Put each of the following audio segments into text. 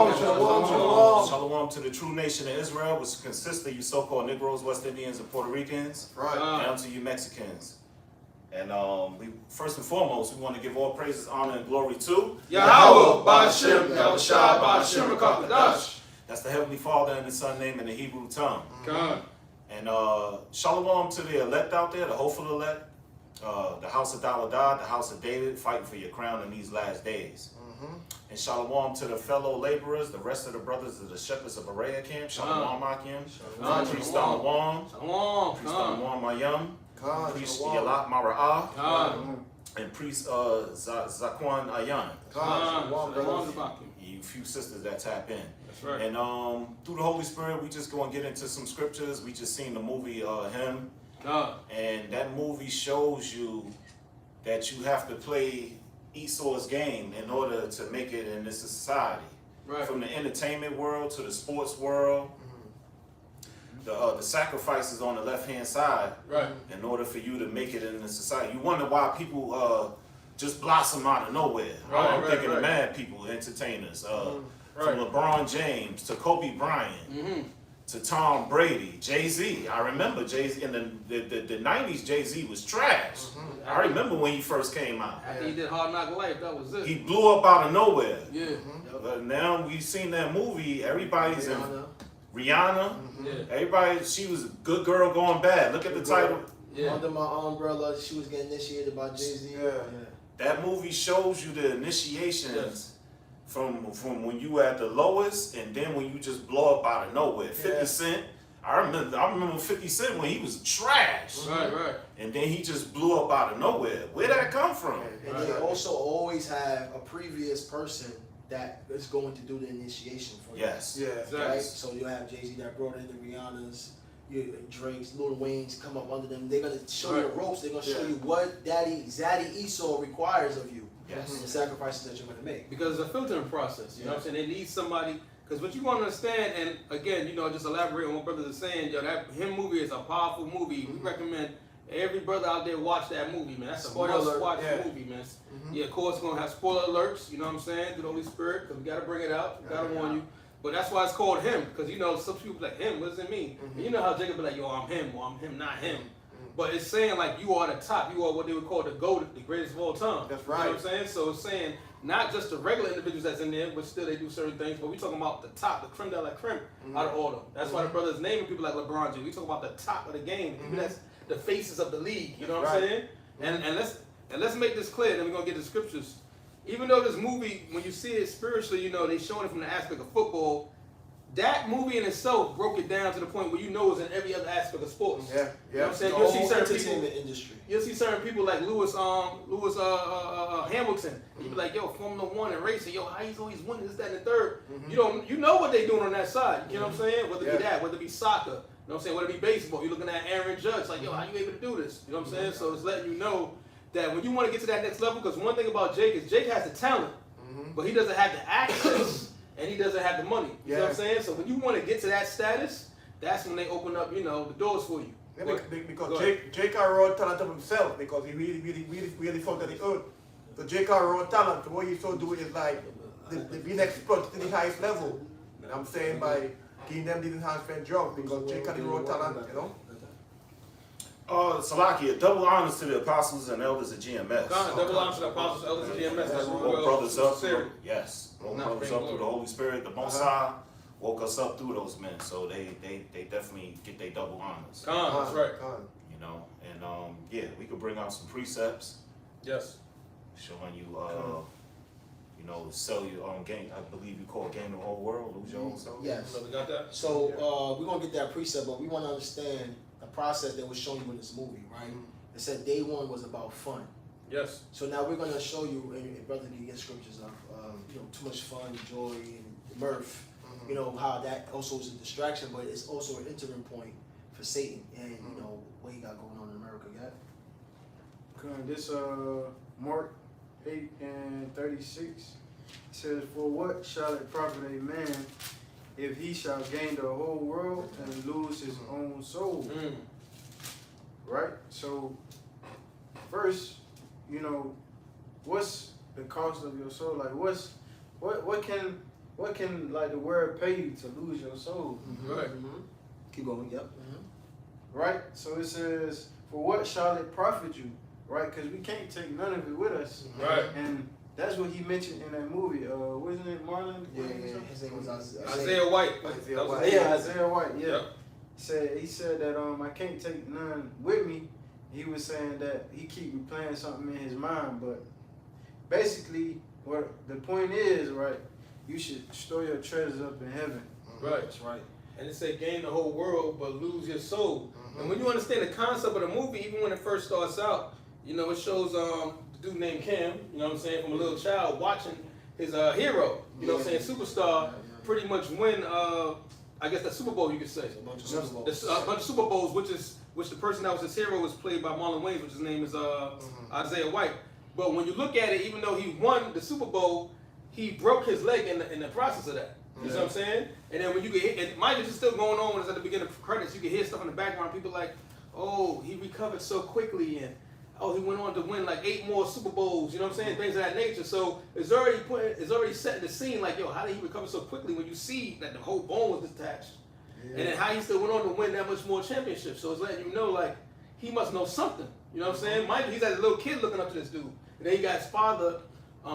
Shalom, shalom. Shalom to the true nation of Israel, which consists of you so-called Negroes, West Indians, and Puerto Ricans, Right. down to you Mexicans. And we first and foremost, we want to give all praises, honor, and glory to Yahweh, Ba'ashem, Yahushua, Ba'ashem, Rakakadash. That's the Heavenly Father and the Son name in the Hebrew tongue. God. And shalom to the elect out there, the hopeful elect, the house of Dawadah, the house of David, fighting for your crown in these last days. And shalom to the fellow laborers, the rest of the brothers of the shepherds of Berea camp. Shalom, Akim. Priest Shalom. Priest Shalom, Mayam. Priest Yalak Mara'ah. And Priest Zakwan Ayan. You few sisters that tap in. That's right. And through the Holy Spirit, we just going to get into some scriptures. We just seen the movie Him. And that movie shows you that you have to play Esau's game in order to make it in this society. Right. From the entertainment world to the sports world, the sacrifices on the left-hand side, Right. in order for you to make it in the society. You wonder why people just blossom out of nowhere. I'm thinking of mad people, entertainers, from LeBron James to Kobe Bryant. To Tom Brady, Jay-Z. I remember Jay-Z in the 90s, Jay-Z was trash. I remember when he first came out. After he did Hard Knock Life, that was it. He blew up out of nowhere. Yeah. But now we've seen that movie, everybody's in Rihanna. Everybody, she was a good girl going bad. Look at the title. Under my umbrella, she was getting initiated by Jay-Z. That movie shows you the initiations from when you were at the lowest and then when you just blow up out of nowhere. 50 Cent, I remember 50 Cent when he was trash. Right. And then he just blew up out of nowhere. Where'd that come from? And they also always have a previous person that is going to do the initiation for you. Yes. Right? So you have Jay-Z that brought in the Rihannas, Drake's, Lil Wayne's come up under them. They're going to show you the ropes. They're going to show you what Zaddy Esau requires of you. Yes. The sacrifices that you're going to make. Because it's a filtering process, you know what I'm saying? They need somebody, because what you want to understand, and again, just elaborate on what brothers are saying, that Him movie is a powerful movie. We recommend every brother out there watch that movie, man. That's a must-watch movie, man. Yeah, of course, it's going to have spoiler alerts, you know what I'm saying, through the Holy Spirit, because we got to bring it out, we got to warn you. But that's why it's called Him, because, some people like, Him, what does it mean? And you know how Jacob be like, yo, I'm him, or I'm him, not him. But it's saying like you are the top, you are what they would call the GOAT, the greatest of all time. That's right. You know what I'm saying? So it's saying not just the regular individuals that's in there, but still they do certain things, but we talking about the top, the creme de la creme out of all of them. That's why the brothers naming people like LeBron James. We talk about the top of the game, people that's the faces of the league, you know what I'm saying? And let's make this clear, then we're gonna get the scriptures. Even though this movie, when you see it spiritually, they showing it from the aspect of football. That movie in itself broke it down to the point where it's in every other aspect of sports. You know what I'm saying? You'll see certain people. Industry. You'll see certain people like Lewis Hamilton. You be like, yo, Formula One and racing, yo, how he's always winning this, that, and the third. You know what they doing on that side. You know what I'm saying? Whether it be that, whether it be soccer, you know what I'm saying? Whether it be baseball, you're looking at Aaron Judge, like, yo, how you able to do this? You know what I'm saying? So it's letting you know that when you want to get to that next level, because one thing about Jake is Jake has the talent, but he doesn't have the access. And he doesn't have the money. You know what I'm saying? So when you want to get to that status, that's when they open up, the doors for you. Yeah, because Jake had raw talent of himself, because he really fought at the earth. So Jake had raw talent. So what he's so doing is like being exploited to the highest level. And I'm saying by giving them the enhancement job, because Jake had the raw talent, Salakia, double honors to the apostles and elders of GMS. Double honors to the apostles, elders of GMS. Woke brothers up. Woke brothers up through the Holy Spirit. The Most High woke us up through those men. So they definitely get their double honors. That's right. And we could bring out some precepts. Yes. Showing you, sell your own game. I believe you call game the whole world, lose your own soul. Yes. So we got that? So we're going to get that precept, but we want to understand the process that was shown you in this movie, right? It said day one was about fun. Yes. So now we're going to show you, and brother can get scriptures of, too much fun, joy, and mirth. How that also is a distraction, but it's also an entering point for Satan, and what he got going on in America yet. This Mark 8:36 says, "For what shall it profit a man if he shall gain the whole world and lose his own soul?" Right? So first, what's the cost of your soul? Like what what can like the word pay you to lose your soul? Right. Keep going. Yep. Right? So it says, for what shall it profit you? Right? Because we can't take none of it with us. Right. And that's what he mentioned in that movie. Wasn't it Marlon? Yeah. His name was Isaiah White. Isaiah That was White. his Yeah, name. Isaiah White. Yeah. Yep. He said that I can't take none with me. He was saying that he keep replaying something in his mind, but basically what the point is, right? You should store your treasures up in heaven. Right. That's right. And it said gain the whole world but lose your soul. And when you understand the concept of the movie, even when it first starts out, you know, it shows the dude named Cam, you know what I'm saying, from a little child watching his hero, you know what I'm saying, superstar, pretty much win I guess the Super Bowl, you could say. A bunch of Super Bowls. A bunch of Super Bowls, which the person that was his hero was played by Marlon Wayans, which his name is Isaiah White. But when you look at it, even though he won the Super Bowl, he broke his leg in the process of that. You know what I'm saying? And then when you get hit, and mind you, it's still going on when it's at the beginning of credits, you can hear stuff in the background. People like, oh, he recovered so quickly, and oh, he went on to win like 8 more Super Bowls. You know what I'm saying? Things of that nature. So it's already setting the scene. Like, yo, how did he recover so quickly? When you see that the whole bone was detached, and then how he still went on to win that much more championships. So it's letting you know, like, he must know something. You know what I'm saying? Mind you, he's as a little kid looking up to this dude, and then he got his father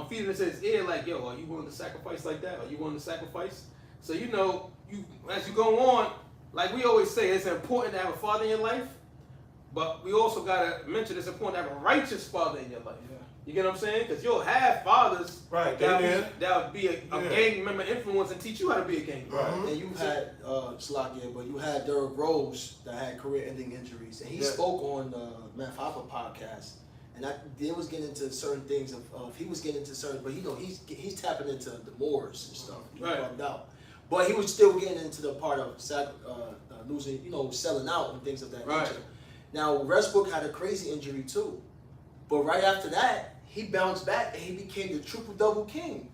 feeding into his ear, like, yo, are you willing to sacrifice like that? Are you willing to sacrifice? So you know, as you go on, like we always say, it's important to have a father in your life, but we also gotta mention it's important to have a righteous father in your life. Yeah. You get what I'm saying? Because you'll have fathers Right, that would be a gang member influence and teach you how to be a gang member. Right. And you had Slakia, but you had Derrick Rose that had career-ending injuries, and he Yeah. spoke on the Matt Hoffa podcast, and they was getting into certain things of he was getting into certain, but you know he's tapping into the Moors and stuff. He Right. bugged out, but he was still getting into the part of losing, you know, selling out and things of that Right. nature. Now Westbrook had a crazy injury too, but right after that he bounced back and he became the triple-double king.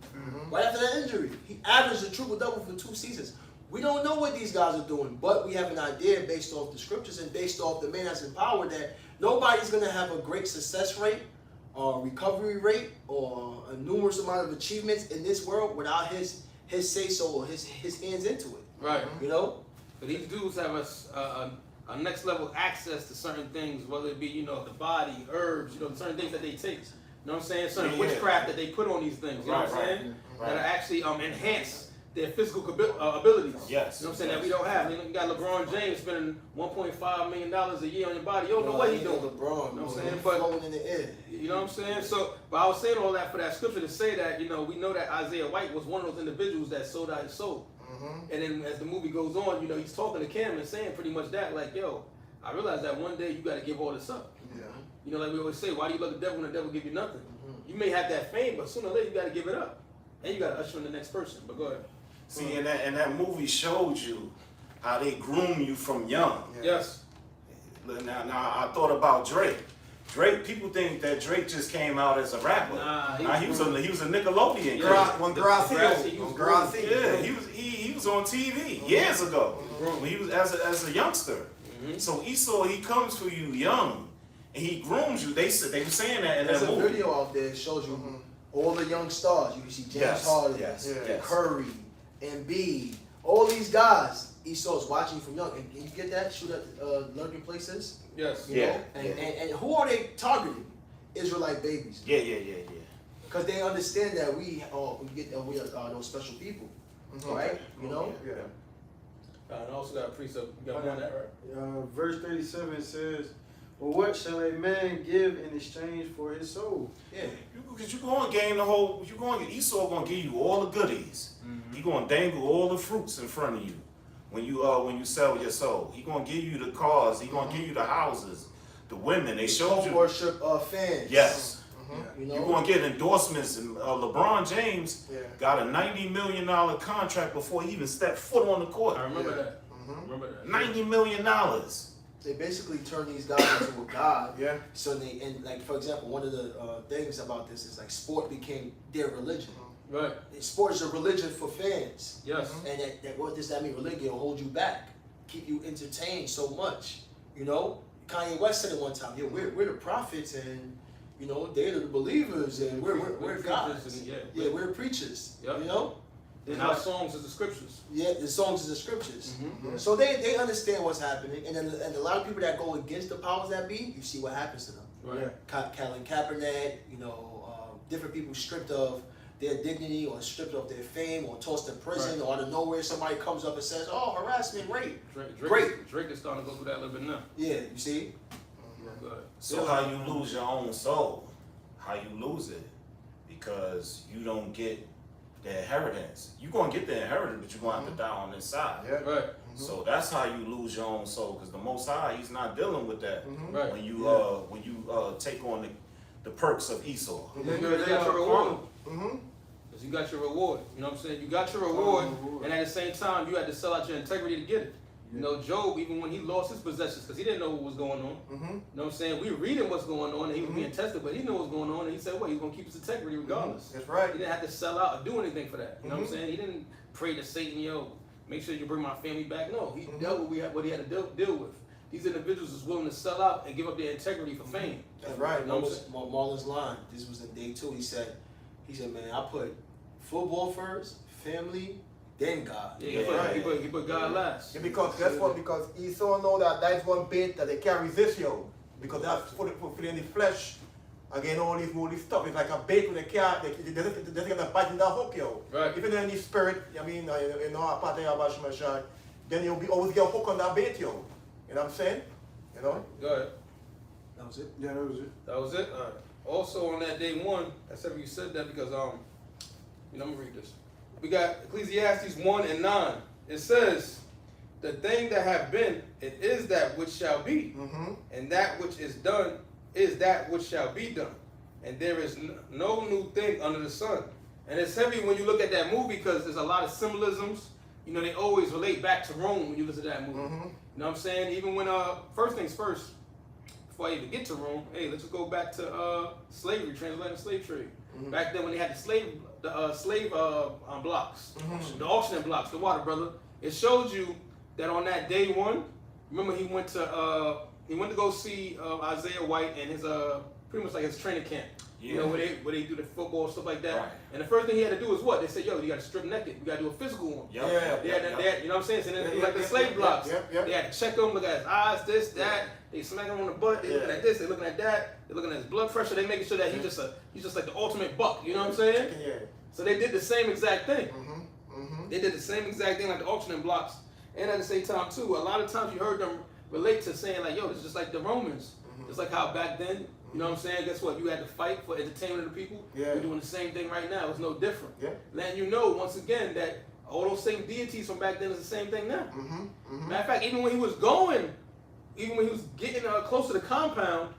Right after that injury, he averaged a triple-double for 2 seasons. We don't know what these guys are doing, but we have an idea based off the scriptures and based off the man that's in power that nobody's going to have a great success rate or recovery rate or a numerous amount of achievements in this world without his say-so or his hands into it. Right. You know? But these dudes have a next level access to certain things, whether it be, you know, the body, herbs, you know, certain things that they take. You know what I'm saying? Certain Yeah. witchcraft that they put on these things, you know Right, what I'm right, saying? right. That are actually enhance their physical abilities. Yes. You know what I'm saying? That we don't have. You got LeBron James spending $1.5 million a year on your body. You don't know what he's doing. LeBron, You know what I'm man, saying? he's But flowing in the air. you know what I'm saying? So, but I was saying all that for that scripture to say that, you know, we know that Isaiah White was one of those individuals that sold out his soul. And then as the movie goes on, you know, he's talking to Cam and saying pretty much that, like, yo, I realize that one day you got to give all this up. Yeah. You know, like we always say, why do you love the devil when the devil give you nothing? You may have that fame, but sooner or later you got to give it up. And you got to usher in the next person. But go ahead. See, and that movie showed you how they groom you from young. Yeah. Yes. Now I thought about Drake. Drake, people think that Drake just came out as a rapper. Nah, he was a Nickelodeon kid. When Grassy, Grassy, Yeah, he was on TV years ago when he was as a youngster. So Esau, he comes for you young and he grooms you. They were saying that in There's that a movie. video out there that shows you all the young stars. You can see James Yes, Harden, yes, Yeah. yes. Curry, Embiid, all these guys. Esau's watching you from young. And you get that? Shoot at lurking places. Yes. You Yeah, know? And, yeah. and who are they targeting? Israelite babies. Yeah. Because they understand that we are those special people, right? You know. Yeah. And I also got a precept. You got one on that, right? Verse 37 says, well, what shall a man give in exchange for his soul? Yeah. Because you're going to gain the whole. Esau going to give you all the goodies. He going to dangle all the fruits in front of you when you sell your soul. He going to give you the cars. He going to give you the houses, the women. They showed you. Worship fans. Yes. You You're know. going to get endorsements. And LeBron James Yeah. got a $90 million contract before he even stepped foot on the court. I remember Yeah. that. Remember that. $90 million. They basically turn these guys into a god. Yeah. So and like for example, one of the things about this is like sport became their religion. Right. Sport is a religion for fans. Yes. And that what does that mean? Religion will hold you back, keep you entertained so much. You know, Kanye West said it one time. Yeah, we're the prophets, and they're the believers, and we're Preachers gods. and- Yeah, we're preachers. Yep. You know, Then our songs is the scriptures. Yeah, the songs is the scriptures. Mm-hmm. So they understand what's happening, and a lot of people that go against the powers that be, you see what happens to them. Right. Colin Kaepernick, different people stripped of their dignity or stripped of their fame or tossed in prison, Right. or out of nowhere somebody comes up and says, "Oh, harassment, rape." Drake is starting to go through that a little bit now. Yeah, you see. Go ahead. So how you lose your own soul? How you lose it? Because you don't get the inheritance. You're gonna get the inheritance, but you're gonna have to die on this side. Yeah. Right. So that's how you lose your own soul, because the Most High, He's not dealing with that. Right. When you take on the perks of Esau. You got your reward. Mm-hmm. Because you got your reward. You know what I'm saying? You got your reward, and at the same time, you had to sell out your integrity to get it. You know, Job, even when he lost his possessions, because he didn't know what was going on. Mm-hmm. You know what I'm saying? We reading what's going on, and he was being tested, but he knew what was going on, and he said, "What? He's gonna keep his integrity regardless." That's right. He didn't have to sell out or do anything for that. You know what I'm saying? He didn't pray to Satan, yo, make sure you bring my family back. No, he dealt with what he had to deal with. These individuals is willing to sell out and give up their integrity for fame. That's right. You know what I'm saying? Marlon's line. This was in day 2. He said, "Man, I put football first, family, then God." Yeah, Yeah. he put God last. Yeah, because guess what? Because Esau know that's one bait that they can't resist, yo. Because that's fulfilling the flesh. Again, all this stuff. It's like a bait when they can't, they're gonna bite in that hook, yo. Right. Even in the spirit, I mean, part of Abash Mashai, then you'll be always get a hook on that bait, yo. You know what I'm saying? You know? Go ahead. That was it. Yeah, that was it. That was it. All right. Also on that day 1, that's after you said that because I'm gonna read this. We got Ecclesiastes 1:9. It says, "The thing that have been, it is that which shall be, Mm-hmm. and that which is done is that which shall be done, and there is no new thing under the sun." And it's heavy when you look at that movie because there's a lot of symbolisms. You know, they always relate back to Rome when you listen to that movie. Mm-hmm. You know what I'm saying? Even when first things first, before I even get to Rome, hey, let's just go back to slavery, transatlantic slave trade. Back then when they had the slave blocks, the auctioning blocks, the water brother, it showed you that on that day 1, remember he went to go see Isaiah White and his pretty much like his training camp. You know, where they do the football and stuff like that. Right. And the first thing he had to do is what? They said, "Yo, you got to strip naked. You got to do a physical one." Yep. They had, you know what I'm saying? So then, like the slave blocks, they had to check him, look at his eyes, this, that. They smack him on the butt. They looking at this, they looking at that. They looking at his blood pressure. They making sure that he's just like the ultimate buck. You know what I'm saying? Yeah. So they did the same exact thing. Mm-hmm. They did the same exact thing like the auctioning blocks. And at the same time too, a lot of times you heard them relate to saying like, "Yo, this is just like the Romans." Just like how back then, you know what I'm saying? Guess what? You had to fight for entertainment of the people. Yeah. We're doing the same thing right now. It's no different. Yeah. Letting you know once again that all those same deities from back then is the same thing now. Mm-hmm. Matter of fact, even when he was getting close to the compound,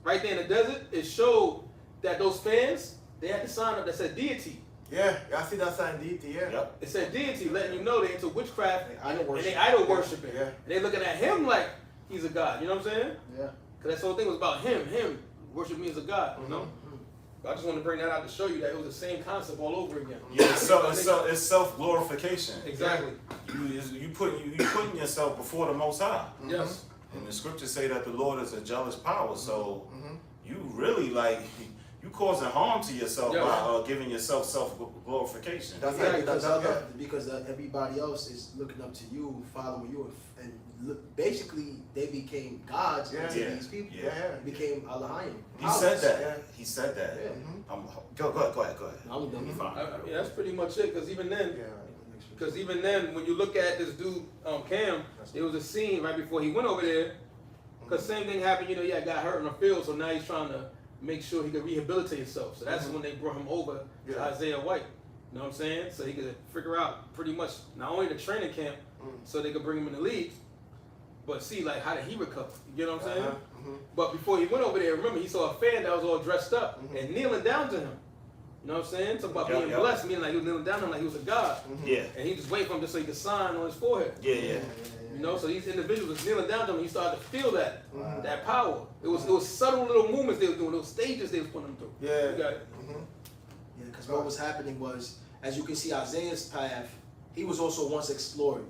right there in the desert, it showed that those fans, they had to sign up that said deity. Yeah, I see that sign deity, yeah. Yep. It said deity, letting you know they into witchcraft Idol and they worship. idol worshiping. Yeah. And they looking at him like he's a god. You know what I'm saying? Yeah. Because that whole thing was about him worship me as a god. You know. I just want to bring that out to show you that it was the same concept all over again. Yeah, it's self glorification. Exactly. You putting yourself before the Most High. Yes. And the scriptures say that the Lord is a jealous power. So you really you causing harm to yourself Yeah. by giving yourself self glorification. That's Yeah, right. Because everybody else is looking up to you, following you, and basically they became gods to Yeah. these people. Yeah. They became Elohim. He said that. Yeah. He said that. Yeah. Go ahead. I'm done. You fine. Yeah, that's pretty much it. Because even then, Yeah. when you look at this dude Cam, there was a scene right before he went over there. Because same thing happened. You know, yeah, got hurt in the field, so now he's trying to make sure he could rehabilitate himself. So that's when they brought him over to Yeah. Isaiah White. You know what I'm saying? So he could figure out pretty much not only the training camp, so they could bring him in the league, but see like how did he recover? You know what I'm saying? But before he went over there, remember he saw a fan that was all dressed up and kneeling down to him. You know what I'm saying? Talking about being blessed, meaning like he was kneeling down to him like he was a god. Yeah. And he just waited for him just so he could sign on his forehead. Yeah. You know, so these individuals was kneeling down to him, and he started to feel that power. It was subtle little movements they were doing, those stages they was putting them through. Yeah. You got it. Yeah, because what was happening was, as you can see, Isaiah's path, he was also once explored.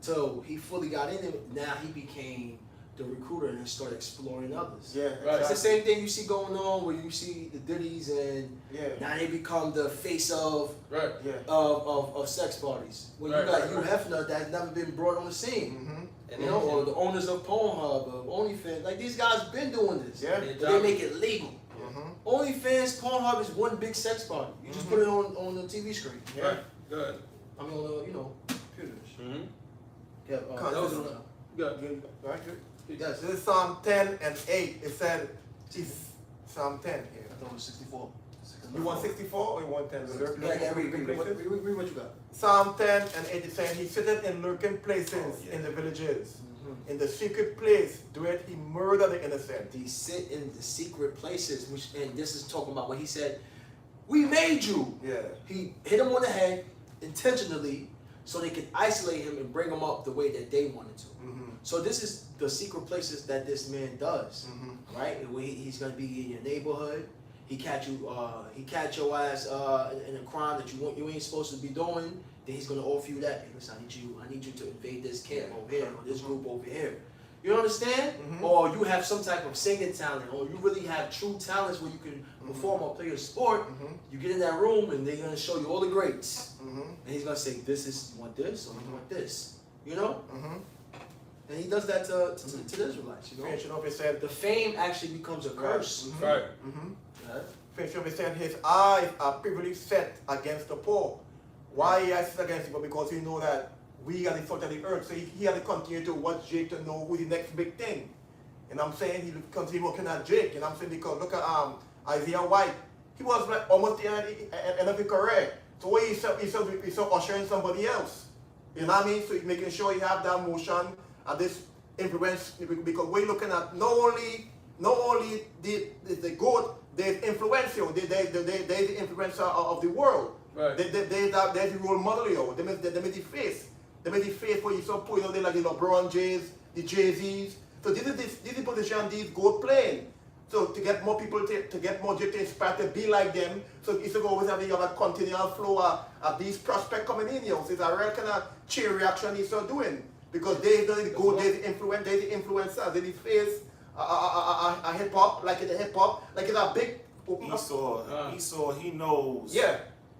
Till he fully got in it, now he became the recruiter and start exploring others. Yeah, Right. It's the exactly. same thing you see going on where you see the Diddy's and Yeah, now they become the face of Right. yeah. sex parties. When Right, you got right, Hugh right. Hefner that's never been brought on the scene. Mm-hmm. And You know, or the owners of Pornhub, of OnlyFans, like these guys been doing this. Yeah. Their But job- they make it legal. Mm-hmm. OnlyFans, Pornhub is one big sex party. You just put it on the TV screen. Yeah. Right. Good. I mean, on the, computers. Mm-hmm. Yeah, Con- that was Good. Good. Right, good. yes. This is Psalm 10 and 8. It said, it's Psalm 10 I here. thought it was 64. You want 64 or you want 10? Yeah, read what you got. Psalm 10 and 8 is saying, He sitteth in lurking places Oh, yeah. in the villages. In the secret place doeth he murder the innocent. They sit in the secret places, and this is talking about when he said, "We made you." Yeah. He hit him on the head intentionally so they could isolate him and bring him up the way that they wanted to. Mm-hmm. So this is the secret places that this man does, Mm-hmm. right? And he's gonna be in your neighborhood. He catch your ass in a crime that you ain't supposed to be doing. Then he's gonna offer you that. Hey, listen, I need you to invade this camp over here or this group over here. You understand? Mhm. Or you have some type of singing talent, or you really have true talents where you can perform or play a sport. Mm-hmm. You get in that room and they're gonna show you all the greats. Mm-hmm. And he's gonna say, you want this, or you want this. You know? Mm-hmm. And he does that to the Israelites, you know? Finishing up, he said, The fame actually becomes a curse. Mhm. Right. Mm-hmm. Right? Finishing up, he said, his eyes are privily set against the poor. Why he has set against people? Because he know that we are the salt of the earth. So he had to continue to watch Jake to know who the next big thing. And I'm saying he continue looking at Jake. And I'm saying because look at Isaiah White. He was like almost the end of his career. So what he saw ushering somebody else. You know what I mean? So he's making sure he have that motion and this influence, because we're looking at not only the good, there's influential, they're the influencer of the world. Right. There's the role model, yo. They make the face. They make the face for you. Some people, they like the LeBron James, the Jay-Z's. So this is position these go playing. So to get more people to get more to inspire to be like them. So it's always have a continual flow of these prospects coming in, yo. So it's a real kind of chain reaction he's doing. Because they're the influencers, they're the face, a hip hop, like it's a big He knows. yeah.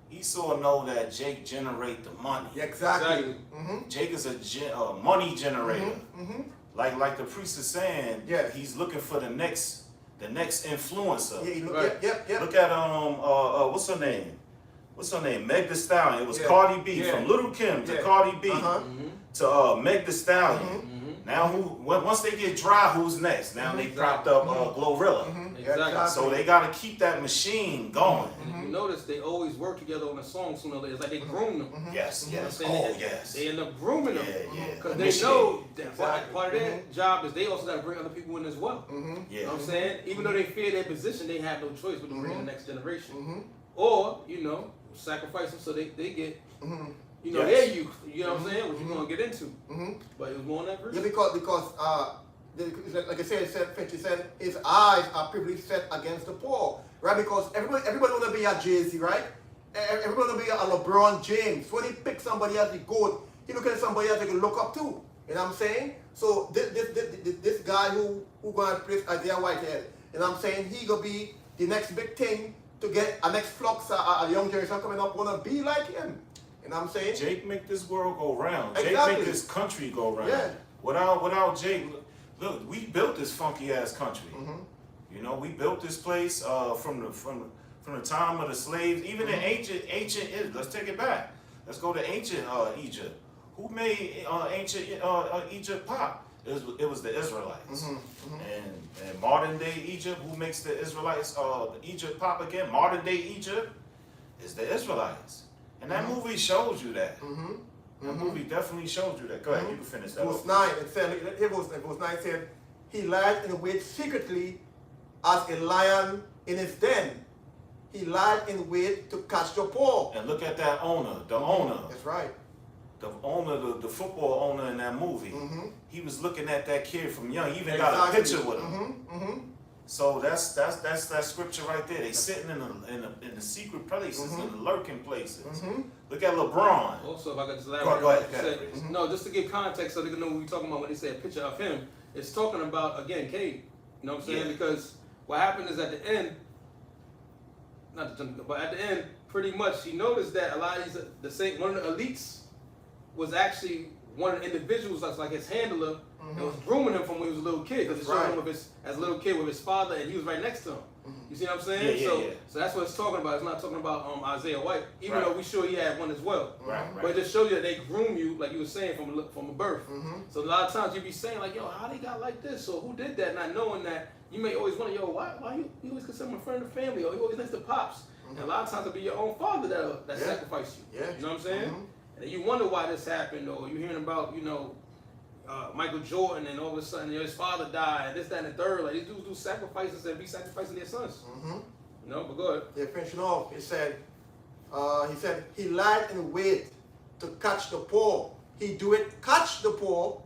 Esau know that Jake generate the money. Exactly. Mm-hmm. Jake is a money generator. Mm-hmm. Like the priest is saying, Yeah. he's looking for the next influencer. Yeah, you look, Right. yep. Look at what's her name? What's her name? Meg Thee Stallion. It was Yeah. Cardi B, Yeah. from Little Kim to Yeah. Cardi B Uh-huh. Mm-hmm. to Meg Thee Stallion. Mhm. Now once they get dry, who's next? Now they propped up Glorilla. Mhm. Exactly. So they gotta keep that machine going. And if you notice, they always work together on a song sooner or later. It's like they groom them. Yes, You know what I'm yes. saying? Oh, They- yes. They end up grooming them. Yeah, yeah. Because they Initiate. know that Exactly. part of their job is they also got to bring other people in as well. Mm-hmm. Yeah. You know what I'm saying? Even though they fear their position, they have no choice but to bring in the next generation. Mm-hmm. Or, sacrifice them so they get, Mm-hmm. Yes. their youth. You know what I'm saying? What you going to get into. Mm-hmm. But it was more on that verse. Yeah, because like I said, he said his eyes are privileged set against the poor, right? Because everybody want to be a Jay-Z, right? Everybody want to be a LeBron James. When he picks somebody as the GOAT, he look at somebody else he can look up to. You know what I'm saying? So this guy who gonna replace Isaiah Whitehead, you know what I'm saying? He gonna be the next big thing to get a next flux, a young generation coming up wanna be like him. You know what I'm saying? Jake make this world go round. Jake Exactly. make this country go round. Yeah. Without Jake, look, we built this funky ass country. Mm-hmm. We built this place from the time of the slaves, even in ancient Egypt. Let's take it back. Let's go to ancient Egypt. Who made ancient Egypt pop? It was the Israelites. And modern day Egypt, who makes the Israelites Egypt pop again? Modern day Egypt is the Israelites. And that movie shows you that. Mm-hmm. That movie definitely shows you that. Go ahead, you can finish that. Verse off. 9, it said, verse 9 said, he lied in wait secretly as a lion in his den. He lied in wait to catch the poor. And look at that owner, the owner, That's right. the football owner in that movie. Mm-hmm. He was looking at that kid from young. He even got a picture with him. Mm-hmm. Mm-hmm. So that's that scripture right there. They sitting in the secret places, in the lurking places. Mm-hmm. Look at LeBron. Also, if I could just Go elaborate, ahead, on what you go ahead, said- please. no, just to give context so they can know what we're talking about when they say a picture of him. it's talking about again Cade. You know what I'm saying? Yeah. Because what happened is at the end, not to jump, but at the end, pretty much he noticed that a lot of these the same one of the elites was actually one of the individuals that's like his handler and was grooming him from when he was a little kid. Because it showed him with his as a little kid with his father, and he was right next to him. You see what I'm saying? So that's what it's talking about. It's not talking about Isaiah White, even though we sure he had one as well. Right. But it just shows you that they groom you, like you were saying, from a birth. So a lot of times you be saying like, yo, how they got like this, or who did that, not knowing that you may always wonder, yo, why you always consider him a friend of the family, or you always next to pops. And a lot of times it'll be your own father that sacrificed you. Yeah. You know what I'm saying? And then you wonder why this happened, or you hearing about, Michael Jordan, and all of a sudden his father died, and this, that, and the third. Like these dudes do sacrifices and be sacrificing their sons. You know, but go ahead. Yeah, finishing off, he said he lied in wait to catch the poor. He do it catch the poor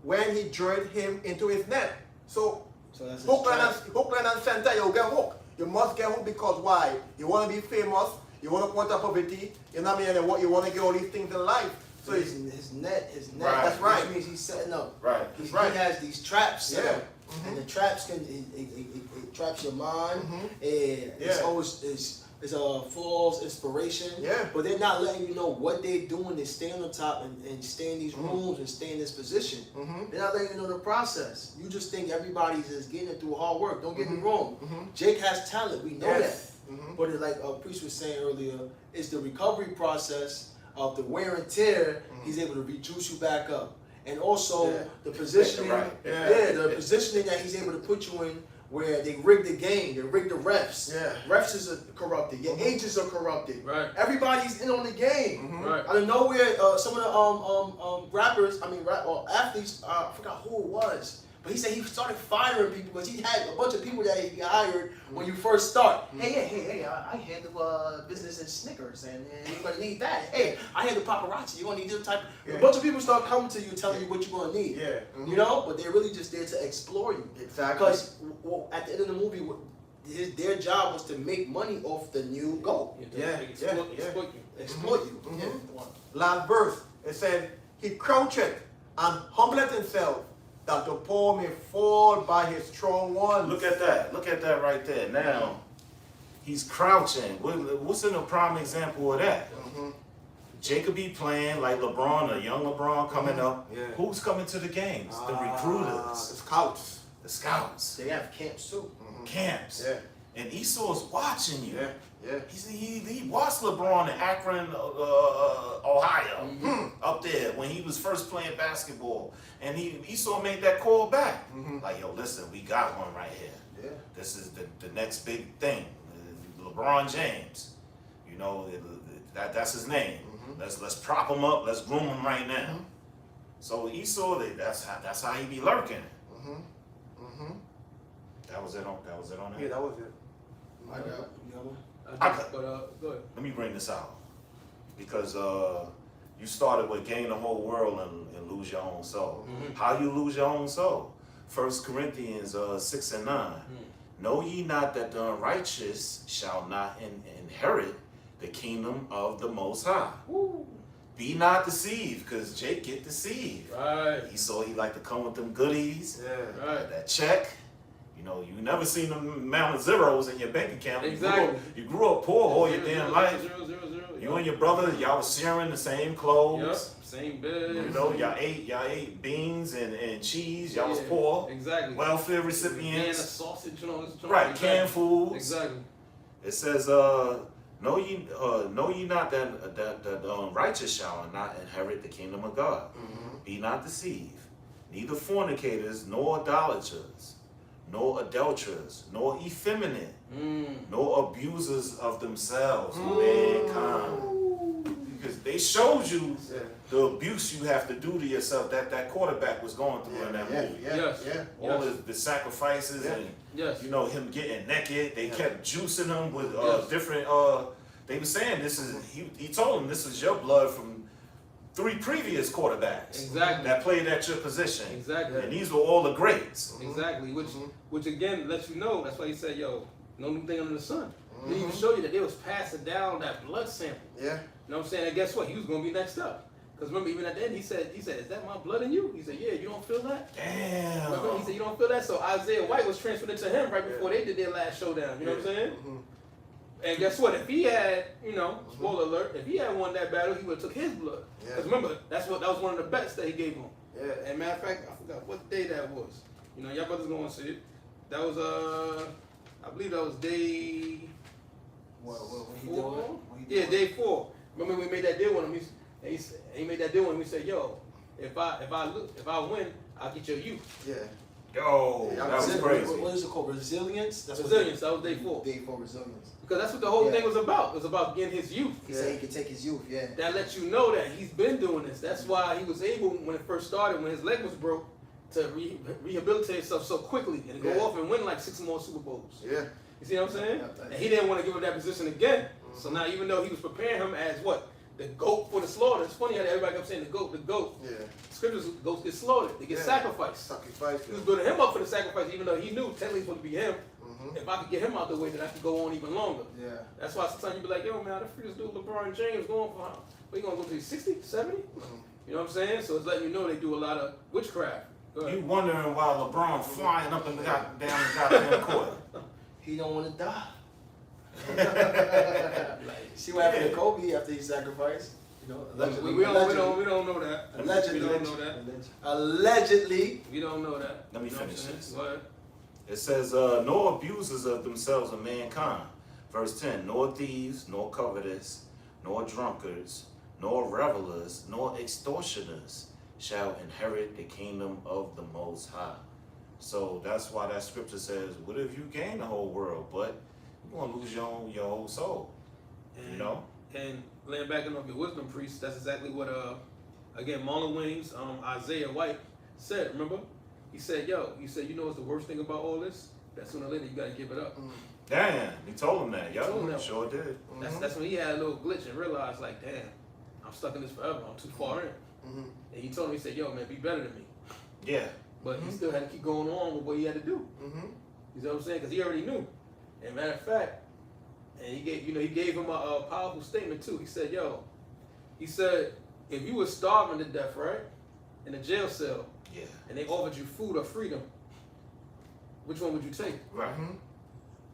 when he drew him into his net. So that's hook, line, and center, you get hooked. You must get hooked because why? You want to be famous. You want to point out poverty. You know what I mean? And you want to get all these things in life. So his net. Right. That's right. Which means he's setting up. Right. He has these traps set up. Mm-hmm. And the traps it traps your mind. And it's always it's a false inspiration. Yeah. But they're not letting you know what they're doing. They stay on the top and stay in these rooms and stay in this position. They're not letting you know the process. You just think everybody's just getting it through hard work. Don't get me wrong. Jake has talent. We know that. But it, like Priest was saying earlier, it's the recovery process of the wear and tear. He's able to rejuice you back up. And also the positioning, the positioning that he's able to put you in, where they rig the game, they rig the refs. Refs is corrupted. Your agents are corrupted. Right. Everybody's in on the game. Right. Out of nowhere, some of the rappers, athletes, I forgot who it was. But he said he started firing people because he had a bunch of people that he hired when you first start. Hey, I handle business in Snickers, and you're gonna need that. Hey, I handle paparazzi. You're gonna need this type. A bunch of people start coming to you, telling you what you're gonna need. You know, but they're really just there to explore you. Exactly. Because at the end of the movie, their job was to make money off the new goal. Exploit you. Last verse, it said, he croucheth and humbleth himself, that the poor may fall by his strong one. Look at that. Look at that right there. Now, he's crouching. What's in a prime example of that? Jacob be playing like LeBron, a young LeBron coming up. Who's coming to the games? The recruiters. The scouts. The scouts. They have camps too. Camps. And Esau's watching you. Yeah. He watched LeBron in Akron, Ohio, up there when he was first playing basketball, and Esau made that call back, like, yo, listen, we got one right here. Yeah. This is the next big thing, LeBron James. You know, that's his name. Let's prop him up. Let's groom him right now. So Esau, that's how he be lurking. That was it on that. Yeah, that was it. I got it. But go ahead. Let me bring this out because you started with gain the whole world and lose your own soul. How you lose your own soul? 1 Corinthians 6:9. Know ye not that the unrighteous shall not inherit the kingdom of the Most High? Be not deceived, because Jake get deceived. Right. Esau, he like to come with them goodies, Right. that check. You know, you never seen them amount of zeros in your bank account. Exactly. You grew up poor all your damn life. 0. You and your brother, y'all was sharing the same clothes. Yep. Same bed. You know, y'all ate beans and cheese. Y'all was poor. Exactly. Welfare Can of recipients. sausage, Right, canned foods. Exactly. It says, know ye not that the righteous shall not inherit the kingdom of God. Be not deceived, neither fornicators, nor idolaters, nor adulterers, nor effeminate, nor abusers of themselves, mankind. Because they showed you the abuse you have to do to yourself that quarterback was going through in that movie. All the sacrifices and you know him getting naked. They kept juicing him with different. They were saying this is he told him this is your blood from 3 previous quarterbacks that played at your position. Exactly. And these were all the greats. Exactly. Which again lets you know. That's why he said, "Yo, no new thing under the sun." He didn't even show you that they was passing down that blood sample. Yeah. You know what I'm saying? And guess what? He was gonna be next up. Because remember, even at the end, he said, "Is that my blood in you?" He said, "Yeah, you don't feel that." Damn. Remember, he said, "You don't feel that." So Isaiah White was transferred into him right before they did their last showdown. You know what I'm saying? And guess what? If he had, spoiler alert, if he had won that battle, he would have took his blood. Because remember, that was one of the bets that he gave him. Yeah. And matter of fact, I forgot what day that was. Y'all brothers gonna see it. That was I believe that was day When he 4. did what? When he Yeah, did day 4. Remember we made that deal with him. He made that deal with him. We said, "Yo, if I win, I'll get your youth." Yeah. Yo, Yeah, that was what? crazy. What is it called? Resilience? That's Resilience. That was day 4. Day 4 resilience. Because that's what the whole Yeah. thing was about. It was about getting his youth. He said he could take his youth, yeah. That lets you know that he's been doing this. That's why he was able, when it first started, when his leg was broke, to rehabilitate himself so quickly and go Yeah. off and win like 6 more Super Bowls. Yeah. You see what I'm saying? Yeah. And he didn't want to give him that position again. So now, even though he was preparing him as what? The GOAT for the slaughter. It's funny how everybody kept saying the GOAT. Yeah. Scriptures, goats get slaughtered. They get Yeah. sacrificed. Sacrifice. He was building him up for the sacrifice, even though he knew technically it's supposed to be him. Mm-hmm. If I could get him out the way, then I could go on even longer. Yeah. That's why sometimes you be like, "Yo, man, how the freak this dude LeBron James going for how? What, he gonna go to 60, 70? You know what I'm saying? So it's letting you know they do a lot of witchcraft. Go ahead. You wondering why LeBron flying up and down the goddamn court. He don't want to die. See what happened to Kobe after he sacrificed? Allegedly. We don't know that. Allegedly. We don't know that. Allegedly. We don't know that. Let me You know what I'm finish saying? this. Go ahead. It says, "No abusers of themselves of mankind." Verse 10, "Nor thieves, nor covetous, nor drunkards, nor revelers, nor extortioners shall inherit the kingdom of the Most High." So that's why that scripture says, what if you gain the whole world, but you're going to lose your whole soul, And, you know? And laying back on your wisdom priest, that's exactly what, again, Marlon Wayne's Isaiah White said, remember? He said, you know what's the worst thing about all this? That sooner or later you got to give it up. Damn, he told him that, told him yo, that. sure did. That's when he had a little glitch and realized, like, damn, I'm stuck in this forever. I'm too far in. And he told him, he said, "Yo, man, be better than me." Yeah. But he still had to keep going on with what he had to do. You know what I'm saying? Because he already knew. And matter of fact, and he gave him a powerful statement too. He said, if you were starving to death, right, in a jail cell, Yeah. and they offered you food or freedom, which one would you take? Right.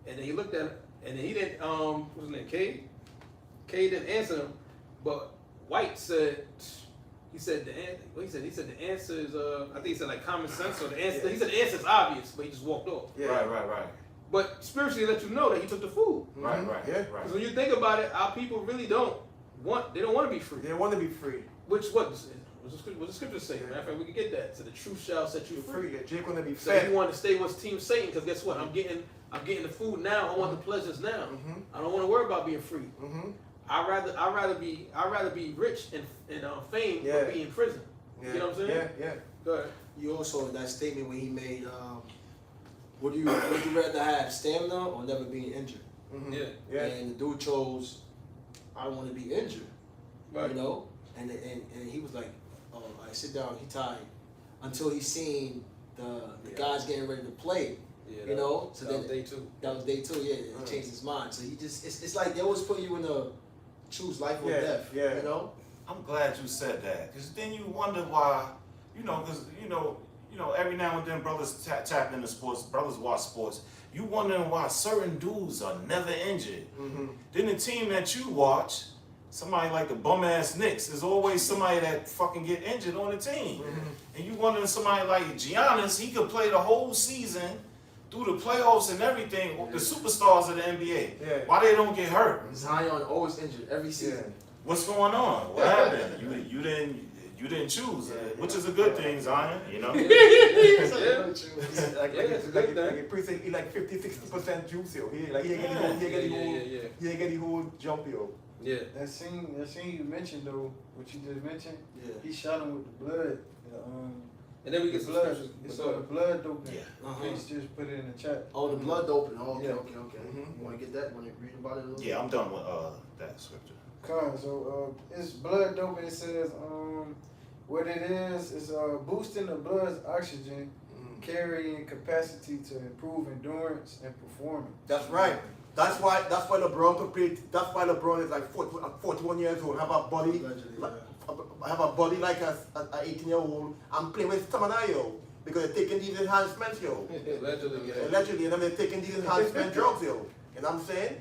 And then he looked at it, and then he didn't, what's his name, Cade? Cade didn't answer him, but White said, he said the answer is, I think he said like common sense, or the answer, he said the answer is obvious, but he just walked off. Yeah. Right. But spiritually let you know that he took the food. Right. Yeah. Right. Because when you think about it, our people really don't want to be free. They want to be free. Which, what the scripture say? Matter of fact, we can get that. So the truth shall set you free. Yeah. Jake want to be So fed. you want to stay with Team Satan, because guess what? I'm getting the food now. I want the pleasures now. I don't want to worry about being free. I'd rather be rich and fame Yeah. than be in prison. Yeah. You know what I'm saying? Yeah. Go ahead. You also, that statement when he made, would you rather have stamina or never being injured? Yeah. Yeah. And the dude chose, I don't want to be injured. Right. You know? And he was like, oh, I sit down, he tied. Until he seen the guys getting ready to play. Yeah, You know? So that was then day 2. that was day 2, yeah. He changed his mind. So he just, it's like they always put you in a choose life or Yeah, death. yeah. You know? I'm glad you said that, because then you wonder why, because every now and then brothers tap into sports, brothers watch sports. You wondering why certain dudes are never injured. Then the team that you watch, somebody like the bum ass Knicks, is always somebody that fucking get injured on the team. And you wondering somebody like Giannis, he could play the whole season through the playoffs and everything, the superstars of the NBA. Yeah. Why they don't get hurt? Zion always injured every season. What's going on? What happened? You didn't choose, which is a good thing, Zion. You know. Like it's a good thing. a person, he like 50-60% juice, yo. He ain't get the whole jump, yo. Yeah. That scene you mentioned though, what you just mentioned, Yeah. he shot him with the blood. And then we The get some blood. scriptures. It's Go called ahead. the blood doping. Yeah. Please just put it in the chat. Oh, the blood doping. Oh, okay, Yeah. okay. You want to get that? Want to read about it a little? Yeah, I'm done with that scripture. So it's blood doping. It says what it is boosting the blood's oxygen carrying capacity to improve endurance and performance. That's right. That's why LeBron could play. That's why LeBron is like 41 years old. Have a body Allegedly, like have a body like an 18-year-old, I'm playing with stamina, yo. Because they're taking these enhancements, yo. Allegedly, yeah. Allegedly, and then they're taking these enhancement drugs, yo. You know what I'm saying?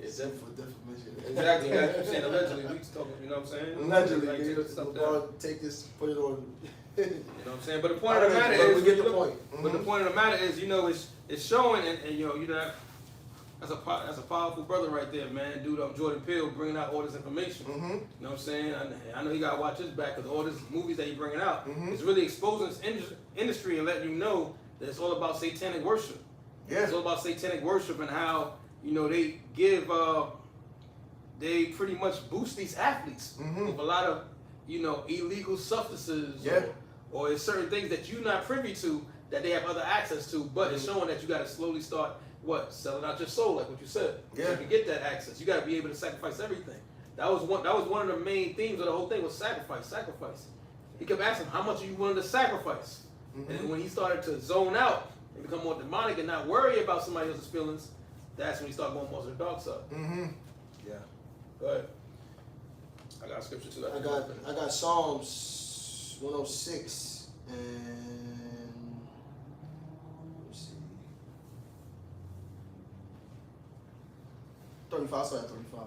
It's Except for defamation. exactly. That's what I'm saying. Allegedly, we talking. You know what I'm saying? Allegedly, Like, take this stuff down. LeBron, take this, put it on. You know what I'm saying? But the point of the matter But is, we get the point. But the point of the matter is, you know, it's showing, and you know, that's a powerful brother right there, man. Dude, Jordan Peele bringing out all this information. Mm-hmm. You know what I'm saying? I know he got to watch his back because all these movies that he bringing out Mhm. is really exposing this industry and letting you know that it's all about satanic worship. Yeah. It's all about satanic worship and how, you know, they give, they pretty much boost these athletes Mhm. with a lot of, you know, illegal substances. Yeah. Or it's certain things that you're not privy to that they have other access to, but it's showing that you got to slowly start selling out your soul, like what you said. Yeah. So you can get that access. You got to be able to sacrifice everything. That was one of the main themes of the whole thing was sacrifice. He kept asking, how much are you willing to sacrifice? And when he started to zone out and become more demonic and not worry about somebody else's feelings, that's when he started going more to the dark side. Mm-hmm. Yeah. Go ahead. I got scripture too. I got Psalms 106 and let's see. 35, sorry, 35.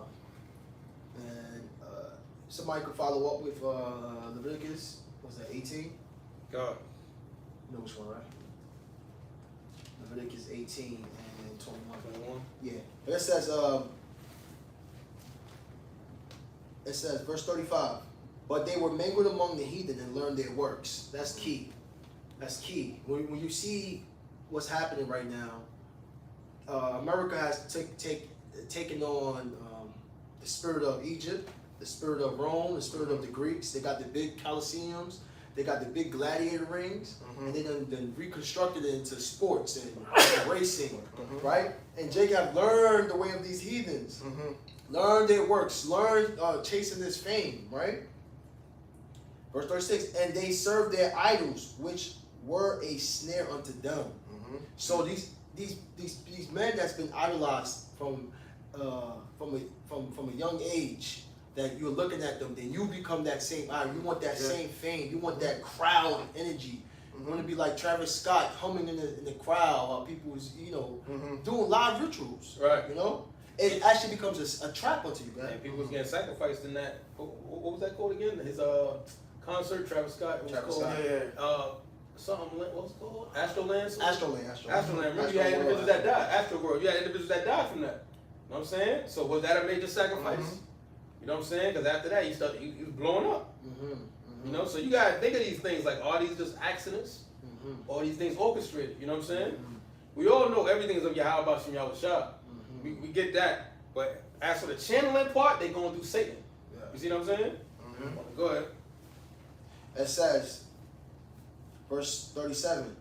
And somebody could follow up with Leviticus, what's that, 18? God. You know which one, right? Leviticus 18 and 21. 21. Yeah. But it says, verse 35, but they were mingled among the heathen and learned their works. That's key. That's key. When you see what's happening right now, America has taken on the spirit of Egypt, the spirit of Rome, the spirit of the Greeks. They got the big Colosseums. They got the big gladiator rings, and they done reconstructed it into sports and racing, right? And Jacob learned the way of these heathens, learned their works, learned chasing this fame, right? Verse 36, and they served their idols, which were a snare unto them. So these men that's been idolized from a young age, that you're looking at them, then you become that same idol. You want that same fame. You want that crowd energy. You want to be like Travis Scott humming in the crowd while people is, you know, doing live rituals. Right. You know? It actually becomes a trap unto you, man. And people was getting sacrificed in that. What was that called again? His concert, Travis Scott. It was Travis called, Scott. something. What was it called? Astroland. Astroland. Remember, you had individuals that died. Astroworld. You had individuals that died from that. You know what I'm saying? So was that a major sacrifice? You know what I'm saying? Because after that, he was blowing up. You know, so you gotta think of these things like, are these just accidents? Or these things orchestrated? You know what I'm saying? We all know everything is of Yahweh Shem Yahweh Shah. We get that. But as for the channeling part, they going through Satan. You see what I'm saying? Go ahead. It says, verse 37,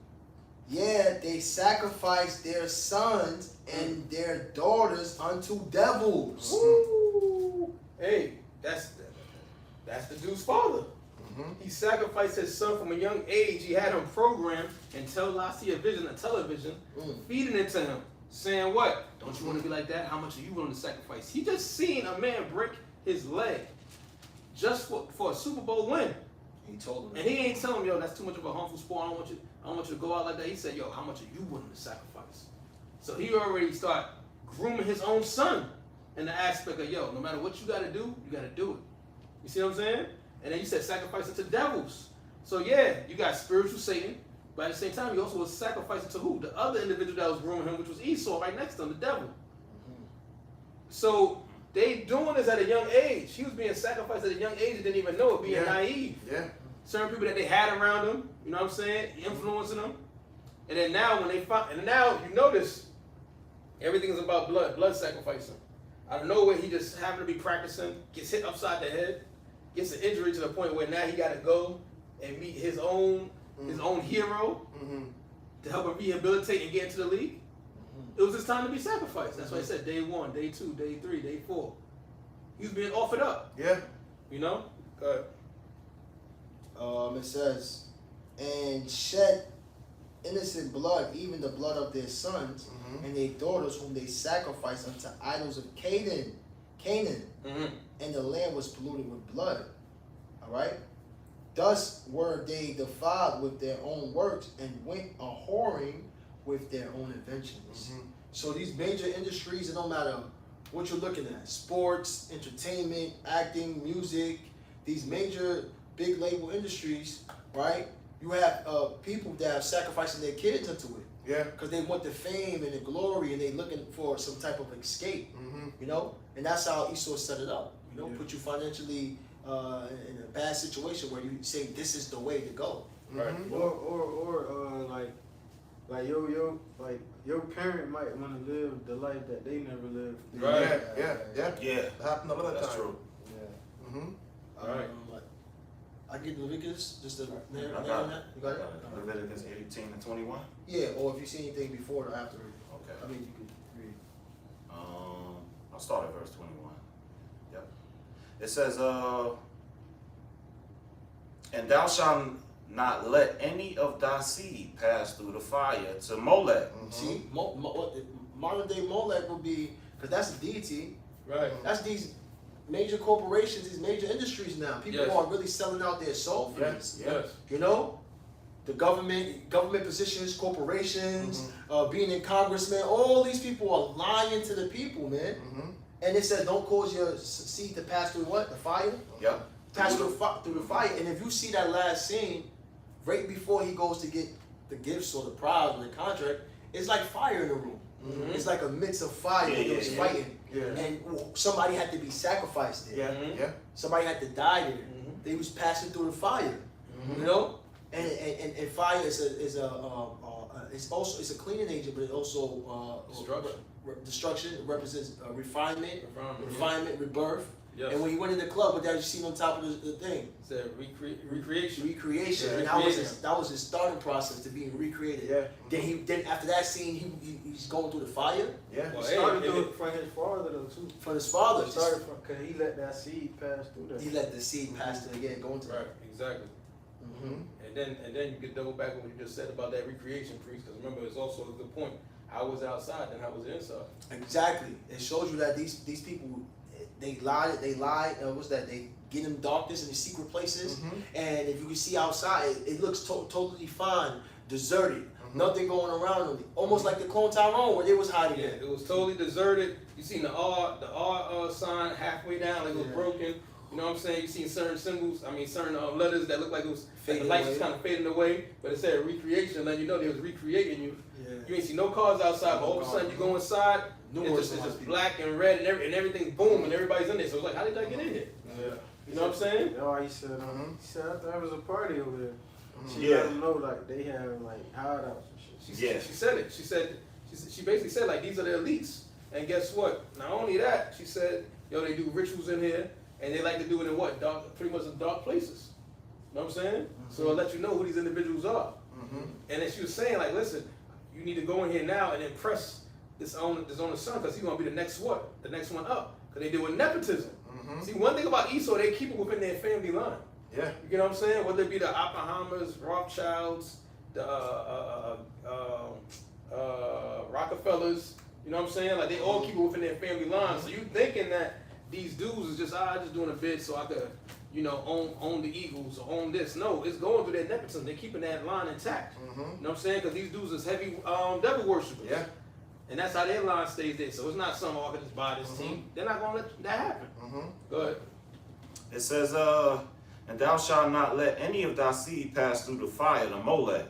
yeah, they sacrificed their sons and their daughters unto devils. Woo! Hey, that's the dude's father. He sacrificed his son from a young age. He had him programmed until I see a vision, a television, feeding it to him, saying what? Don't you want to be like that? How much are you willing to sacrifice? He just seen a man break his leg just for a Super Bowl win. He told him. And he ain't telling him, yo, that's too much of a harmful sport. I don't want you to go out like that. He said, yo, how much are you willing to sacrifice? So he already start grooming his own son in the aspect of, yo, no matter what you got to do it. You see what I'm saying? And then you said sacrifice it to devils. So yeah, you got spiritual Satan, but at the same time, you also was sacrificing to who? The other individual that was grooming him, which was Esau, right next to him, the devil. So they doing this at a young age. He was being sacrificed at a young age and didn't even know it, being naive. Yeah. Certain people that they had around them, you know what I'm saying, influencing them. And then now when they find, and now you notice everything is about blood sacrificing. Out of nowhere, he just happened to be practicing, gets hit upside the head, gets an injury to the point where now he got to go and meet his own hero to help him rehabilitate and get into the league. It was his time to be sacrificed. That's why I said day 1, day 2, day 3, day 4. He was being offered up. Yeah. You know? Go ahead. It says, and shed innocent blood, even the blood of their sons and their daughters, whom they sacrificed unto idols of Canaan, and the land was polluted with blood. All right. Thus were they defiled with their own works and went a whoring with their own inventions. So these major industries, it don't matter what you're looking at, sports, entertainment, acting, music, these major big label industries, right? You have people that are sacrificing their kids into it. Yeah. Because they want the fame and the glory and they looking for some type of escape, you know? And that's how Esau set it up, you know, put you financially in a bad situation where you say this is the way to go. Right. Or like your parent might want to live the life that they never lived. Right. Yeah. Yeah, That happened a lot of that's times. true. Yeah. Alright. I get Leviticus, just to narrow I on got that. You got it? Leviticus 18 and 21. Yeah, or if you see anything before or after, Okay. I mean, you could read. I'll start at verse 21. Yep. It says, and thou shalt not let any of thy seed pass through the fire to Molech. See, modern day Molech would be, because that's a deity, Right. that's these major corporations, these major industries now. People Yes. are really selling out their soul for this. Yes. You know? The government positions, corporations, being a congressman, all these people are lying to the people, man. And it says, don't cause your seed to pass through what? The fire? Yep. Pass through the fire. And if you see that last scene, right before he goes to get the gifts or the prize or the contract, it's like fire in the room. It's like a mix of fire Yeah, that yeah, was yeah. fighting. Yeah. And somebody had to be sacrificed there. Yeah. Somebody had to die there. They was passing through the fire. You know? And fire is a cleaning agent, but it also Destruction. Destruction. It represents refinement, Refinement. rebirth. Yes. And when you went in the club, what that you seen on top of the thing? It said recreation. Recreation. Yeah, And recreation. that was his starting process to being recreated. Yeah. Then after that scene, he's going through the fire Yeah. Well, He started hey, doing if it from his father though too. for his father. He started from because he let that seed pass through there. He let the seed pass to go into Right. Exactly. And then you could double back on what you just said about that recreation priest, because remember, it's also a good point. I was outside and I was inside. Exactly. It shows you that these people, they lied. What's that? They get in darkness in the secret places, and if you can see outside, it looks totally fine, deserted, nothing going around them. Almost like the Clone Tyrone where they was hiding Yeah, at. it was totally deserted. You seen the R sign halfway down, like it was broken. You know what I'm saying? You seen certain symbols, certain letters that looked like it was, Fading the lights away. was kind of fading away, but it said recreation, letting you know they was recreating you. Yeah. You ain't see no cars outside, but all of a sudden you go inside, Numerous it's just people. black and red and everything's boom and everybody's in there. So it's like, how did I get in here? Yeah. You know what I'm saying? Oh, he said there was a party over there. She Yeah. let him know like they have like hideouts and shit. She said it. She basically said like these are the elites. And guess what? Not only that, she said, yo, they do rituals in here and they like to do it in what? Dark, pretty much in dark places. You know what I'm saying? So it'll let you know who these individuals are. And then she was saying like, listen, you need to go in here now and impress this owner's son, because he's gonna be the next what? The next one up. Because they do with nepotism. See, one thing about Esau, they keep it within their family line. Yeah. You know what I'm saying? Whether it be the Oppenheimers, Rothschilds, the Rockefellers, you know what I'm saying? Like they all keep it within their family line. So you thinking that these dudes is just just doing a bid so I could, own the Eagles or own this. No, it's going through their nepotism. They're keeping that line intact. You know what I'm saying? Because these dudes is heavy devil worshippers. Yeah. And that's how their line stays there. So it's not something I could just buy this team. They're not gonna let that happen. Go ahead. It says, and thou shalt not let any of thy seed pass through the fire to Molech,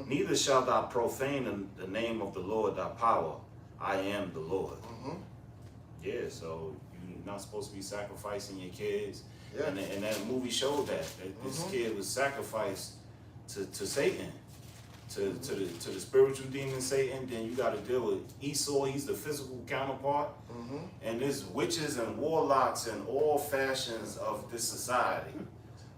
neither shalt thou profane the name of the Lord thy power. I am the Lord. Yeah, so you're not supposed to be sacrificing your kids. Yeah. And that movie showed that this kid was sacrificed to Satan, to the spiritual demon Satan. Then you got to deal with Esau. He's the physical counterpart. And there's witches and warlocks in all fashions of this society,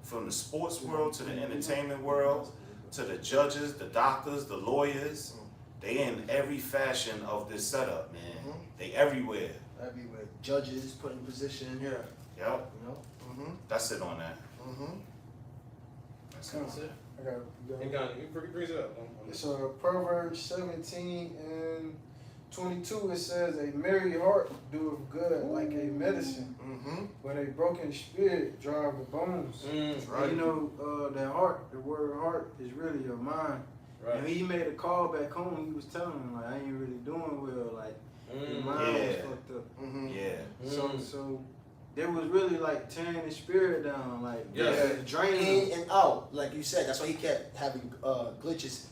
from the sports world to the entertainment world, to the judges, the doctors, the lawyers. They in every fashion of this setup, man. They everywhere. Everywhere. Judges put in position. Yeah. Yep. You know? That's it on that. That's it. That's it. I got And Ghana, you brings it up. It's Proverbs 17 and 22 it says a merry heart doeth good like a medicine, but a broken spirit drive the bones. Right. You know, that heart, the word heart is really your mind. Right. And he made a call back home, he was telling him like I ain't really doing well, like your mind was fucked up. Yeah. So they was really like tearing his spirit down, like Yes. draining. In and out, like you said. That's why he kept having glitches.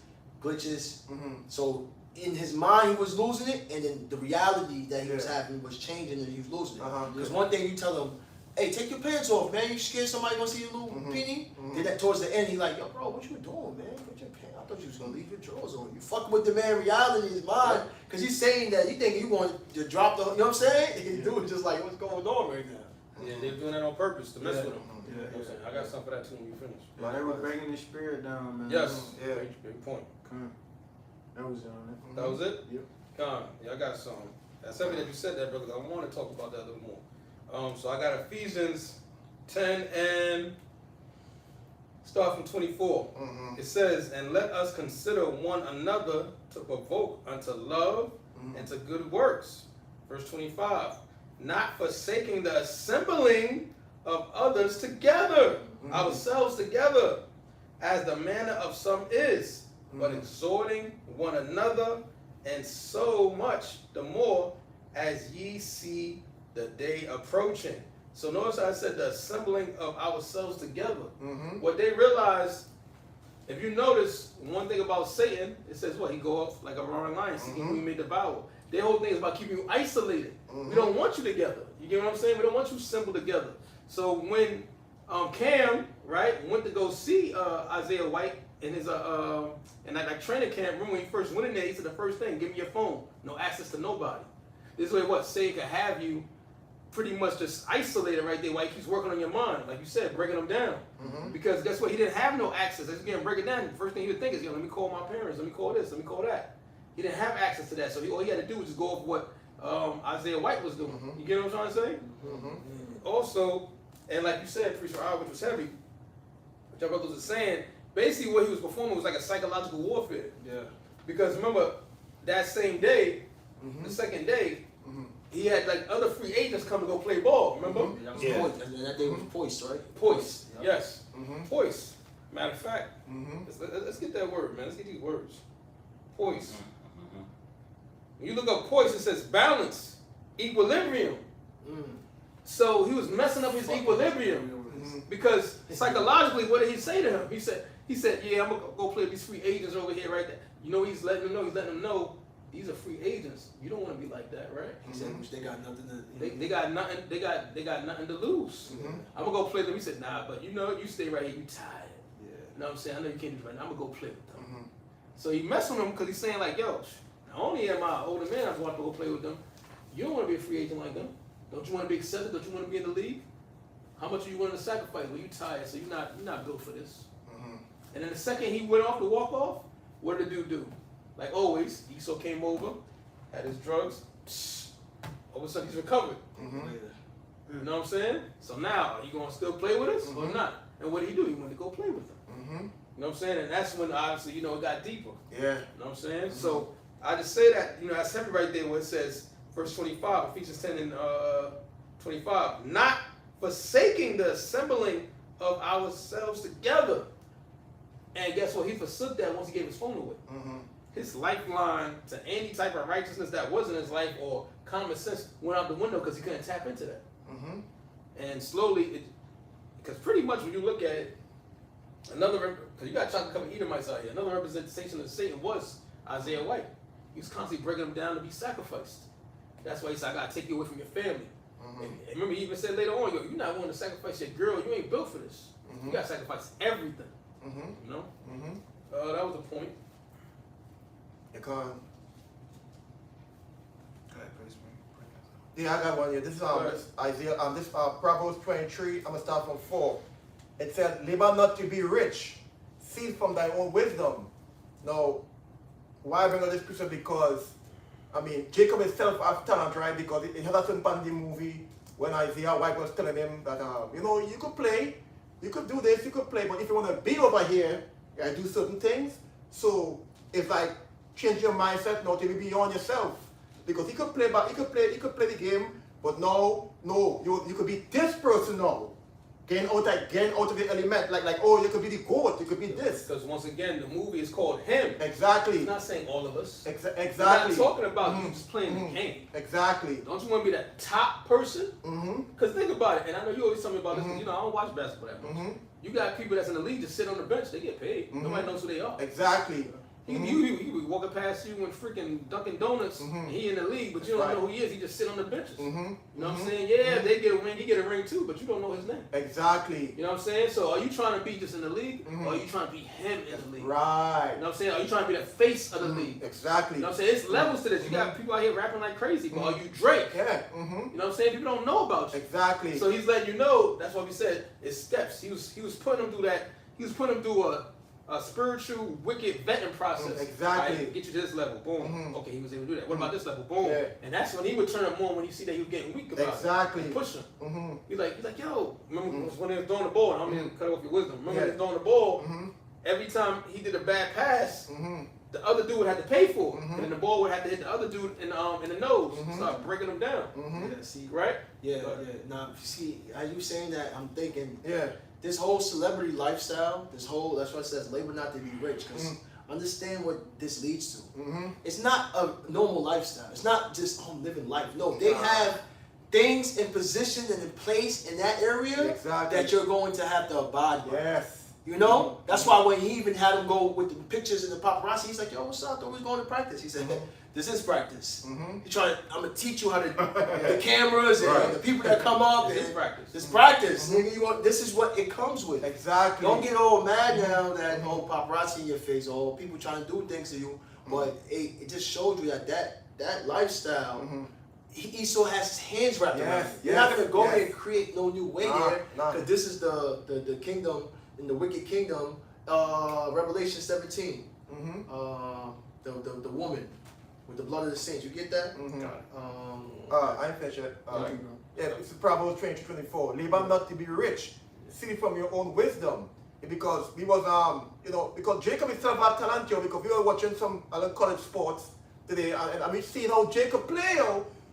So in his mind, he was losing it, and then the reality that he was having was changing, and he was losing it. Because one thing you tell him, "Hey, take your pants off, man. You scared somebody gonna see your little peenie?" Then that towards the end, he like, "Yo, bro, what you doing, man? Put your pants. I thought you was gonna leave your drawers on. You fucking with the man reality in his mind, because he's saying that you think you want to drop the, you know what I'm saying? And dude just like, what's going on right now? Yeah, they're doing that on purpose to mess with him. Yeah. You know what I'm saying? I got something for that too when you finish. Like they were bringing his spirit down, man. Yes. Yeah. Great point. That was on it. That was it? Yep. Yeah, I got something. That's something that you said that, brother. I want to talk about that a little more. So I got Ephesians 10 and start from 24. It says, "And let us consider one another to provoke unto love and to good works." Verse 25, "Not forsaking the assembling of others together, ourselves together, as the manner of some is, but exhorting one another, and so much the more as ye see the day approaching." So notice I said the assembling of ourselves together. What they realized, if you notice, one thing about Satan, it says what? He go off like a roaring lion, seeking whom he may devour. Their whole thing is about keeping you isolated. We don't want you together. You get what I'm saying? We don't want you assembled together. So when Cam, right, went to go see Isaiah White in his in that training camp, remember when he first went in there, he said the first thing, give me your phone, no access to nobody. This way what Satan could have you pretty much just isolated right there while he keeps working on your mind, like you said, breaking them down. Because guess what? He didn't have no access. Let's again break it down. The first thing he would think is, let me call my parents, let me call this, let me call that. He didn't have access to that, so all he had to do was just go off what Isaiah White was doing. You get what I'm trying to say? Also, and like you said, Preacher R, which was heavy, which our brothers were saying, basically what he was performing was like a psychological warfare. Yeah. Because remember, that same day, the second day, he had like other free agents come to go play ball, remember? That was Yeah. Poise. And that day was Poise, right? Poise, yes. Poise. Matter of fact, let's get that word, man. Let's get these words. Poise. When you look up poise, it says balance, equilibrium. So he was messing up his equilibrium because psychologically, what did he say to him? He said, yeah, I'm gonna go play with these free agents over here, right there. You know, he's letting them know. He's letting them know these are free agents. You don't want to be like that, right? He said, they got nothing to. They got nothing. They got nothing to lose. I'm gonna go play with them. He said, nah, but you know, you stay right here. You tired. Yeah. You know what I'm saying? I know you can't do it right now. I'm gonna go play with them. So he messed with him because he's saying like, yo, not only am I an older man, I want to go play with them. You don't want to be a free agent like them. Don't you want to be accepted? Don't you want to be in the league? How much are you willing to sacrifice? Well, you tired, so you're not built for this. And then the second he went off to walk off, what did the dude do? Like always, Esau came over, had his drugs. All of a sudden, he's recovered. You know what I'm saying? So now, are you gonna still play with us or not? And what did he do? He went to go play with them. You know what I'm saying? And that's when obviously, you know, it got deeper. Yeah. You know what I'm saying? So I just say that, you know, that's heavy right there where it says, verse 25, Ephesians 10 and 25, not forsaking the assembling of ourselves together. And guess what? He forsook that once he gave his phone away. His lifeline to any type of righteousness that was in his life or common sense went out the window because he couldn't tap into that. And slowly, because pretty much when you look at it, because you got chocolate covered Edomites out here, another representation of Satan was Isaiah White. He was constantly breaking them down to be sacrificed. That's why he said, I got to take you away from your family. And remember, he even said later on, yo, you're not willing to sacrifice your girl. You ain't built for this. You got to sacrifice everything. You know? That was the point. Yeah, I got one here. This is this Isaiah. This Proverbs 23. I'm gonna start from 4. It said, "Labor not to be rich, cease from thy own wisdom." Now, why I bring up this picture? Because I mean, Jacob himself has talent, right? Because it had a certain part in the movie when Isaiah White was telling him that you know, you could play, you could do this, you could play, but if you want to be over here, you gotta do certain things. So it's like change your mindset, not to be beyond yourself. because he could play the game, but no, you could be this person now. Gain out of the element, like oh, you could be the GOAT, you could be this. Because once again, the movie is called Him. Exactly. It's not saying all of us. Exactly. It's not talking about you just playing the game. Exactly. Don't you want to be that top person? Mm-hmm. Because think about it, and I know you always tell me about this, 'cause, you know, I don't watch basketball that much. Mm-hmm. You got people that's in the league just sit on the bench, they get paid. Nobody knows who they are. Exactly. He be walking past you and freaking Dunkin' Donuts, and he in the league, but you don't Right. know who he is. He just sit on the benches. Mm-hmm. You know what I'm saying? Yeah, they get a ring, he get a ring too, but you don't know his name. Exactly. You know what I'm saying? So are you trying to be just in the league, or are you trying to be him in the league? Right. You know what I'm saying? Are you trying to be the face of the league? Exactly. You know what I'm saying? It's levels to this. You got people out here rapping like crazy, but are you Drake? Yeah. You know what I'm saying? People don't know about you. Exactly. So he's letting you know. That's what we said. It's steps. He was putting them through that. He was putting them through a spiritual wicked vetting process. Exactly. Right? Get you to this level. Boom. Okay, he was able to do that. What about this level? Boom. Yeah. And that's when he would turn him on when he see that he was getting weak about Exactly. it. And push him. Mm-hmm. He's like, yo, remember when they was throwing the ball? And I'm gonna cut off your wisdom. Remember when Yeah. they was throwing the ball? Mm-hmm. Every time he did a bad pass, Mm-hmm. the other dude would have to pay for it, Mhm. and then the ball would have to hit the other dude in the nose, Mhm. start breaking him down. Mm-hmm. Yeah, see, Right? yeah. Now, see, as you saying that, I'm thinking Yeah. this whole celebrity lifestyle, that's why it says labor not to be rich, because understand what this leads to. Mm-hmm. It's not a normal lifestyle. It's not just living life. No, they Nah. have things in position and in place in that area Exactly. that you're going to have to abide by. Yes. You know? That's why when he even had him go with the pictures and the paparazzi, he's like, yo, what's up? I thought we was going to practice. He said, this is practice. Mm-hmm. He tried, I'm going to teach you how to, the cameras and Right. the people that come up. This is and practice. This practice. Nigga, this is what it comes with. Exactly. Don't get all mad now that paparazzi in your face or people trying to do things to you, but it just showed you that lifestyle. Mm-hmm. He still has his hands wrapped around Yes, it. You're not gonna go yes. there and create no new way Nah, there, nah. because this is the kingdom in the wicked kingdom. Revelation 17. Mm-hmm. The woman with the blood of the saints. You get that? Mm-hmm. I I finished it. yeah, Yeah, it's Proverbs 20:24. Labor not to be rich, see it from your own wisdom. Because we was because Jacob himself had talent, because we were watching some other college sports today, and we seen how Jacob play,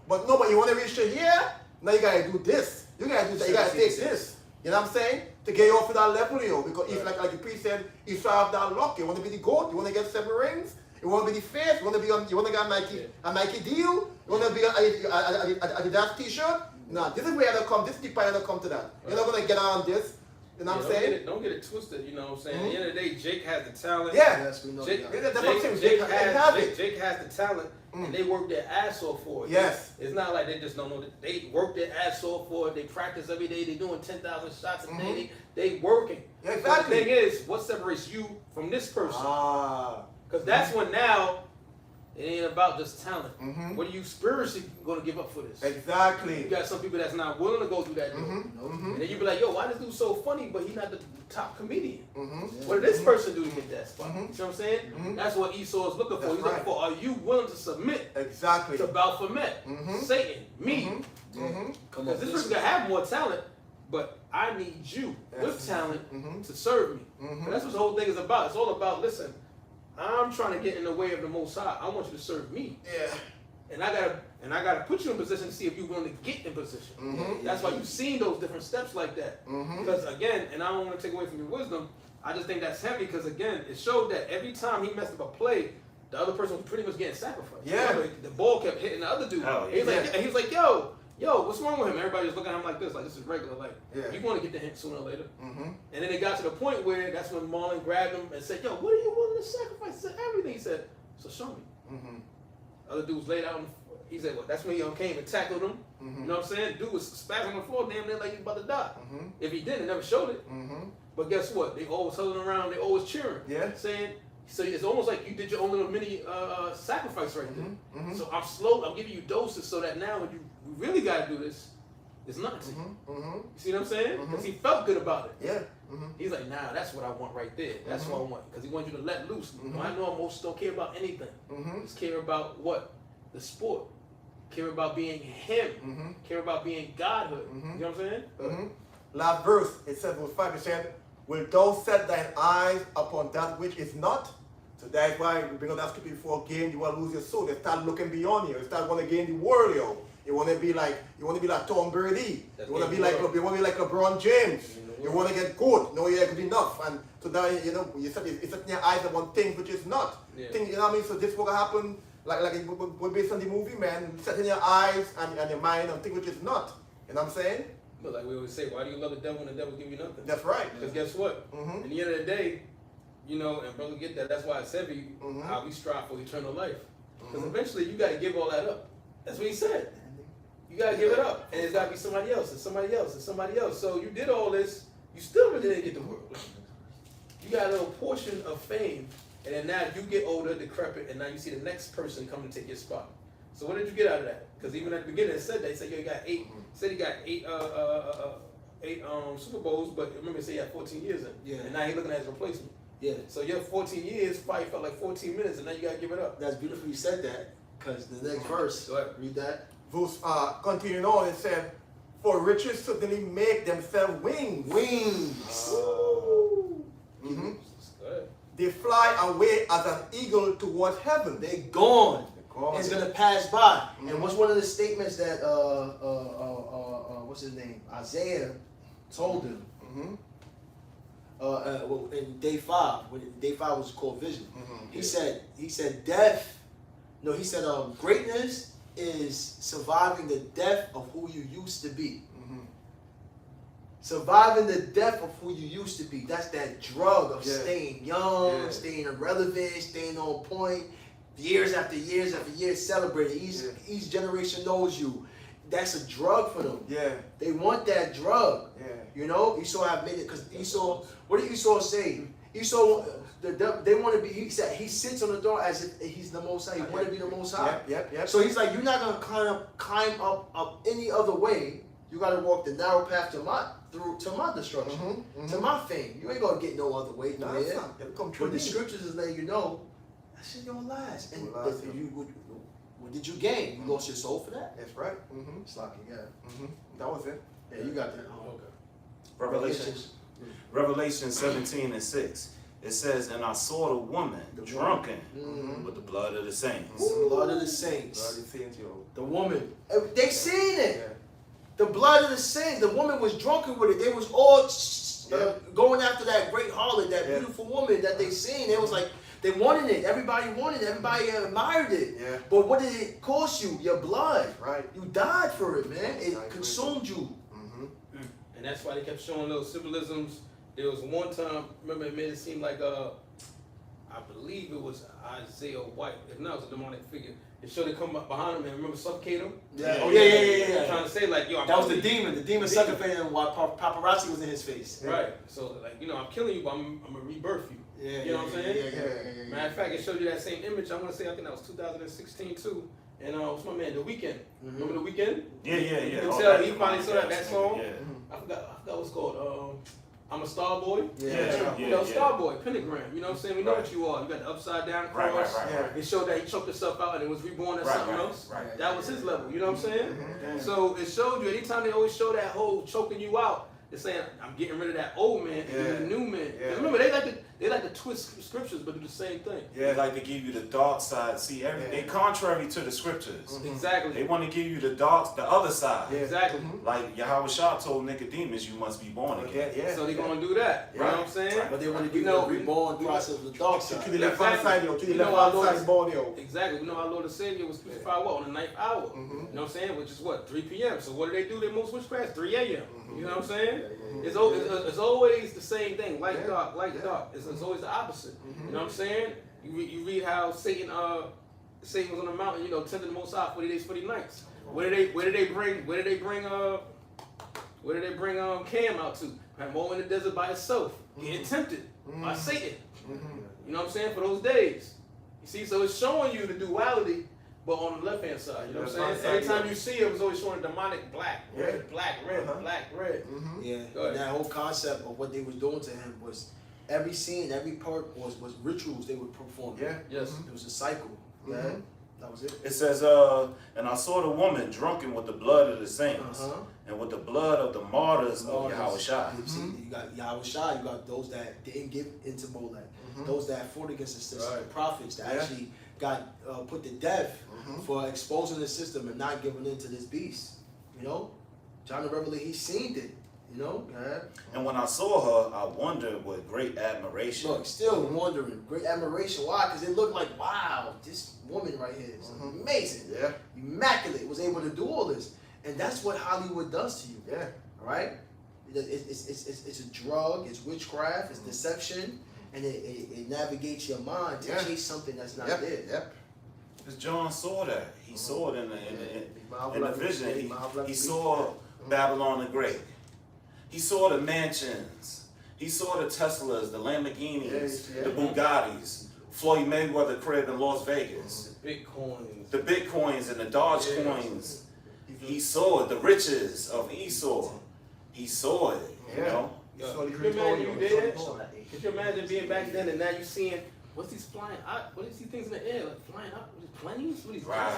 but no, but you want to reach to here, now you gotta do this. You gotta do that. You gotta take this. You know what I'm saying? To get you off to that level, because if like the priest said, you should have that luck. You want to be the GOAT. You want to get 7 rings. You want to be the face. You want to get a Nike deal. You want to be a Adidas t-shirt. No, this is where you come. This is the part you come to that. You're not gonna get on this. You know what I'm saying? Don't get it twisted. You know what I'm saying? At the end of the day, Jake has the talent. Yeah. yes, we know Jake, that. That's what I'm saying. Jake have it. Jake has the talent, and they work their ass off for it. Yes. It's not like they just don't know that. They work their ass off for it. They practice every day. They're doing 10,000 shots a day. They working. Yeah, But exactly. the thing is, what separates you from this person? Ah. Because that's when now it ain't about just talent. Mhm. What are you spiritually going to give up for this? You Exactly. got some people that's not willing to go through that. door. Mhm. And then you be like, yo, why this dude so funny, but he's not the top comedian? Mhm. What did this person do to get that spot? Mhm. You know what I'm saying? Mhm. That's what Esau is looking for. That's He's looking right. for, are you willing to submit Exactly. to Baphomet, Mhm. Satan, me? Mhm. Come Because on, this person can have more talent, but I need you with Yes. talent Mhm. to serve me. Mhm. And that's what the whole thing is about. It's all about, listen, I'm trying to get in the way of the Most High. I want you to serve me. Yeah. And I gotta put you in position to see if you're willing to get in position. Mhm. That's why you've seen those different steps like that. Mhm. Because again, and I don't want to take away from your wisdom, I just think that's heavy because again, it showed that every time he messed up a play, the other person was pretty much getting sacrificed. Yeah. The ball kept hitting the other dude. Oh, He was like, yeah. he was like, yo, what's wrong with him? Everybody was looking at him like this, like this is regular. Like, Yeah. you're going to get the hint sooner or later. Mhm. And then it got to the point where that's when Marlon grabbed him and said, yo, what are you willing to sacrifice? He said, everything. He said, so show me. Mhm. Other dudes laid out. He said, well, that's when he came and tackled him. Mhm. You know what I'm saying? Dude was spazzing on the floor, damn near like he was about to die. Mhm. If he didn't, never showed it. Mhm. But guess what? They always huddling around. They always cheering. Yeah. Saying, so it's almost like you did your own little mini sacrifice right there. Mhm. Mhm. So I'm giving you doses so that now when you really got to do this, it's not to you. Mhm. Mhm. You see what I'm saying? Mhm. Because he felt good about it. Yeah. Mhm. He's like, nah, that's what I want right there. That's what I want. Because he wants you to let loose. Mhm. I know most don't care about anything. Mhm. Just care about what? The sport. Care about being him. Mhm. Care about being Godhood. Mhm. You know what I'm saying? Mhm. Last verse, it says, verse 5, it said, will thou set thine eyes upon that which is not, So that's why we bring up that scripture before gain, you will lose your soul. They start looking beyond you. They start want to gain the world, yo. You want to be like Tom Brady. That's You want to be the like world. LeBron James. Mhm. You want to get good. No, you're good enough. And so now you set your eyes on things which is not. Yeah. Things, you know what I mean? So this will happen like it based on the movie, man. Setting your eyes and your mind on things which is not. You know what I'm saying? But like we always say, why do you love the devil when the devil give you nothing? That's right. Because guess what? Mhm. At the end of the day, you know, and brother get that. That's why it's heavy Mhm. how we strive for eternal life. Because Mhm. eventually you got to give all that up. That's what he said. You got to give it up, and it's got to be somebody else, and somebody else, and somebody else. So you did all this, you still really didn't get the world. You got a little portion of fame, and then now you get older, decrepit, and now you see the next person come to take your spot. So what did you get out of that? Because even at the beginning, it said they said yo, you got eight. Said he got eight Super Bowls, but remember, he said he had 14 years in. Yeah. And now he's looking at his replacement. Yeah, So your 14 years probably felt like 14 minutes, and now you gotta give it up. that's beautiful you said that, because the next verse, Go ahead. read that. Verse continuing on, it said, "For riches suddenly make themselves wings. Wings. Mhm. Go ahead. They fly away as an eagle towards heaven." They gone. gone. It's gonna pass by. Mhm. And what's one of the statements that what's his name? Isaiah told him. Mhm. Well, in day 5, when day 5 was called vision. Mhm. He said death. No, he said greatness is surviving the death of who you used to be. Mhm. Surviving the death of who you used to be. That's that drug of Yeah. staying young, Yeah. staying irrelevant, staying on point, years after years after years celebrating. Each generation knows you. That's a drug for them. Yeah. They want that drug. Yeah. You know, Esau have made it because Esau. What did Esau say? Esau, they want to be. He said he sits on the throne as if he's the Most High. He want to be the Most High. Yep. So he's like, you're not gonna climb up any other way. You gotta walk the narrow path to my destruction, to my fame. You ain't gonna get no other way No, through it's there. not. It'll come true. But the scriptures is letting you know that shit don't last. And Don't last, if what did you gain? You lost your soul for that. That's right. Mhm. It's like, yeah, That was it. yeah, you got that. Revelation 17:6. It says, "And I saw the woman drunken with the blood of the saints." The blood of the saints. Bloody saints, yo. The woman. They seen it. Yeah. The blood of the saints. The woman was drunken with it. They was all going after that great harlot, that Yeah. beautiful woman that they seen. It was like they wanted it. Everybody wanted it. Everybody admired it. Yeah. But what did it cost you? Your blood. Right. You died for it, man. It I agree. consumed you. Mhm. And that's why they kept showing those symbolisms. There was one time, remember, it made it seem like I believe it was Isaiah White. If not, it was a demonic figure. It showed it come up behind him and remember suffocate him. Yeah. Yeah. Oh yeah. Trying to say like, yo, I'm That was the killing you. demon. The demon suffocated him while paparazzi was in his face. Right. So like, you know, I'm killing you, but I'm gonna rebirth you. Yeah. You know what I'm saying? Yeah. Matter of fact, it showed you that same image. I want to say, I think that was 2016 too. And what's my man, The Weeknd? Remember The Weeknd? Yeah. You can Oh, tell that he finally saw that yes, song. Yeah. I forgot what's called. I'm a Star Boy. Yeah. You know, Star Boy, pentagram. You know what I'm saying? We know what you are. You got the upside down cross. Right. It showed that he choked himself out and it was reborn as something else. Right. That was his level. You know what I'm saying? Damn. So it showed you. Anytime they always show that whole choking you out, they're saying I'm getting rid of that old man and giving the new man. 'Cause Yeah. remember, they like to twist scriptures, but do the same thing. They like to give you the dark side. See, they contrary to the scriptures. Exactly. They want to give you the other side. Yeah. Exactly. Like Yahweh Shah told Nicodemus, "You must be born again." Yeah. So they're gonna do that. You know what I'm saying? But they want to give You you know, the reborn we- process of the dark To side. the left hand Exactly. side, yo. To the You know left our hand Lord side, is- born, yo. Exactly. We know our Lord and Savior was crucified what on the 9th hour. You know what I'm saying? Which is what 3 p.m. So what do? They most witchcraft 3 a.m. You know what I'm saying? It's always the same thing. Light, dark, light, dark. It's always the opposite. You know what I'm saying? You read how Satan was on the mountain, you know, tempting the Most High 40 days, 40 nights. Where did they bring Cam out to? Mo in the desert by himself, getting tempted by Satan. You know what I'm saying? For those days. You see, so it's showing you the duality, but on the left hand side. You know what I'm Left-hand saying? Every side, time you see it, it's always showing demonic black, red, Yeah. black, red, Uh-huh. black, red. Yeah, Go ahead. and that whole concept of what they was doing to him was every scene, every part was rituals they would perform. Yeah. Yes. It was a cycle. Mhm. That was it. It says, and I saw the woman drunken with the blood of the saints and with the blood of the martyrs of Yahweh Shai. You see, you got Yahweh Shai, you got those that didn't give into Molech, those that fought against the system, the prophets that actually got put to death for exposing the system and not giving in to this beast. You know, John the Revelator, he seen it. You know, And when I saw her, I wondered with great admiration. Look, still wondering, great admiration. Why? Because it looked like, wow, this woman right here is amazing. Yeah. Immaculate, was able to do all this. And that's what Hollywood does to you. Yeah. All right? It's a drug, it's witchcraft, it's deception, and it navigates your mind to chase something that's not there. Yep. Because John saw that. He saw it in the Marvelous. vision. Marvelous. He saw Babylon the Great. He saw the mansions. He saw the Teslas, the Lamborghinis, the Bugattis, Floyd Mayweather crib in Las Vegas, Bitcoins. the Bitcoins and the Dogecoins. He saw it, the riches of Esau. He saw it, you know. Yo, So could you imagine you did? So, Could you imagine being back then and now you seeing what's these flying out? What is these things in the air like flying out? What these planes? What these Right.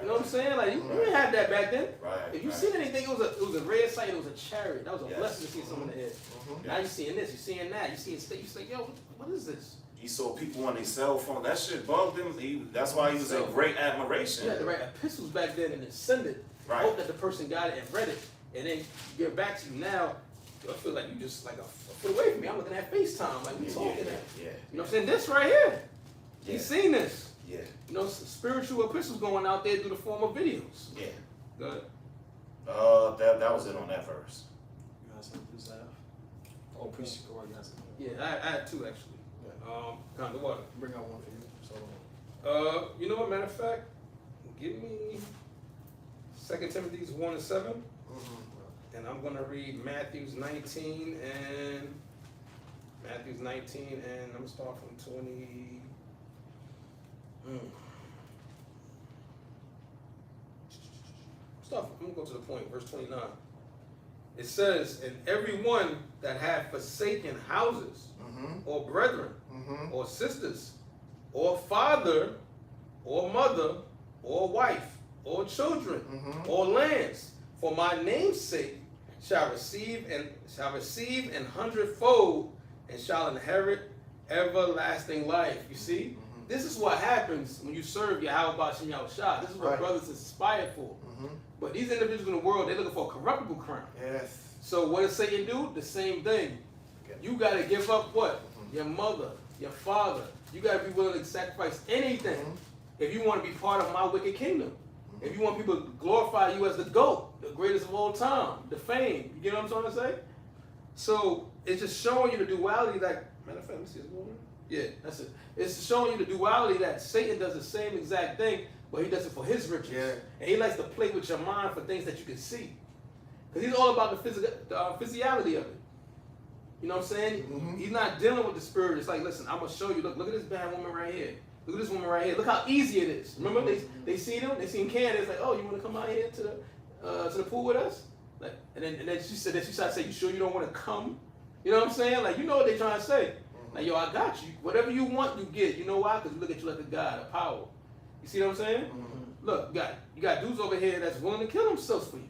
You know what I'm saying? Like you didn't have that back then. Right. If you right. seen anything, it was a rare sight. It was a chariot. That was a Yes. blessing to see someone in the air. Now you seeing this, you seeing that, you seeing state. You say, yo, what is this? He saw people on their cell phone. That shit bugged him. That's why he was in great admiration. You had to write epistles back then and then send it. Right. Hope that the person got it and read it, and then get back to you. Now, I feel like you just like a foot away from me. I'm looking at FaceTime, like we talking. Yeah. You know what I'm saying? This right here. Yeah. You seen this? Yeah. You know, spiritual epistles going out there through the form of videos. Yeah. Good. That was it on that verse. You got something to say? Oh, priest, go on, you got something. Yeah, I had two actually. Kind of what? Bring out one for you. So, You know what? Matter of fact, give me 2 Timothy 1:7, and I'm gonna read Matthews 19 and I'm gonna start from 20. I'm gonna go to the point, verse 29. It says, "And everyone that hath forsaken houses, or brethren, or sisters, or father, or mother, or wife, or children, or lands, for my name's sake, shall receive an hundredfold, and shall inherit everlasting life." You see, this is what happens when you serve Yahweh B'Shem Yahushua. This is what Right. brothers is inspired for. But these individuals in the world, they're looking for a corruptible crown. Yes. So what does Satan do? The same thing. You got to give up what? Your mother, your father. You got to be willing to sacrifice anything if you want to be part of my wicked kingdom. If you want people to glorify you as the GOAT, the greatest of all time, the fame. You get what I'm trying to say? So it's just showing you the duality that, matter of fact, let me see this one. Yeah, that's it. It's showing you the duality that Satan does the same exact thing, but he does it for his riches. Yeah. And he likes to play with your mind for things that you can see. Because he's all about the physicality of it. You know what I'm saying? He's not dealing with the spirit. It's like, listen, I'm going to show you. Look at this bad woman right here. Look at this woman right here. Look how easy it is. Remember, they seen him. They seen Candace. Like, oh, you want to come out here to the pool with us? Like, and then she said that she started saying, you sure you don't want to come? You know what I'm saying? Like, you know what they're trying to say. Like, yo, I got you. Whatever you want, you get. You know why? Because we look at you like a god, a power. You see what I'm saying? Look, you got dudes over here that's willing to kill themselves for you.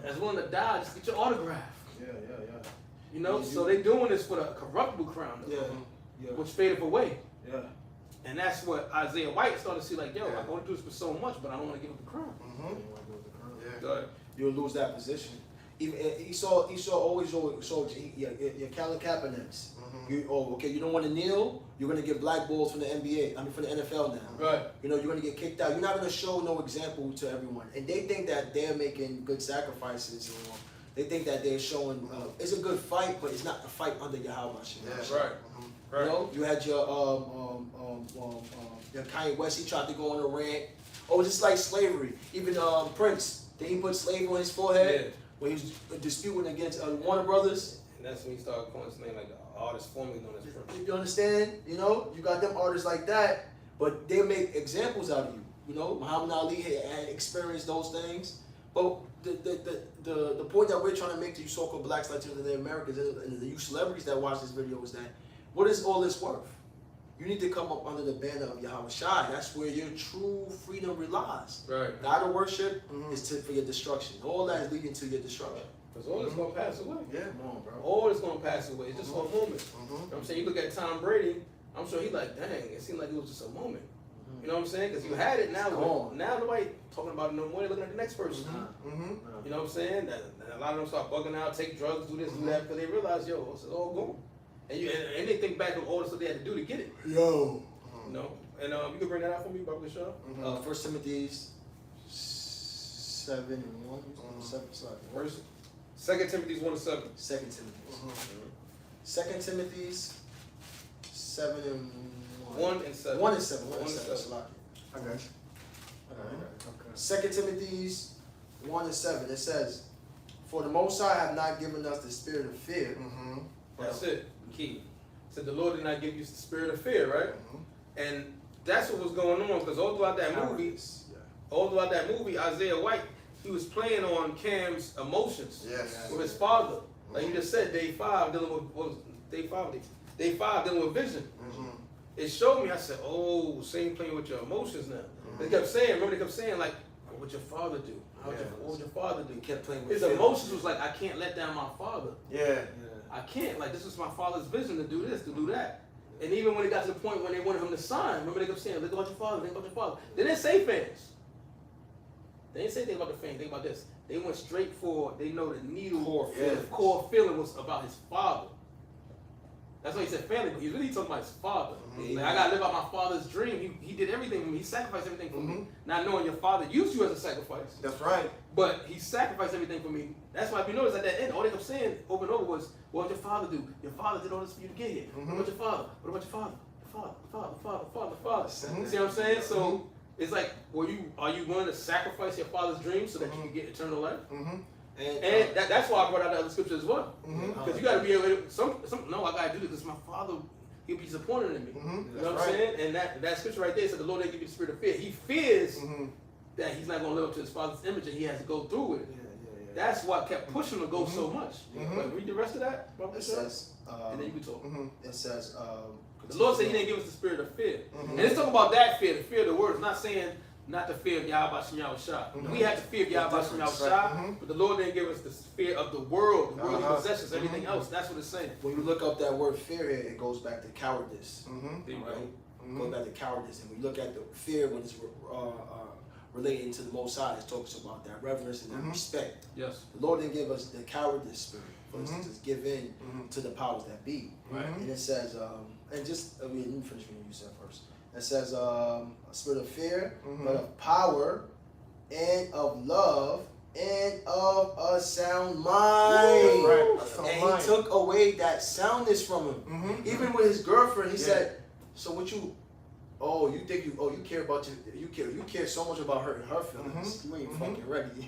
That's willing to die just to get your autograph. yeah. You know, so they doing this for the corruptible crown, though, Yeah. which fadeth away. Yeah. And that's what Isaiah White started to see, like, yo, I'm going to do this for so much, but I don't want to give up the crown. Yeah. Go ahead. You'll lose that position. Even Esau always your Colin Kaepernicks. You don't want to kneel. You're gonna get blackballed from the NBA. I mean, from the NFL now. Right. You know, you're gonna get kicked out. You're not gonna show no example to everyone, and they think that they're making good sacrifices, or they think that they're showing. It's a good fight, but it's not a fight under Yahweh. Yeah. Right. You know, you had your Kanye West. He tried to go on a rant. Oh, just like slavery. Even Prince, did he put slavery on his forehead? Yeah. When he was disputing against Warner Brothers. And that's when he started calling his name like the artist formerly known as Prince. You understand? You know, you got them artists like that, but they make examples out of you. You know, Muhammad Ali had experienced those things. But the point that we're trying to make to you so-called blacks, Latinos, and the Americans, and the you celebrities that watch this video is that, what is all this worth? You need to come up under the banner of Yahweh Shai. That's where your true freedom relies. Right. God of worship is for your destruction. All that is leading to your destruction. Because all is going to pass away. Yeah. Come on, bro. All is going to pass away. It's just for a moment. Mhm. You know what I'm saying? You look at Tom Brady, I'm sure he's like, dang, it seemed like it was just a moment. You know what I'm saying? Because you had it, now gone. now nobody talking about it no more. They're looking at the next person. Mhm. You know what I'm saying? That a lot of them start bugging out, take drugs, do this, do that, because they realize, yo, it's all gone. And they think back of all the stuff they had to do to get it. Yo. You know? And you can bring that out for me, Brother Shaw. 1 Timothy 7:1. 7, sorry. Verse 2 Timothy 1:7. 2 Timothy. 2 Timothy 7:1. 1:7. 1:7. 1:7. That's a lot. I got you. Okay. 2 Timothy 1:7. It says, "For the Most High have not given us the spirit of fear." Mhm. That's it. Key. Said the Lord did not give you the spirit of fear, right? And that's what was going on, because all throughout that movie, Isaiah White, he was playing on Cam's emotions Yes. with his father. Like you just said, day 5 dealing with what was day 5 dealing with vision. Mhm. It showed me. I said, "Oh, same playing with your emotions now." They kept saying, remember they kept saying like, "What'd your father do? What would your father do?" He kept playing with His fear. emotions was like, "I can't let down my father. Yeah. I can't. Like this was my father's vision to do this, to do that." And even when it got to the point when they wanted him to sign, remember they kept saying, "Think about your father. Think about your father." They didn't say fans. They didn't say anything about the fame. Think about this. They went straight for. They know the needle core feeling was about his father. That's why he said family, but he's really talking about his father. Like, I gotta live out my father's dream. He did everything for me. He sacrificed everything for me. Not knowing your father used you as a sacrifice, That's right. but he sacrificed everything for me. That's why if you notice at that end, all they kept saying over and over was, "What did your father do? Your father did all this for you to get here. What about your father? What about your father? The father. See what I'm saying? So it's like, are you willing to sacrifice your father's dream so that you can get eternal life? And that's why I brought out the other scripture as well. Because you got to be able to, no, I got to do this because my father, he'll be disappointed in me. You know what I'm saying? And that scripture right there said the Lord didn't give you the spirit of fear. He fears that he's not going to live up to his father's image and he has to go through with it. That's what kept pushing him to go so much. But read the rest of that, Brother It Shaw, says, and then you can talk. it says, The Lord said he didn't give us the spirit of fear. And it's talking about that fear, the fear of the word. It's not saying not the fear of Yahweh Shem Shah. We have the fear of Yahweh Shem Shah, but the Lord didn't give us the fear of the world, the worldly possessions, everything else. That's what it's saying. when you look up that word fear here, it goes back to cowardice. There you Right? go. Goes back to cowardice. And when you look at the fear when it's relating to the Most High, it talks about that reverence and that respect. Yes. The Lord didn't give us the cowardice spirit for us to just give in to the powers that be. Right. And it says, and just, let me finish what you said first. It says, a spirit of fear, but of power, and of love, and of a sound mind. Right. A sound And mind. he took away that soundness from him. Even with his girlfriend, he said, "So what you? Oh, you think you care about you care so much about her and her feelings. You ain't fucking ready."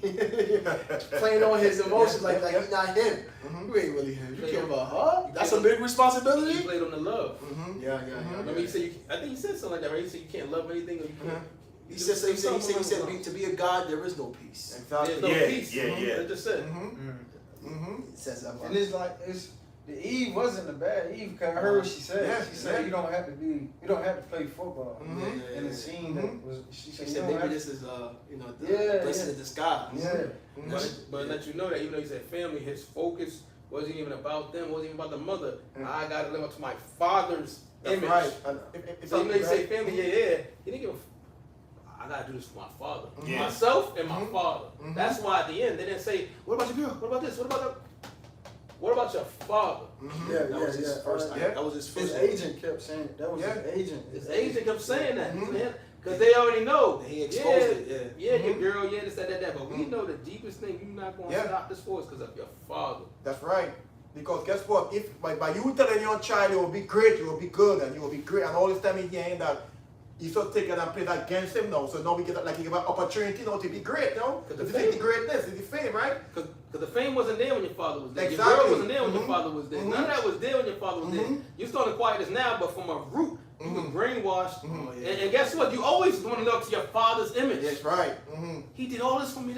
Playing on his emotions like he's not him. You ain't really him. You care about her. That's a big He responsibility. played on the love. Yeah. Remember he said, I think he said something like that, right? He said you can't love anything or you can't. He said to be a God there is no peace. There's no Yeah, peace. yeah. That's just it. It says And it's like the Eve wasn't a bad Eve because I heard what she said. Yeah, She said yeah. you don't have to play football. And the scene that was she She said, you said don't maybe have this is the Yeah, blessing yeah. in disguise. Yeah. But let you know that even though he said family, his focus wasn't even about them, wasn't even about the mother. I gotta live up to my father's That's image. right. So even though you say family, yeah, he didn't give I gotta do this for my father. Myself and my father. That's why at the end they didn't say, what about your girl? What about this? What about that? What about your father? Yeah, That was his first time. Yeah. That was his His first agent kept saying that was his agent. His agent kept saying that. Because they already know. He exposed it, Yeah, your girl, yeah, this, that. But we know the deepest thing you're not going to Yeah. stop this for is because of your father. That's right. Because guess what? If by you telling your child you will be great, you will be good, and you will be great, and all this time he's hearing that he's just taking and playing against him now. So now we get like he give an opportunity now to be great, no? Cause Because the it's the fame- greatness, it's the fame, right? Because the fame wasn't there when your father was there. Your Exactly. girl wasn't there when your father was there. None of that was there when your father was there. You're starting to quiet this now, but from a root, you were brainwashed. And guess what? You always want to live up to your father's image. That's right. He did all this for me.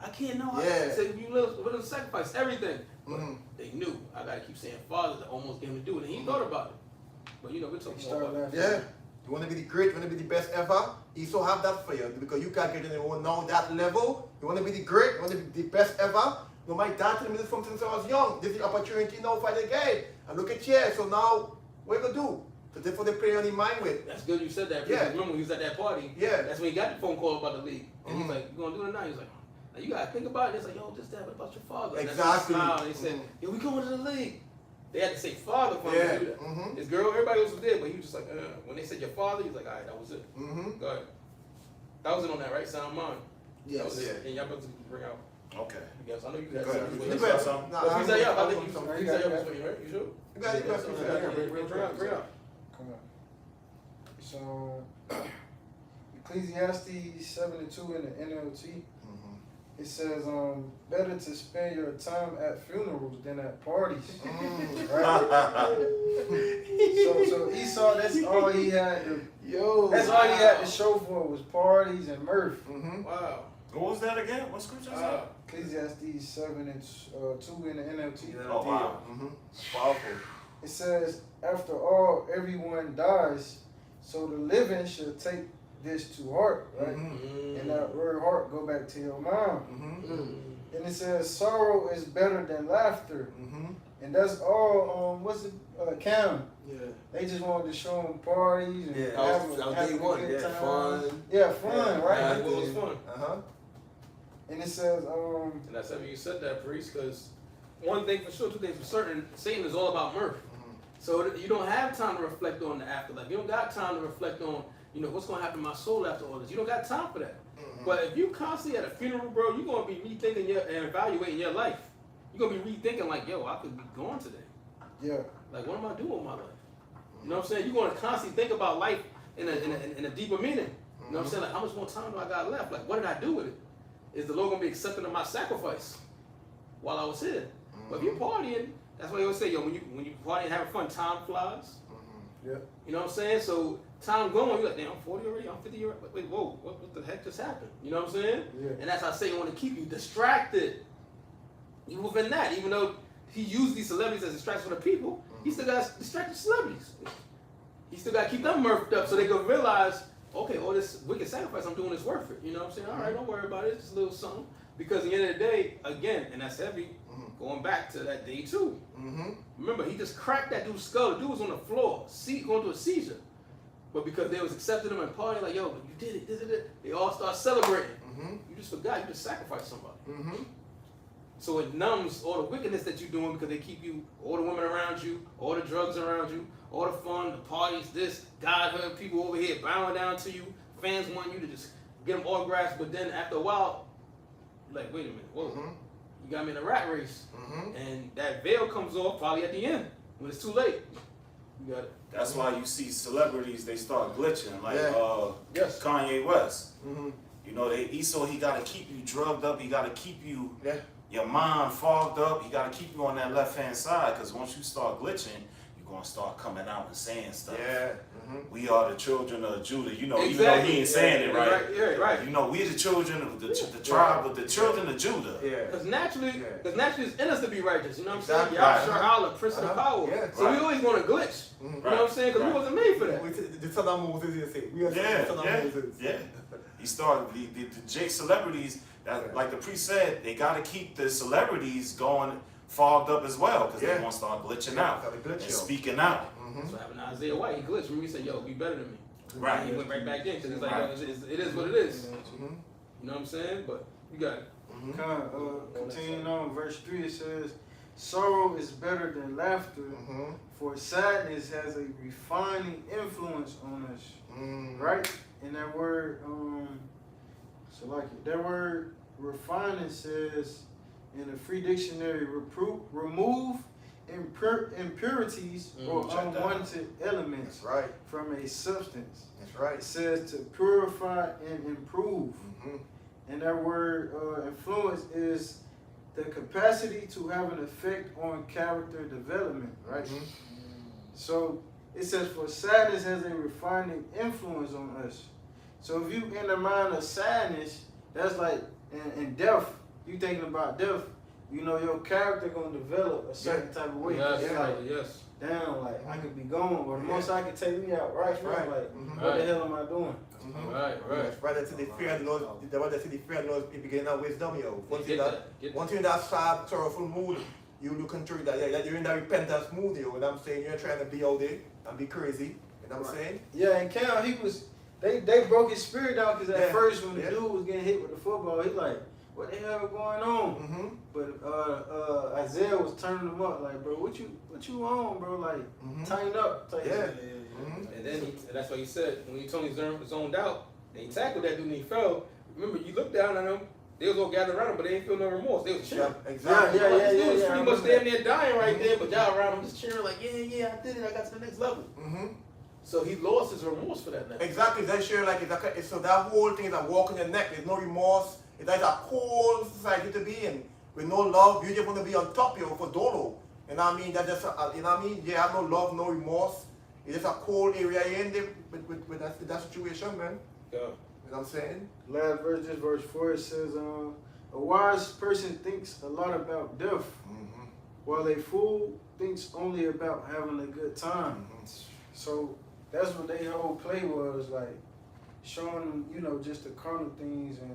I can't know. Yeah. I said, you live, sacrifice everything. But they knew. I got to keep saying father to almost get him to do it. And he thought about it. But you know, we're talking Start more about laughing. Yeah. You want to be the great, you want to be the best ever. He so have that for you because you can't get anyone now that level. You want to be the great, you want to be the best ever. No, my dad told me this from since I was young. This is the opportunity now for the game. And look at you. So now, what you gonna do? So that's what they play on your mind with. That's good you said that. Yeah. Because remember when he was at that party, Yeah. that's when he got the phone call about the league. And he's Mhm. like, you gonna do it now? He's like, now you gotta think about it. It's like, yo, just that, what about your father? And Exactly. That's when he smiled and he said, Mhm. yo, we going to the league. They had to say father for him Yeah. to do that. Mhm. His girl, everybody else was there, but he was just like, when they said your father, he was like, all right, that was it. Mm-hmm. Go ahead. That was it on that, right? Sound mind. That was Yes. it. And y'all about to bring out. Okay. Yes, I know you got Go ahead. something. You But got something? Nah, Freeze that up. I think I'm- you I'm- freeze that up is what you right? You sure? You got it, you got it, you got it. Bring it out. Come on. So, Ecclesiastes 7:2 in the NLT, it says, better to spend your time at funerals than at parties. Right? So Esau, that's all he had to, Yo. that's all he had to show for was parties and mirth. Mm-hmm. Wow. What was that again? What scripture is that? Wow. Ecclesiastes 7:2 in the NLT. Oh, wow. Mm-hmm. Powerful. It says, after all, everyone dies, so the living should take this to heart, right? Mm-hmm. And that word heart go back to your mind. Mm-hmm. And it says sorrow is better than laughter. Mm-hmm. And that's all, Cam. Yeah. They just wanted to show them parties and Yeah. have, That was have day a one. good Yeah. time. Fun. Yeah, fun, Yeah. right? Yeah, it was fun. Uh-huh. And it says, And that's how you said that, priest, because one thing for sure, two things for certain, Satan is all about mirth. So you don't have time to reflect on the afterlife. You don't got time to reflect on, what's going to happen to my soul after all this. You don't got time for that. But if you constantly at a funeral, bro, you're going to be rethinking and evaluating your life. You're going to be rethinking like, yo, I could be gone today. yeah, Like, what am I doing with my life? You know what I'm saying? You're going to constantly think about life in a deeper meaning. You know what I'm saying? Like, how much more time do I got left? Like, what did I do with it? Is the Lord going to be accepting of my sacrifice while I was here? But if you're partying, that's why they always say, yo, when you party and having fun, time flies. yeah. You know what I'm saying? So time going, you're like, damn, I'm 40 already, I'm 50 already. Wait, whoa, what the heck just happened? You know what I'm saying? Yeah. And that's how Satan want to keep you distracted. Even within that, even though he used these celebrities as distractions for the people, he still got distracted celebrities. He still got to keep them murked up so they can realize, okay, all this wicked sacrifice I'm doing is worth it. You know what I'm saying? All right, don't worry about it. It's just a little something. Because at the end of the day, again, and that's heavy, going back to that day too. Mm-hmm. Remember, he just cracked that dude's skull. The dude was on the floor, going through a seizure. But because they was accepting him and partying, like, yo, but you did it, they all start celebrating. Mm-hmm. You just forgot, you just sacrificed somebody. Mm-hmm. So it numbs all the wickedness that you're doing because they keep you, all the women around you, all the drugs around you, all the fun, the parties, this, godhood, people over here bowing down to you, fans want you to just get them autographs, but then after a while, you're like, wait a minute, whoa, you got me in a rat race. Mm-hmm. And that veil comes off probably at the end, when it's too late. You got it. That's why you see celebrities, they start glitching, like Yeah. Yes. Kanye West. Mm-hmm. You know, Esau, he got to keep you drugged up. He got to keep you, Yeah. your mind fogged up. He got to keep you on that left-hand side because once you start glitching, you're going to start coming out and saying stuff. Yeah. Mm-hmm. We are the children of Judah. You know, even though Exactly. he ain't saying it right. Yeah, right. You know, we're the children of the tribe of the children of Judah. Yeah. Because naturally, Yeah. it's in us to be righteous. You know what I'm Exactly. saying? Right. Y'all sure Allah, Prince of Uh-huh. Power. Yeah, So right. we always want to glitch. Mm-hmm. You know what I'm saying? Because Right. we wasn't made for that. The son of Moses, you say. We are the son of Moses. Yeah. He started the Jake celebrities. That, like the priest said, they got to keep the celebrities going fogged up as well because Yeah. they want to start glitching Yeah, out gotta glitch and out. speaking out. Mm-hmm. So happened to Isaiah White. He glitched. Remember he said, yo, be better than me. Right. And he went right back in because he's like, Right. yo, it is what it is. Mm-hmm. You know what I'm saying? But you got it. Continuing on, verse 3, it says, sorrow is better than laughter, Mm-hmm. for sadness has a refining influence on us. Mm-hmm. Right? And that word, that word refining says in the Free Dictionary, remove impurities or check that. unwanted elements That's right. from a substance. That's right. It says to purify and improve. Mm-hmm. And that word influence is the capacity to have an effect on character development, right? Mm-hmm. So it says, for sadness has a refining influence on us. So if you in the mind of sadness, that's like, and death, you thinking about death, you know your character gonna develop a certain type of way. Yes, It's brother, like, yes. down. Like I could be going, but the most I could take me out right now. Right. Like Mhm. what the hell am I doing? Right. Yes, rather to the fear of the Lord, rather to the fear of the Lord, it beginning of wisdom, yo. Once Get you're that. once you're in that sad, sorrowful mood, you looking through that, yeah, you're in that repentance mood, yo. You know what I'm saying? You're trying to be out there and be crazy. You know what I'm saying? Yeah, and Cam, he was. They broke his spirit down because at Yeah, first when the yeah. dude was getting hit with the football, he like, what the hell going on? Mm-hmm. But Isaiah was turning him up like, bro, what you on, bro? Like, Mm-hmm. tighten up. Type Yeah. shit. Mm-hmm. And then and that's why he said when he Tony zoned out and he tackled that dude and he fell. Remember, you looked down at him. They was all gathered around him, but they didn't feel no remorse. They was cheering. Yeah, exactly. Yeah, This dude was I pretty much remember damn that. near dying right there, but y'all around him just cheering like, yeah, I did it. I got to the next level. Mm-hmm. So he lost his remorse for that now. Exactly. That sure like it's so that whole thing is a walk on your neck. There's no remorse. It's like a cold society to be in with no love. You just want to be on top, yo, for dolo. You know what I mean? That just you know what I mean? You have no love, no remorse. It's just a cold area you're in there with that situation, man. Yeah. You know what I'm saying? Last verse, this verse 4, it says, a wise person thinks a lot about death, Mm-hmm. while a fool thinks only about having a good time. So that's what their whole play was, like showing them, you know, just the carnal things and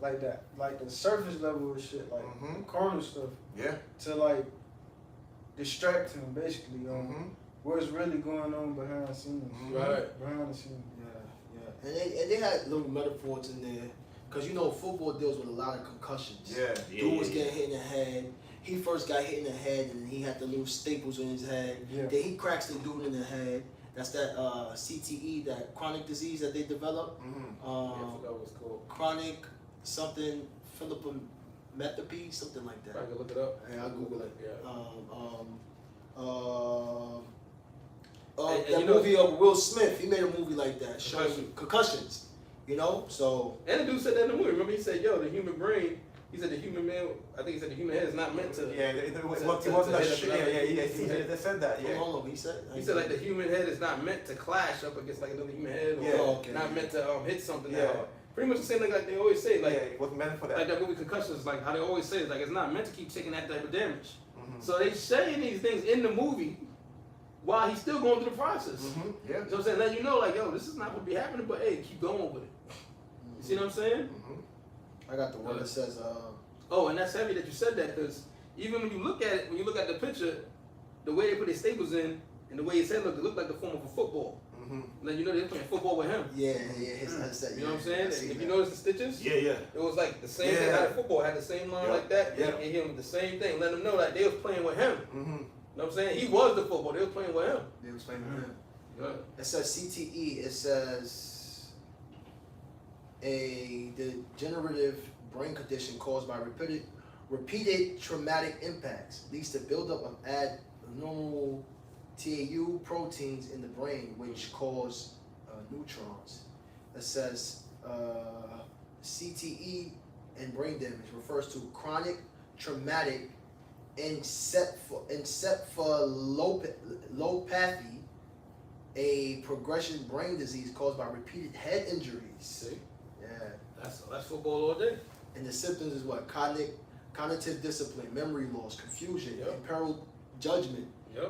like that, like the surface level of shit, like Mhm. carnal stuff, Yeah. to like distract him basically on Mm-hmm. what's really going on behind the scenes. Right. Behind the scenes. Yeah. And they had little metaphors in there, cause you know football deals with a lot of concussions. Yeah. Dude was getting hit in the head. He first got hit in the head, and then he had the little staples in his head. Yeah. Then he cracks the dude in the head. That's that CTE, that chronic disease that they develop. Mm-hmm. Yeah, I forgot what it's called. Chronic something philippometropy, something like that. I can look it up. Yeah, I'll Google it. Yeah. And That you know- movie of Will Smith, he made a movie like that, showing Concussion. concussions. You know, so And the dude said that in the movie. Remember, he said, "Yo, the human brain." He said the human man. I think he said the human head is not meant to. Yeah, it wasn't to a hit shit. another Yeah, human he head. they said that. Yeah. hold on, he said. He said like the human head is not meant to clash up against like another human head, or Yeah. Oh, okay. not meant to hit something. Yeah. That pretty much the same thing like they always say. Like Yeah, it wasn't meant for like that. that movie Concussions. Like how they always say, like it's not meant to keep taking that type of damage. Mm-hmm. So they saying these things in the movie while he's still going through the process. Mm-hmm. Yeah. You know what I'm saying? Let you know, like, yo, this is not what be happening, but hey, keep going with it. You see what I'm saying? Mm-hmm. I got the one that says, Oh, and that's heavy that you said that, because even when you look at it, when you look at the picture, the way they put their staples in and the way his head looked, it looked like the form of a football. Mm-hmm. Then you know they're playing football with him. yeah, I said, You know what I'm saying? I see And if that. you notice the stitches, Yeah, yeah. it was like the same thing. Yeah. How the football had the same line Yeah. like that. Yeah. And him with the same thing. Let them know that they was playing with him. Mm-hmm. You know what I'm saying? He was the football. They was playing with him. They was playing with him. Good. It says CTE. It says a degenerative brain condition caused by repeated traumatic impacts leads to buildup of abnormal tau proteins in the brain, which cause neutrons. It says CTE and brain damage refers to chronic traumatic encephalopathy, a progression brain disease caused by repeated head injuries. See? Yeah. That's football all day. And the symptoms is what? Cognitive discipline, memory loss, confusion, Yep.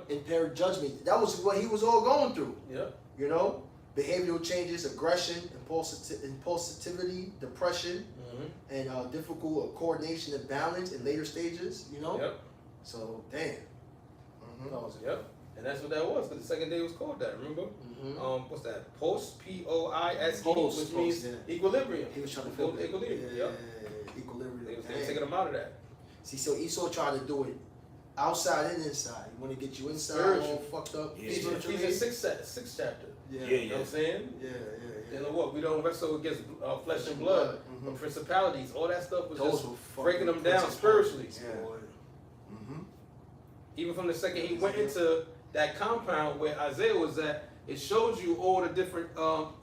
impaired judgment. That was what he was all going through. Yep. You know? Behavioral changes, aggression, impulsivity, depression, Mm-hmm. and difficult coordination and balance in later stages, you know? Yep. So, damn. Mm-hmm. That was Yep. And that's what that was, because the second day was called that, remember? Mhm. What's that? Post, P-O-I-S-E, Post, which means yeah. equilibrium. He was trying to Full feel equilibrium. yeah, Yep. equilibrium. They was Damn. taking him out of that. See, so Esau tried to do it outside and inside. You want to get you inside Spiritual. all fucked up. Yeah, He's spiritually. in sixth chapter. Yeah, Yeah, You know what I'm saying? yeah, You know what? We don't wrestle against flesh and blood, Mhm. but principalities. All that stuff was Those just were fucking breaking them down principalities, spiritually. boy. Mm-hmm. Even from the second he went into that compound where Isaiah was at, it shows you all the different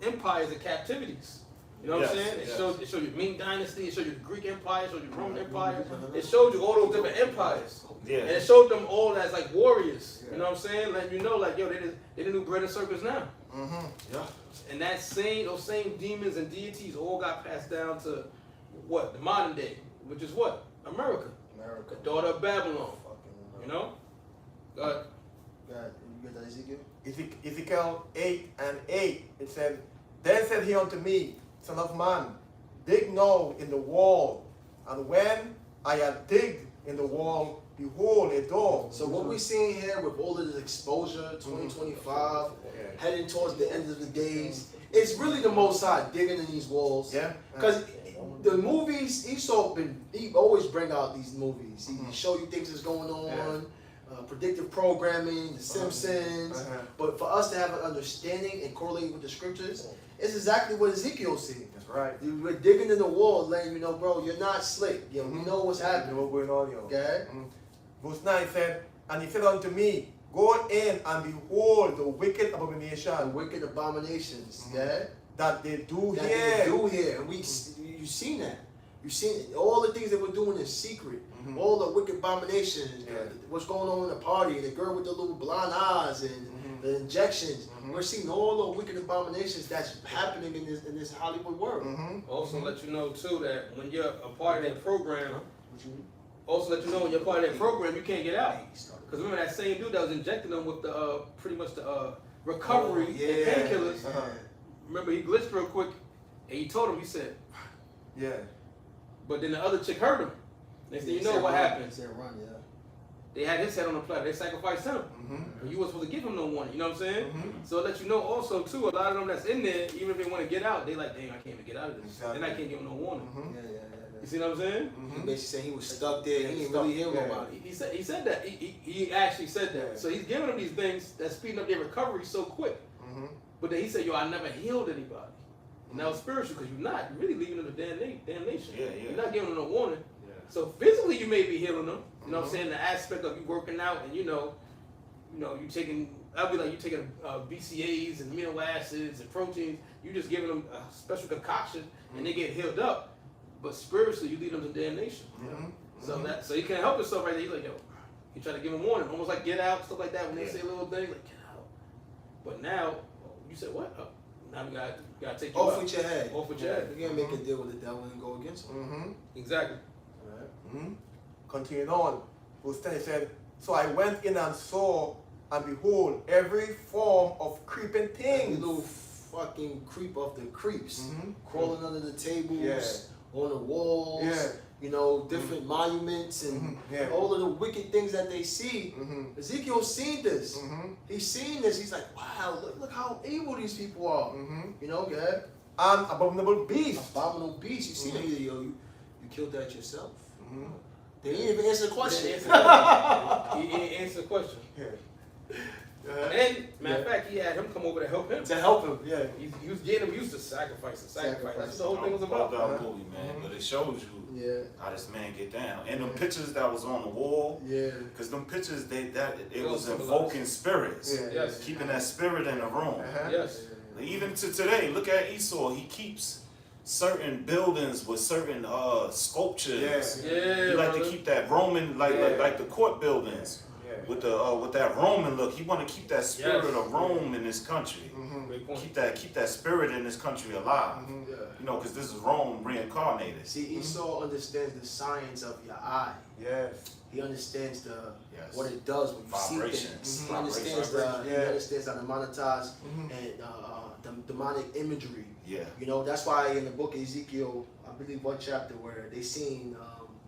empires and captivities. You know what I'm Yes, saying? It yes. showed you Ming Dynasty, it showed you the Greek Empire, it showed you the Roman Empire. Mhm. It showed you all those different empires. And Yeah. it showed them all as like warriors. You know what I'm saying? Letting you know, like, yo, they the new bread and circus now. Mm-hmm. Yeah. And those same demons and deities all got passed down to what? The modern day, which is what? America. America. The daughter of Babylon. Fucking You know? God. God, you You get that, Ezekiel? Ezekiel 8:8, it said, Then said he unto me, Son of man, dig now in the wall, and when I had digged in the wall, behold a door. So what we're seeing here with all of this exposure, 2025, heading towards the end of the days, it's really the Most High digging in these walls. Yeah. Because the movies, he always bring out these movies. He show you things that's going on, predictive programming, The Simpsons. But for us to have an understanding and correlate with the scriptures, it's exactly what Ezekiel said. That's right. We're digging in the wall, letting you know, bro, you're not slick. We know what's You happening. know what's going on, yo. Okay? Verse 9 said, And he said unto me, Go in and behold the wicked abomination The wicked abominations. Okay? that they do That here. they do here. And you've seen that. You've seen it. All the things that we're doing in secret. All the wicked abominations. What's going on in the party. The girl with the little blonde eyes and the injections. We're seeing all the wicked abominations that's happening in this Hollywood world. Also let you know too that when you're a part of that program, also let you know when you're part of that program, you can't get out. Because remember that same dude that was injecting them with the pretty much the recovery and painkillers. Remember he glitched real quick, and he told him, he said, Yeah. but then the other chick heard him. Next thing you know, what happened? He said run, yeah. They had his head on the platter. They sacrificed him. And you wasn't supposed to give him no warning. You know what I'm saying? So it lets you know also too, a lot of them that's in there, even if they want to get out, they like, dang, I can't even get out of this. Exactly. Then I can't give him no warning. Yeah. You see what I'm saying? He basically said he was stuck there. He didn't really hear nobody. He said that. He actually said that. Yeah. So he's giving them these things that's speeding up their recovery so quick. But then he said, yo, I never healed anybody. And that was spiritual because you're not. You're really leaving them to damnation. Yeah. You're not giving them no warning. So physically you may be healing them. You know what I'm saying? The aspect of you working out and you taking, I'll be like you taking BCAAs and amino acids and proteins. You just giving them a special concoction and they get healed up. But spiritually you lead them to damnation. So you can't help yourself right there. You're like, yo, you try to give them warning, almost like get out, stuff like that. When they say little things like get out. But now you said what? Now we gotta take you Off out. with your head. Off with your head. You can't make a deal with the devil and go against him. Exactly. Continuing on, verse 10 said, So I went in and saw, and behold, every form of creeping Every things. little fucking creep of the creeps. Crawling under the tables, on the walls, different monuments and all of the wicked things that they see. Ezekiel's seen this. He's seen this. He's like, wow, look how evil these people are. And abominable beasts. Abominable beasts. You see that? You killed that yourself. They didn't even answer the question. He didn't answer the question. And matter of fact, he had him come over to help him. To help him, yeah. He was getting him used to sacrifice. That's what the whole thing was About about. that movie, man. But it shows you Yeah. how this man get down. And them pictures that was on the wall, Yeah. because them pictures, it was symbolized. invoking spirits. Yes. Keeping that spirit in the room. Yes. Even to today, look at Esau. He keeps certain buildings with certain sculptures. Yeah. He like to brother. keep that Roman, like the court buildings, with that Roman look. He want to keep that spirit of Rome in this country. Great point. Keep that spirit in this country alive. Yeah. Because this is Rome reincarnated. See, Esau understands the science of your eye. Yes. He understands Yes. what it does when you see Vibrations. things. He Vibrations. understands he understands how to monetize and the demonic imagery. Yeah. That's why in the book of Ezekiel, I believe one chapter where they seen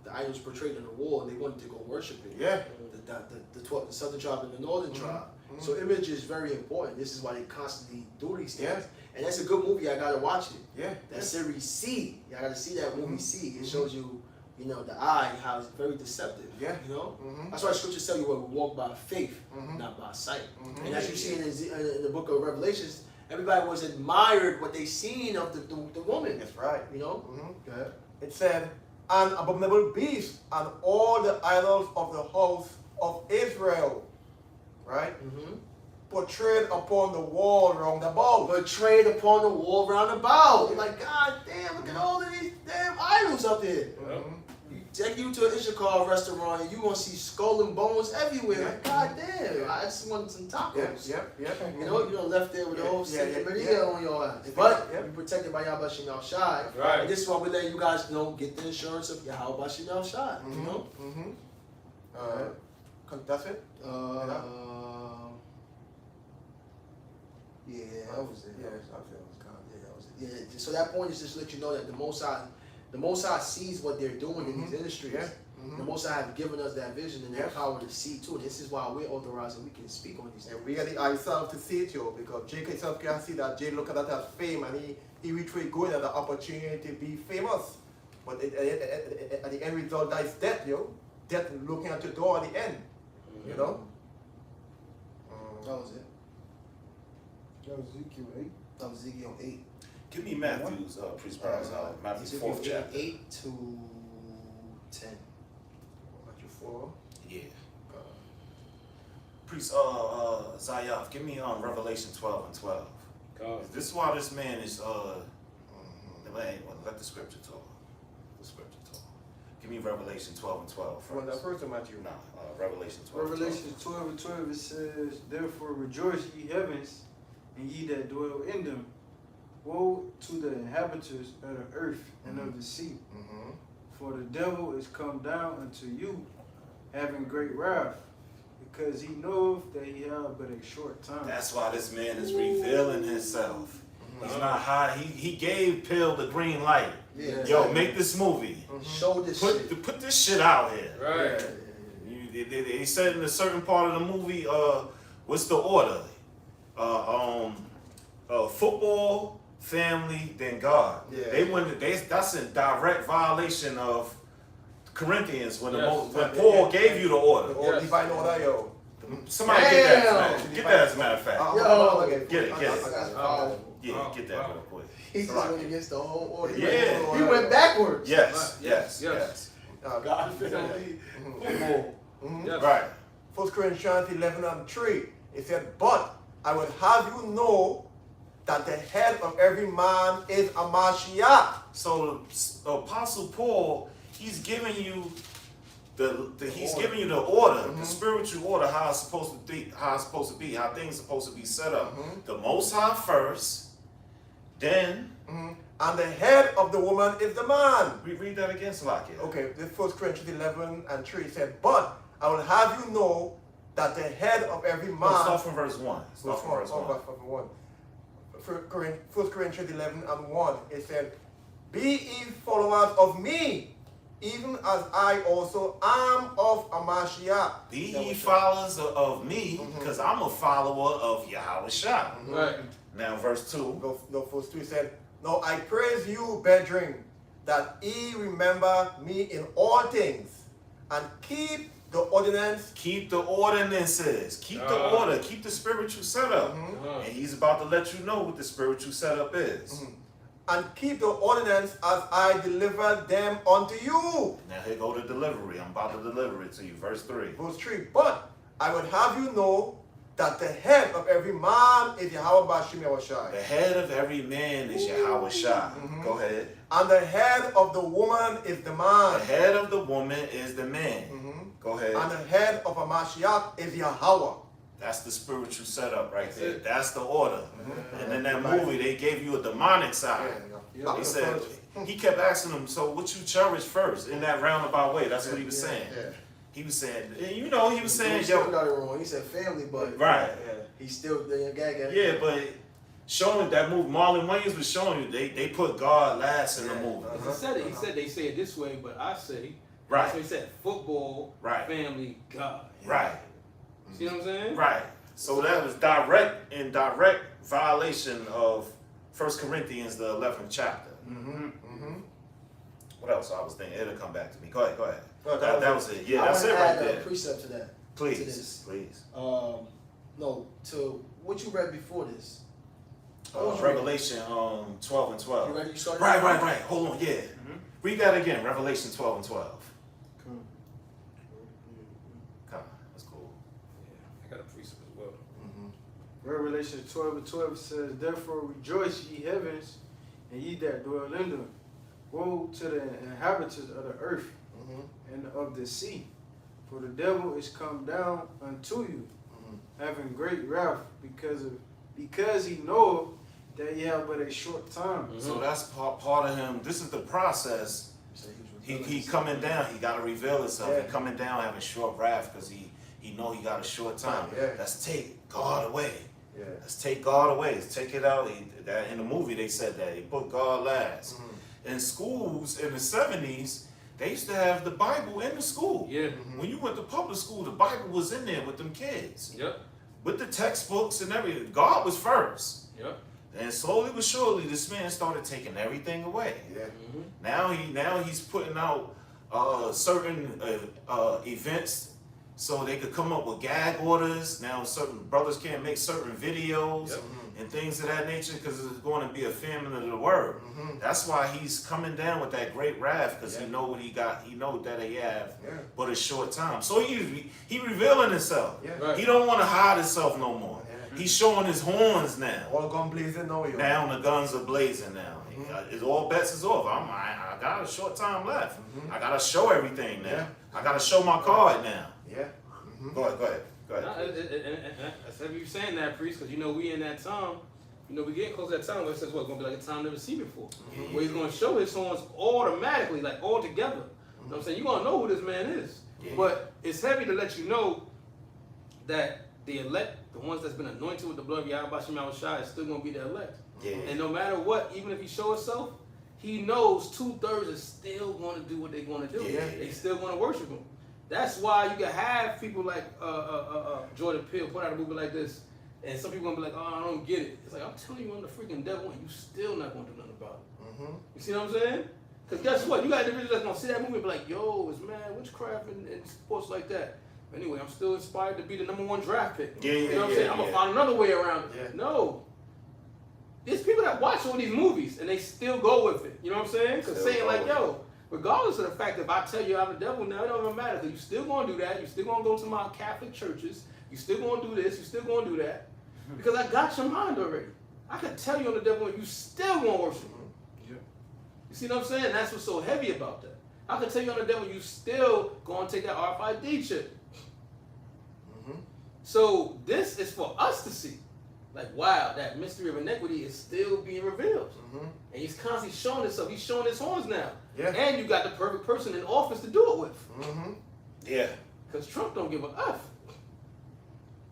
the idols portrayed on the wall and they wanted to go worship it. Yeah. The southern tribe and the northern tribe. So image is very important. This is why they constantly do these things. Yeah. And that's a good movie. I gotta watch it. Yeah. That series C. I gotta see that movie C. It shows you, the eye, how it's very deceptive. Yeah. That's why scriptures tell you we walk by faith, not by sight. And as you see in the book of Revelations, everybody was admired what they seen of the woman. That's right. Go ahead. It said, An abominable beast and all the idols of the house of Israel. Right? Portrayed upon the wall round about. Portrayed upon the wall round about. You're like, God damn, look at all of these damn idols up here. Take you to an Ishikar restaurant and you gonna see skull and bones everywhere. Like, God damn, I just want some tacos. Yep. You left there with the whole Maria on your ass. But you're protected by Yahweh Shem Shai. Right. And this is why we're letting you guys know, get the insurance of Yahweh Shem Shai. That's it? Yeah, that was it. Yeah, I feel it was God. Yeah, that was it. Yeah, so that point is just to let you know that the Most High sees what they're doing in these industries. Yeah. The Most High have given us that vision and that Yeah. power to see too. This is why we're authorized and we can speak on these things. And we are the ourselves to see it, yo, because Jake himself can see that Jay look at that as fame and he reach where he going at the opportunity to be famous. But at the end result, that is death, yo. Death looking at your door at the end, you know? That was it. That was Ezekiel 8. That was Ezekiel 8. Give me Matthew's priest prize, Matthew's Ezekiel 4th chapter. 8 to 10. Matthew 4. Yeah. Priest Zayaf, give me Revelation 12 and 12. This is why this man is let the scripture talk. The scripture talk. Give me Revelation 12 and 12 Well, that first. first of Matthew. Nah, Revelation 12. Revelation 12 and 12, it says, Therefore rejoice, ye heavens, and ye that dwell in them. Woe to the inhabitants of the earth and of the sea. Mm-hmm. For the devil is come down unto you, having great wrath, because he knoweth that he hath but a short time. That's why this man is revealing himself. He's not high. He gave Pill the green light. Yeah. Yo, make this movie. Show this shit. Put this shit out here. Right. They said in a certain part of the movie, what's the order? Football, family, then God. Yeah. That's in direct violation of Corinthians when Yes. Paul gave you the order. The order, Yes. divine order, yo. Somebody get that. Damn. Get that as a matter of fact. Get it. Yeah, get that real quick. He just Right. went against the whole order. Yeah. He went backwards. Yes, Yes. yes. God family, football. Yes. Right. 1 Corinthians 11 and 3. It said, But I would have you know that the head of every man is a Mashiach. So the Apostle Paul, he's giving you he's giving you the order, the spiritual order, how it's supposed to be, how things are supposed to be set up. The Most High first, then And the head of the woman is the man. we read that again, Salakia. Okay, this 1 Corinthians 11 and 3 said, But I will have you know that the head of every man. No, start from verse 1. Start from verse 1. 1 Corinthians 11 and 1. It said, Be ye followers of me, even as I also am of a Mashiach. Be ye followers of me, because I'm a follower of Yahweh Shah. Right. Now verse 2. No, verse 3 said, Now I praise you, brethren, that ye remember me in all things, and keep the ordinance. Keep the ordinances. Keep the order. Keep the spiritual setup. And he's about to let you know what the spiritual setup is. And keep the ordinance as I deliver them unto you. Now here go the delivery. I'm about to deliver it to you. Verse 3. Verse 3. But I would have you know that the head of every man is Yahweh Bashim The Yahushai. head of every man is Yahweh Shah. Go ahead. And the head of the woman is the The man. head of the woman is the man. Go ahead. And the head of a Mashiach is Yahweh. That's the spiritual setup right That's there. it. That's the order. And in that movie, they gave you a demonic side. Yeah. He said, he kept asking him, so what you cherish first in that roundabout way? That's what he was saying. Yeah. He was saying, he was saying, He still yo, got it wrong. He said family, but right. he's still the guy. Yeah, but showing that movie, Marlon Wayans was showing you, they put God last in the movie. He said it. He said they say it this way, but I say. Right. So he said football, Right. family, God. Right. See what I'm saying? Right. So that was direct violation of 1 Corinthians, the 11th chapter. What else I was thinking? It'll come back to me. Go ahead. No, That was it. Yeah, I that's wanna it right add a there. precept to that. To Please, this. please. No, to what you read before this. What was you Revelation 12 and 12. You ready? You started? Right. Hold on, yeah. Read that again. Revelation 12 and 12. Come. Come on, that's cool. Yeah, I got a precept as well. Revelation 12 and 12 says, Therefore rejoice, ye heavens, and ye that dwell in them. Woe to the inhabitants of the earth and of the sea. For the devil is come down unto you, having great wrath, because he knoweth that ye have but a short time. So that's part of him. This is the process. He coming down. He got to reveal himself. Yeah. He coming down having short wrath because he know he got a short time. Yeah. Let's take God away. Yeah. Let's take God away. Let's take it out. That in the movie they said that he put God last. In schools in the 70s, they used to have the Bible in the school. Yeah. When you went to public school, the Bible was in there with them kids, Yep. with the textbooks and everything. God was first, Yep. and slowly but surely, this man started taking everything away. Yeah. Now he's putting out certain events so they could come up with gag orders. Now certain brothers can't make certain videos Yep. and things of that nature because it's going to be a famine of the word. That's why he's coming down with that great wrath because he know what he got. He know that he have, Yeah. but a short time. So he revealing himself. Yeah. Right. He don't want to hide himself no more. Yeah. He's showing his horns now. All gun blazing now, yo. Now the guns are blazing now. It's all bets is off. I got a short time left. I gotta show everything now. Yeah. I gotta show my card now. Yeah. Go ahead. Nah, that's heavy you saying that, priest, because you know we in that time. You know we getting close to that time where it says what's gonna be like a time never seen before, where he's gonna show his horns automatically, like all together. You know what I'm saying? You're gonna know who this man is. Yeah. But it's heavy to let you know that the elect, the ones that's been anointed with the blood of Yahweh Shem Shai, is still gonna be the elect. Yeah. And no matter what, even if he show himself, he knows 2/3 is still going to do what they're going to do. Yeah. They still going to worship him. That's why you can have people like Jordan Peele put out a movie like this, and some people gonna be like, "Oh, I don't get it." It's like, I'm telling you, I'm the freaking devil, and you still not gonna do nothing about it. You see what I'm saying? Because guess what? You got individuals that's gonna see that movie and be like, "Yo, it's mad witchcraft and sports like that." Anyway, I'm still inspired to be the #1 draft pick. Yeah, You know what I'm saying? I'm gonna yeah. find another way around it. Yeah. No. There's people that watch all these movies and they still go with it. You know what I'm saying? Because Still saying go like, with yo, regardless of the fact that if I tell you I'm the devil now, it don't even matter because you still gonna do that. You still gonna go to my Catholic churches. You still gonna do this. You still gonna do that. Because I got your mind already. I can tell you I'm the devil and you still gonna worship him. Yeah. You see what I'm saying? That's what's so heavy about that. I can tell you I'm the devil, you still gonna take that RFID chip. So this is for us to see. Like, wow, that mystery of iniquity is still being revealed. And he's constantly showing himself. He's showing his horns now. Yeah. And you got the perfect person in office to do it with. Yeah. Because Trump don't give a F.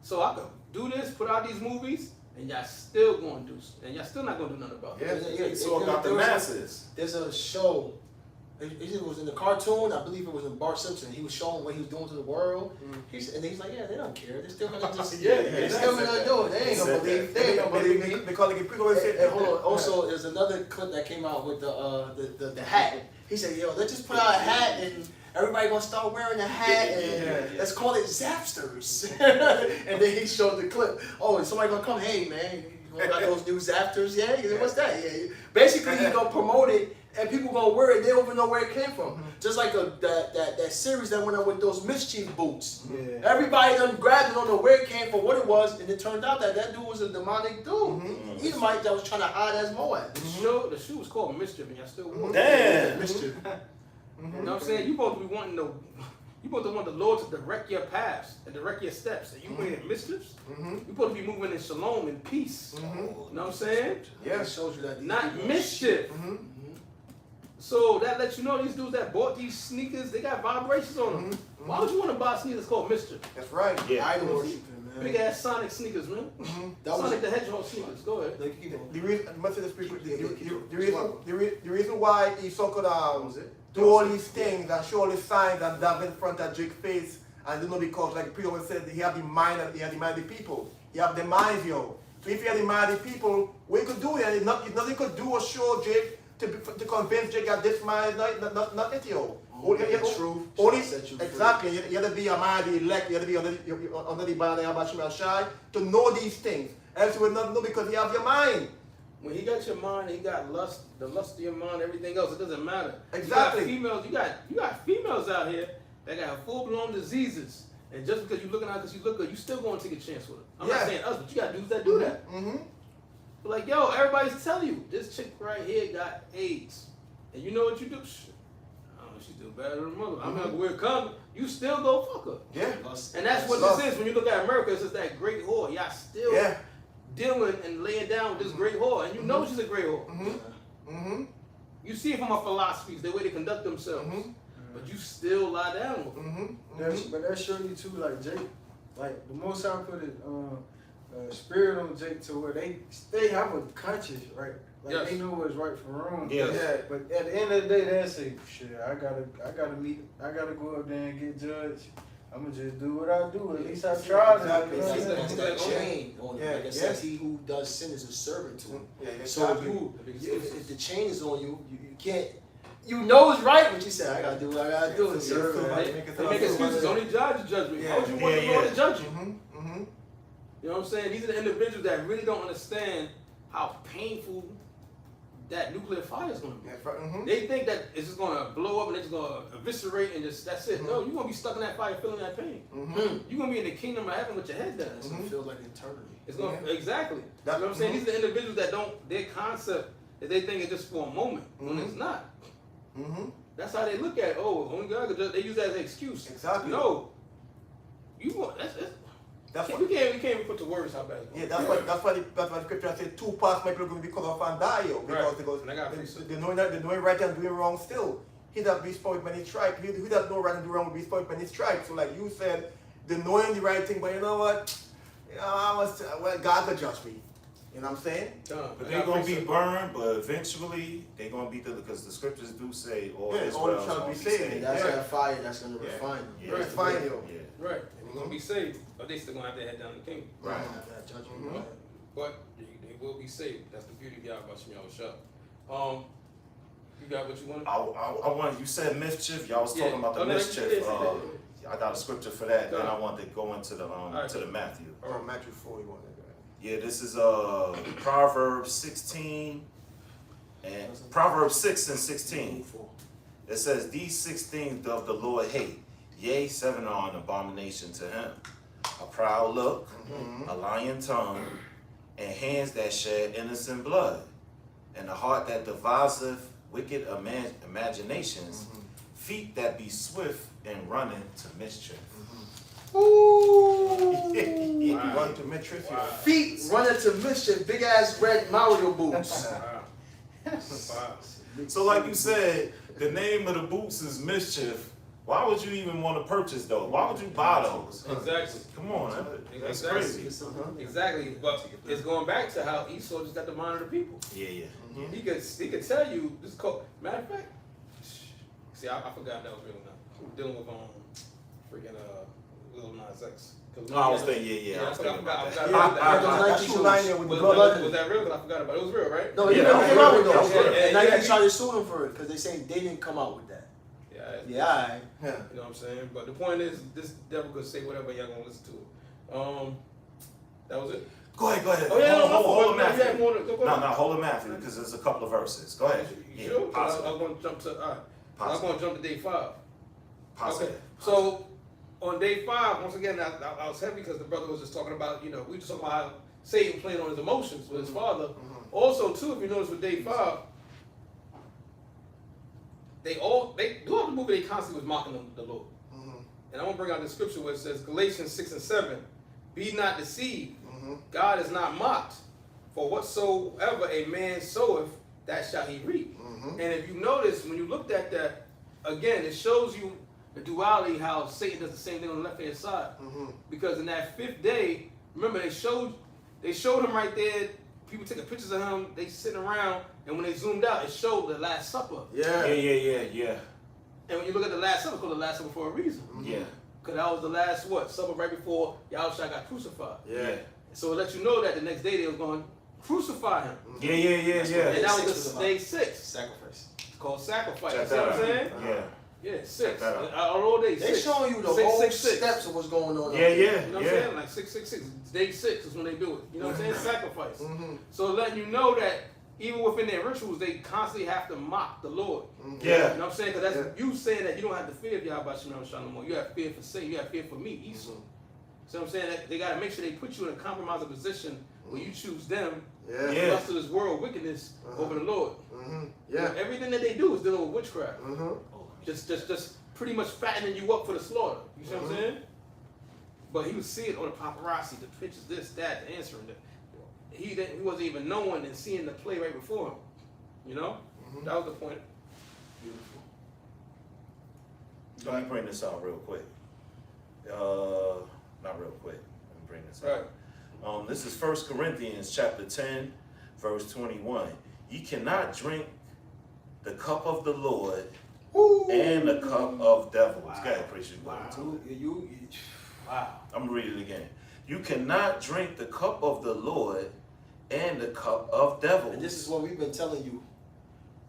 So I could do this, put out these movies, and y'all still going to do, and y'all still not going to do nothing about it. Yeah. It's all about the masses. There's a show. It was in the cartoon. I believe it was in Bart Simpson. He was showing what he was doing to the world. He's like, yeah, they don't care. They're still gonna just they're still gonna do it. They ain't gonna believe. They ain't gonna believe me. Because the people always say, And hold on. Also, there's another clip that came out with the hat. He said, "Yo, let's just put out a hat and everybody gonna start wearing a hat and let's call it Zapsters." And then he showed the clip. Oh, and somebody gonna come? Hey, man, you got those new Zapsters? Yeah. He said, "What's that?" Yeah. Basically, he's gonna promote it. And people gonna wear it, they don't even know where it came from. Just like that series that went on with those mischief boots. Yeah. Everybody done grabbed it, don't know where it came from, what it was, and it turned out that dude was a demonic dude. Edomite that was trying to hide as Moab. The shoe was called Mischief, and y'all still wore it. Damn. Mischief. You know what I'm saying? You supposed to be wanting to, you supposed to want the Lord to direct your paths and direct your steps. And you wearing mischiefs? You supposed to be moving in shalom and peace. You know what I'm saying? Yeah, it shows you that. these Not people- mischief. So that lets you know these dudes that bought these sneakers, they got vibrations on them. Why would you want to buy sneakers called Mischief? that's right. Yeah. Idol worshiping, Big man. ass Sonic sneakers, man. That was Sonic the Hedgehog sneakers. Go ahead. Like, you know, The reason, I must say this, people, Yeah, the reason why he so could do all these things and show all these signs and dive in front of Jake's face, and you know, because like Peter always said, he have the mind of the people. He have the mind, yo. So if he had the mind of the people, what he could do, and nothing he could do or show Jake to convince Jake that this mind is not it, yo. the truth Only, shall set you free. exactly. You have to be a man, the elect. You have to be under the banner of Yahweh Shai to know these things. Else you will not know because you have your mind. When he got your mind, he got lust, the lust of your mind, everything else. It doesn't matter. Exactly. You got females out here that got full blown diseases, and just because you're looking out because you look good, you still going to take a chance with it. I'm not Yeah. saying us, but you got dudes that do that. But like, yo, everybody's telling you this chick right here got AIDS, and you know what you do? Shit, I don't know, she's still better than her mother. I'm not weird condom. You still go fuck her. Yeah. lust- And that's what Love. this is. When you look at America, it's just that great whore. Y'all still Yeah. dealing and laying down with this great whore, and you know she's a great whore. You see it from her philosophies, the way they conduct themselves, but you still lie down with them. But that show you too, like Jake, like the Most High put it spirit on Jake to where they have a conscience, right? Like Yes. they know what's right from wrong. Yeah. But at the end of the day, they say, shit, I gotta go up there and get judged. I'ma just do what I do. At least I tried. Exactly. You know what I'm That's, saying? that's that chain on it. Yeah, Like it says, he who does sin is a servant to him. Yeah, So if exactly. if the chain is on you, you can't. You know it's right, but you say, I gotta do what I gotta do. It's Yeah, servant. so They make excuses. Only judge judgment. Why would you want the Yeah, Lord yeah. to judge you? Mm-hmm. You know what I'm saying? These are the individuals that really don't understand how painful that nuclear fire is going to be. That's right. Mm-hmm. They think that it's just going to blow up and it's going to eviscerate and just that's it. No, you're going to be stuck in that fire feeling that pain. Mm-hmm. You're going to be in the kingdom of heaven with your head down. It's gonna feel like eternity. It's going to, Yeah. exactly. You That- know what I'm saying? These are the individuals that don't, their concept is they think it's just for a moment when it's not. Mm-hmm. That's how they look at it. Oh, only God could judge. They use that as an excuse. Exactly. No. You want, That's we what. can't even put the words how bad it's going. Yeah, that's why the scripture says 2 parts my people are going to be cut off and die. Because Right. they go, And I got free soup. they knowing right and doing wrong still. He that be spoiled many stripes. He that know right and do wrong will be spoiled many stripes. So like you said, the knowing the right thing, but you know what? God will judge me. You know what I'm saying? But they're gonna be burned, but eventually they're gonna be because the scriptures do say all Yeah, all Israel shall gonna be be saved. saved. And that's Yeah. that fire that's gonna Yeah. refine them. Yeah. Right. Fine, yo. Yeah. Right. They're going to be saved, but they still going to have to head down the kingdom. Right. Right. After that judgment. Mhm. Right. But they will be saved. That's the beauty of Yahweh Shem Yahushua. You got what you wanted? I want you said mischief. Y'all was Yeah. talking about the Oh, no, mischief. yeah. I got a scripture for that. Then Go I ahead. want to go into the right. to the Matthew. Or Matthew 4, you want that. Yeah, this is Proverbs 16 and Proverbs 6 and 16. It says, "These 6 things doth the Lord hate, yea, 7 are an abomination to him: a proud look, a lying tongue, and hands that shed innocent blood, and a heart that deviseth wicked imaginations, feet that be swift in running to mischief." Ooh. Wow. Run to Mitris. Wow. Feet running to mischief, big ass red Mario boots. Wow. Wow. So like you said, the name of the boots is mischief. Why would you even want to purchase those? Why would you buy those? Exactly. Come on, that's Exactly. crazy. Exactly. But it's going back to how Esau just got to monitor people. Yeah, yeah. He could tell you this code. Matter of fact, see, I forgot that was real now. We were dealing with freaking Lil Nas X. No, I was thinking, yeah. I forgot about Yeah, that. that shoe line there with the blood. Was that real? 'Cause I forgot about it. It was real, right? No, Yeah, you that never was came real. out with That was those. real. And now Yeah, you try to sue them for it because they saying they didn't come out with that. Yeah. Yeah, alright. Yeah. You know what I'm saying? But the point is, this devil could say whatever y'all gonna listen to it. That was it. Go ahead. Oh yeah, hold no, you had Matthew. more to go No, hold Matthew because there's a couple of verses. Go ahead. You Yeah, sure? 'Cause I positive. was gonna jump to. Alright. I was Positive. gonna jump to day 5. Positive. Okay. So on day 5, once again, I was heavy because the brother was just talking about, we just talking about how Satan playing on his emotions with his father. Also, too, if you notice with day 5, they throughout the movie they constantly was mocking the Lord. And I want to bring out the scripture where it says Galatians 6 and 7, "Be not deceived, God is not mocked, for whatsoever a man soweth, that shall he reap." And if you notice, when you looked at that, again, it shows you the duality, how Satan does the same thing on the left-hand side. Because in that 5th day, remember they showed him right there, people taking pictures of him, they sitting around, and when they zoomed out, it showed the Last Supper. Yeah. And when you look at the Last Supper, it's called the Last Supper for a reason. Yeah. Because that was the last supper right before Yahushua got crucified. Yeah. So it lets you know that the next day they were going to crucify him. Yeah. And that was 6 the day 6. Sacrifice. It's called sacrifice. Check You see what I'm that saying? out. Yeah. Yeah, 6. that out. All day They 6. showing you the 6, whole 6, 6. steps of what's going on. Yeah. You know what I'm Yeah. saying? Like 666. Day 6 is when they do it. You know what I'm saying? Sacrifice. So letting you know that even within their rituals, they constantly have to mock the Lord. Yeah. You know what I'm saying? Because that's you saying that you don't have to fear of Yahweh Shem no more. You have fear for Satan. You have fear for me, Esau. So I'm saying that they got to make sure they put you in a compromising position where you choose them, Yeah. lust of this world, wickedness over the Lord. Yeah. Everything that they do is dealing with witchcraft. Just pretty much fattening you up for the slaughter. You see what I'm saying? But he was seeing on the paparazzi, the pictures, this, that, the answering. He wasn't even knowing and seeing the play right before him. You know? That was the point. Beautiful. Let me bring this out real quick. Not real quick. Let me bring this out. Right. This is 1 Corinthians chapter 10, verse 21. Ye cannot drink the cup of the Lord and the cup of devils. Wow. Go ahead, preacher. Wow. Wow. I'm gonna read it again. You cannot drink the cup of the Lord and the cup of devils. And this is what we've been telling you.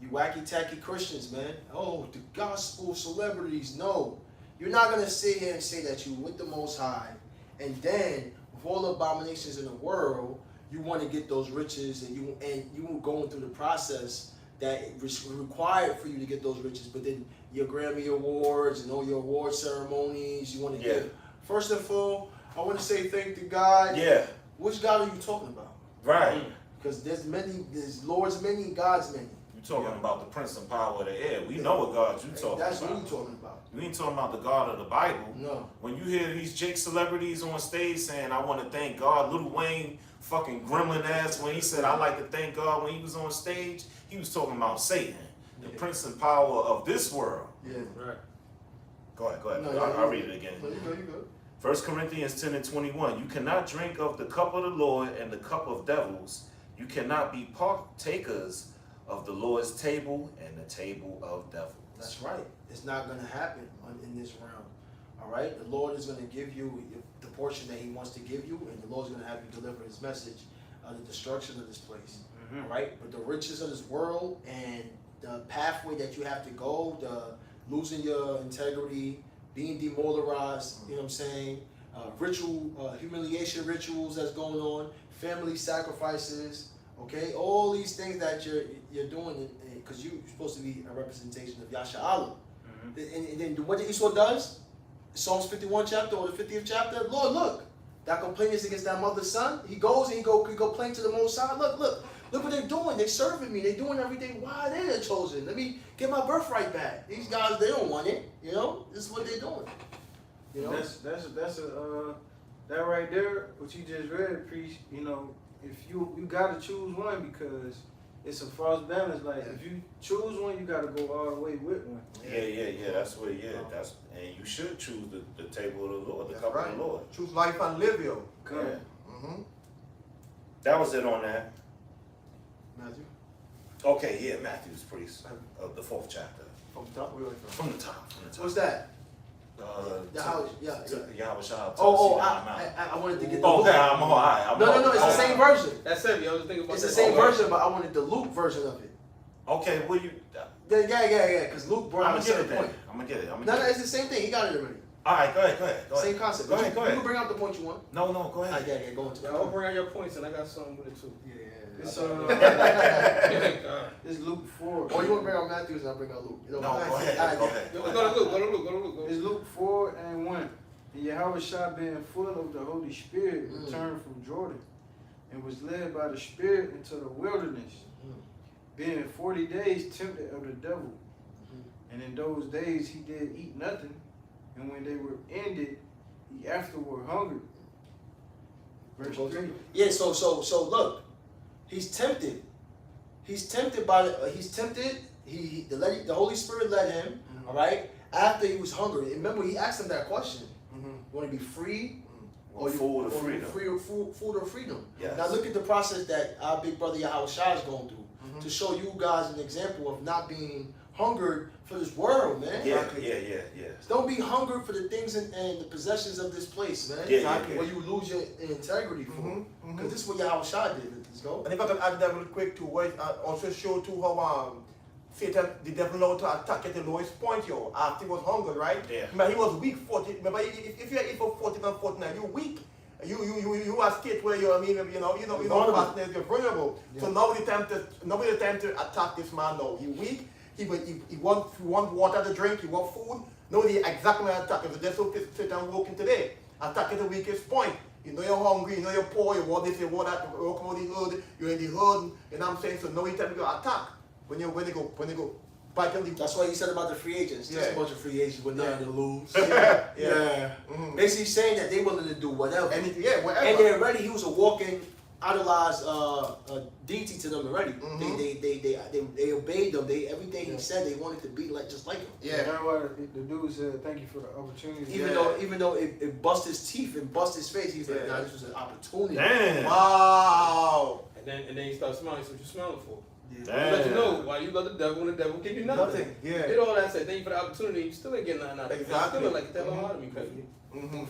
You wacky tacky Christians, man. Oh, the gospel celebrities. No. You're not gonna sit here and say that you with the Most High, and then with all the abominations in the world, you want to get those riches, and you going through the process that is required for you to get those riches. But then your Grammy awards and all your award ceremonies, you want to get. First of all, I want to say thank to God. Yeah. Which God are you talking about? Right. Because there's Lord's many, God's many. You talking about the prince and power of the air. We know what God you talking That's about. what you talking about. We ain't talking about the God of the Bible. No. When you hear these Jake celebrities on stage saying, I want to thank God, Lil Wayne fucking gremlin ass, when he said, I like to thank God, when he was on stage, he was talking about Satan, the prince and power of this world. Yeah. Right. Go ahead. No, I'll read it again. No, you good. 1 Corinthians 10 and 21. You cannot drink of the cup of the Lord and the cup of devils. You cannot be partakers of the Lord's table and the table of devils. That's right. It's not going to happen in this realm. All right? The Lord is going to give you the portion that he wants to give you, and the Lord's going to have you deliver his message of the destruction of this place. All right? But the riches of this world and the pathway that you have to go, the losing your integrity, being demoralized, you know what I'm saying? Humiliation rituals that's going on, family sacrifices, okay? All these things that you're doing, because you're supposed to be a representation of Yasha Allah. And then what the Esau does, Psalms 51 chapter or the 50th chapter, Lord, look, that complaint is against that mother's son. He goes and he go plain to the Most High. Look what they're doing. They're serving me. They're doing everything. Why are they chosen? Let me get my birthright back. These guys, they don't want it. You know, this is what they're doing. You know, That's that right there. What you just read, priest. You know, if you gotta choose one because it's a false balance. Like if you choose one, you gotta go all the way with one. Yeah. That's what. And you should choose the table of the Lord, the cup of the Lord. Choose life and live, yo. Come. Yeah. That was it on that. Matthew. Okay, yeah, Matthew's priest of the 4th chapter. From the top, From the top. what's that? The house, yeah. Yahweh Shah. I wanted to get the Oh, Luke. okay, I'm all right. No, it's the same version. That's it. I was thinking about It's the that. same Oh, version, but I wanted the Luke version of it. Okay, well, you. Yeah, because Luke brought I'm up a gonna get certain it then. point. I'm gonna get it. No, it's the same thing. He got it already. All right, go ahead. Same concept. Go ahead. You can bring out the point you want. No, go ahead. Yeah, go into Yeah, I'll bring out your points and I got something with it too. It's God. it's Luke 4. Or you want to bring out Matthews and I'll bring out Luke. No, go ahead. Go to Luke. It's Luke 4 and 1. And Yahweh Shah, being full of the Holy Spirit, returned from Jordan and was led by the Spirit into the wilderness, being 40 days tempted of the devil. And in those days he did eat nothing, and when they were ended, he afterward hungered. Verse 3. Yeah, so look, he's tempted. He's tempted by the Holy Spirit led him, all right? After he was hungry. Remember, he asked him that question. You want to be free? Or food or freedom. Food or freedom. Yes. Now look at the process that our big brother Yahweh Shah is going through to show you guys an example of not being hungered for this world, man. Yeah. Don't be hungered for the things and the possessions of this place, man. Yeah. Where you lose your integrity for. Because this is what Yahweh Shah did. Let's go. And if I can add that real quick too, where it also show too how Satan, the devil, know to attack at the lowest point, yo. After he was hungry, right? Yeah. Remember, he was weak. 40. Remember, if you eat for 40 and 49, you're weak. You are state where you're fastness, you're vulnerable. Yeah. So nobody time to attack this man now. He's weak. He want water to drink. He want food. Nobody exactly attack. If that's what Satan working today, attack at the weakest point. You know you're hungry. You know you're poor. You want this. You want that. You come out the hood. You're in the hood. You know what I'm saying? So nobody time to go attack. When they go back in the. That's what he said about the free agents. Just a bunch of free agents with nothing to lose. Yeah. Basically saying that they're willing to do whatever. Anything, whatever. And they're ready. He was a walking idolized deity to them already. They obeyed them. Everything he said they wanted to be like just like him. Yeah, that's why the dude said, "Thank you for the opportunity." Even though it bust his teeth and bust his face, he's like, "Nah, this was an opportunity." Damn. Wow. And then you start smiling. So what you smiling for? Damn. Let you know why you love the devil and the devil give you nothing. Nothing. Yeah. Did all that, say thank you for the opportunity. You still ain't getting nothing out of it. Exactly. You still like the devil out of me, crazy. Mm-hmm.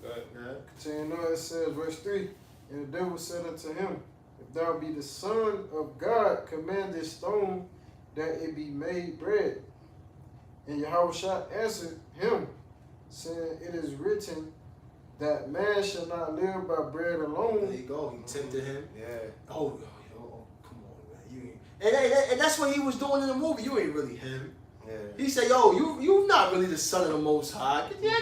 Go ahead. Continuing on, it says, verse 3, and the devil said unto him, if thou be the Son of God, command this stone that it be made bread. And Yahushua answered him, saying, it is written that man shall not live by bread There alone. you go. He tempted him. Yeah. Oh, come on, man. You and that's what he was doing in the movie. You ain't really him. Yeah. He said, "Yo, you not really the son of the Most High. Get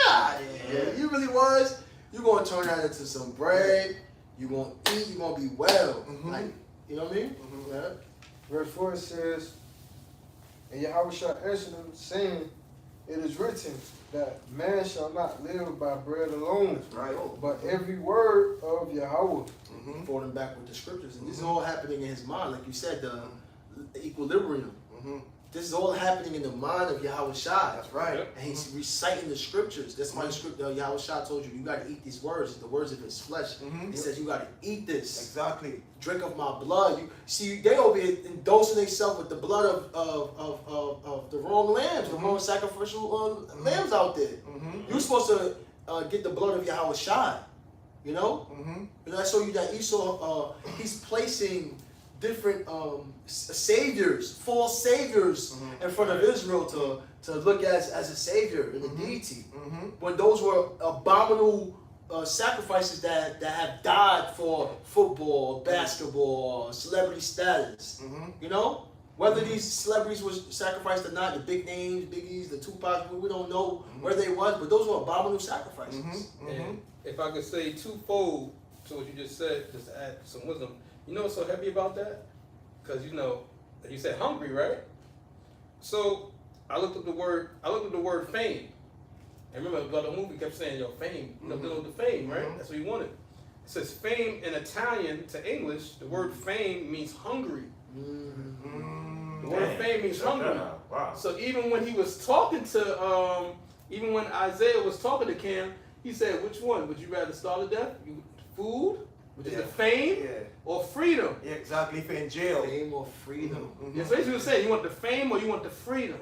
out of here. You really was. You gonna turn that into some bread. You gonna eat. You gonna be well. Like, you know what I mean? Yeah. Verse 4 says, and Yahushua answered him, saying, it is written that man shall not live by bread alone, Right. but every word of Yahweh. Falling back with the scriptures, and this is all happening in his mind, like you said, the equilibrium. This is all happening in the mind of Yahweh Shai. That's right. And he's reciting the scriptures. That's why the script Yahweh Shai told you got to eat these words, the words of his flesh. He says you got to eat this. Exactly. Drink of my blood. You see, they over here indulging themselves with the blood of the wrong lambs, the wrong sacrificial lambs out there. You're supposed to get the blood of Yahweh Shai. You know? And I show you that Esau, he's placing different saviors, false saviors in front of Israel to look as a savior and a deity. When those were abominable sacrifices that have died for football, basketball, celebrity status. You know? Whether these celebrities were sacrificed or not, the big names, Biggies, the Tupac, we don't know where they was, but those were abominable sacrifices. And if I could say twofold to what you just said, just to add some wisdom. You know what's so heavy about that? Because you know, you said hungry, right? So I looked up the word fame. And remember, about the movie kept saying, "Yo, fame." You know, dealing with the fame, right? That's what he wanted. It says fame in Italian to English. The word fame means hungry. The word fame means hungry. Wow. So even when he was talking to, even when Isaiah was talking to Cam, he said, "Which one would you rather starve to death? Food, which is the fame, or freedom?" Yeah, exactly. For in jail. Fame or freedom. Yeah, so he was saying, you want the fame or you want the freedom?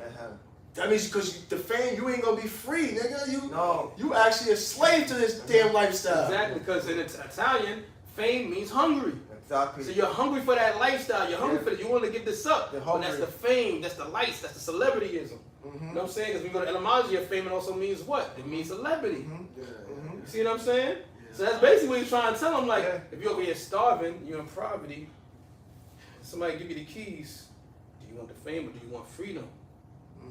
That means because the fame, you ain't gonna be free, nigga. No. You actually a slave to this damn lifestyle. Exactly, because in Italian, fame means hungry. Exactly. So you're hungry for that lifestyle. You're hungry for it. You want to give this up. You're But that's hungry. the fame. That's the lights. That's the celebrityism. You know what I'm saying? Because we go to etymology of fame, it also means what? It means celebrity. You see what I'm saying? So that's basically what he's trying to tell him. Like, if you're over here starving, you're in poverty, somebody give you the keys. Do you want the fame or do you want freedom?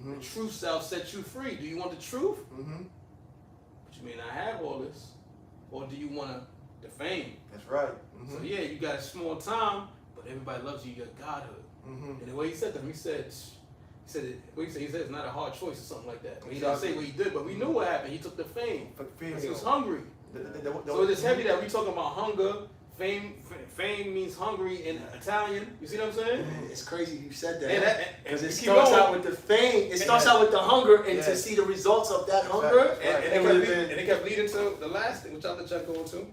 The truth shall set you free. Do you want the truth? But you may not have all this. Or do you want the fame? That's right. So yeah, you got a small time, but everybody loves you, your godhood. And the way he said that, he said it's not a hard choice or something like that. He didn't say what he did, but we knew what happened. He took the fame. Because he was hungry. So it's heavy that we talking about hunger. Fame means hungry in Italian. You see what I'm saying? It's crazy you said And that. Because it keep starts going. out with the fame. It starts out with the hunger, and to see the results of that hunger. And it kept leading to the last thing, which I'll let y'all go into.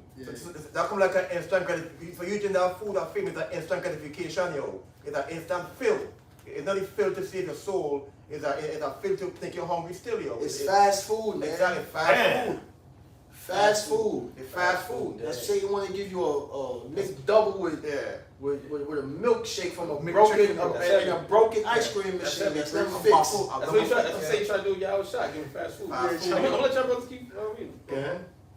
That come like an instant gratification. For you to that food or fame is an instant gratification, yo. It's an instant fill. It's not a fill to save your soul. It's a fill to think you're hungry still, yo. It's fast food, man. Exactly, fast food. Fast food. It's fast food. Let's say you want to give you a McDouble with a milkshake from a broken ice cream machine that's never fixed. That's what he tried to do with Yahweh Shai, give him fast food. I'm gonna let y'all brothers keep reading.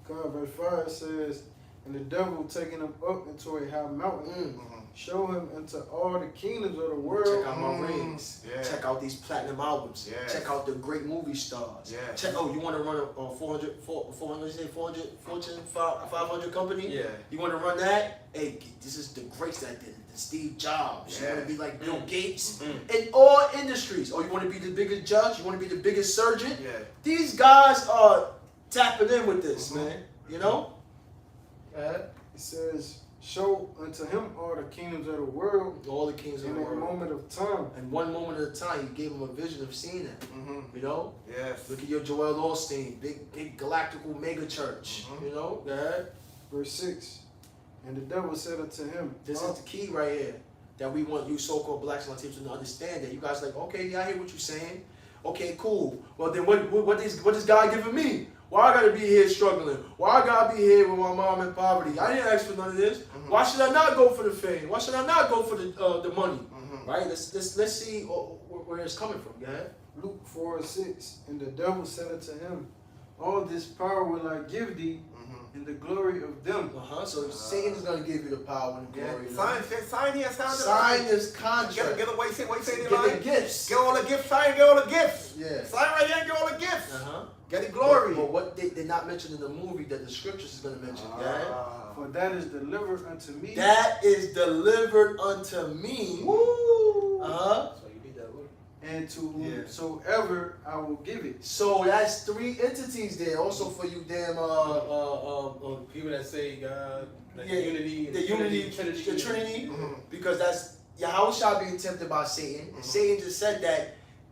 God, verse 5 says, and the devil taking him up into a high mountain, show him into all the kingdoms of the world. Check out my rings. Check out these platinum albums. Check out the great movie stars. Check. Oh, you want to run a 400 Fortune 500 company? Yeah. You want to run that? Hey, this is the greats that did it. The Steve Jobs. You want to be like Bill Gates in all industries. Oh, you want to be the biggest judge? You want to be the biggest surgeon? These guys are tapping in with this, man. You know? It says, show unto him all the kingdoms of the world All the kings of in the a world. moment of time. And one moment at a time, he gave him a vision of seeing that. You know? Yes. Look at your Joel Osteen, big galactical mega church. You know? Go ahead. Verse 6. And the devil said unto him, This is the key right here that we want you so-called blacks and Latinos to understand. That you guys like, okay, yeah, I hear what you're saying. Okay, cool. Well, then what is God giving me? Why I gotta be here struggling? Why I gotta be here with my mom in poverty? I didn't ask for none of this. Why should I not go for the fame? Why should I not go for the money? Right? Let's see where it's coming from. Go ahead. Luke 4:6. And the devil said unto him, all this power will I give thee, in the glory of them. So Satan is gonna give you the power and the glory. You know? Sign here, Sign this contract. Get away, say what you say in Get line. the gifts. Get all the gifts, sign, get all the gifts. Yeah. Sign right here and get all the gifts. Uh-huh. Get the glory. But what they not mentioned in the movie that the scriptures is gonna mention. Yeah. For that is delivered unto me. That is delivered unto me. Woo. Uh-huh. So you need that word. And to whomsoever I will give it. So that's three entities there. Also for you damn People that say God, like Yeah, unity, the unity, Trinity. the Trinity, because that's Yahushua being tempted by Satan, and Satan just said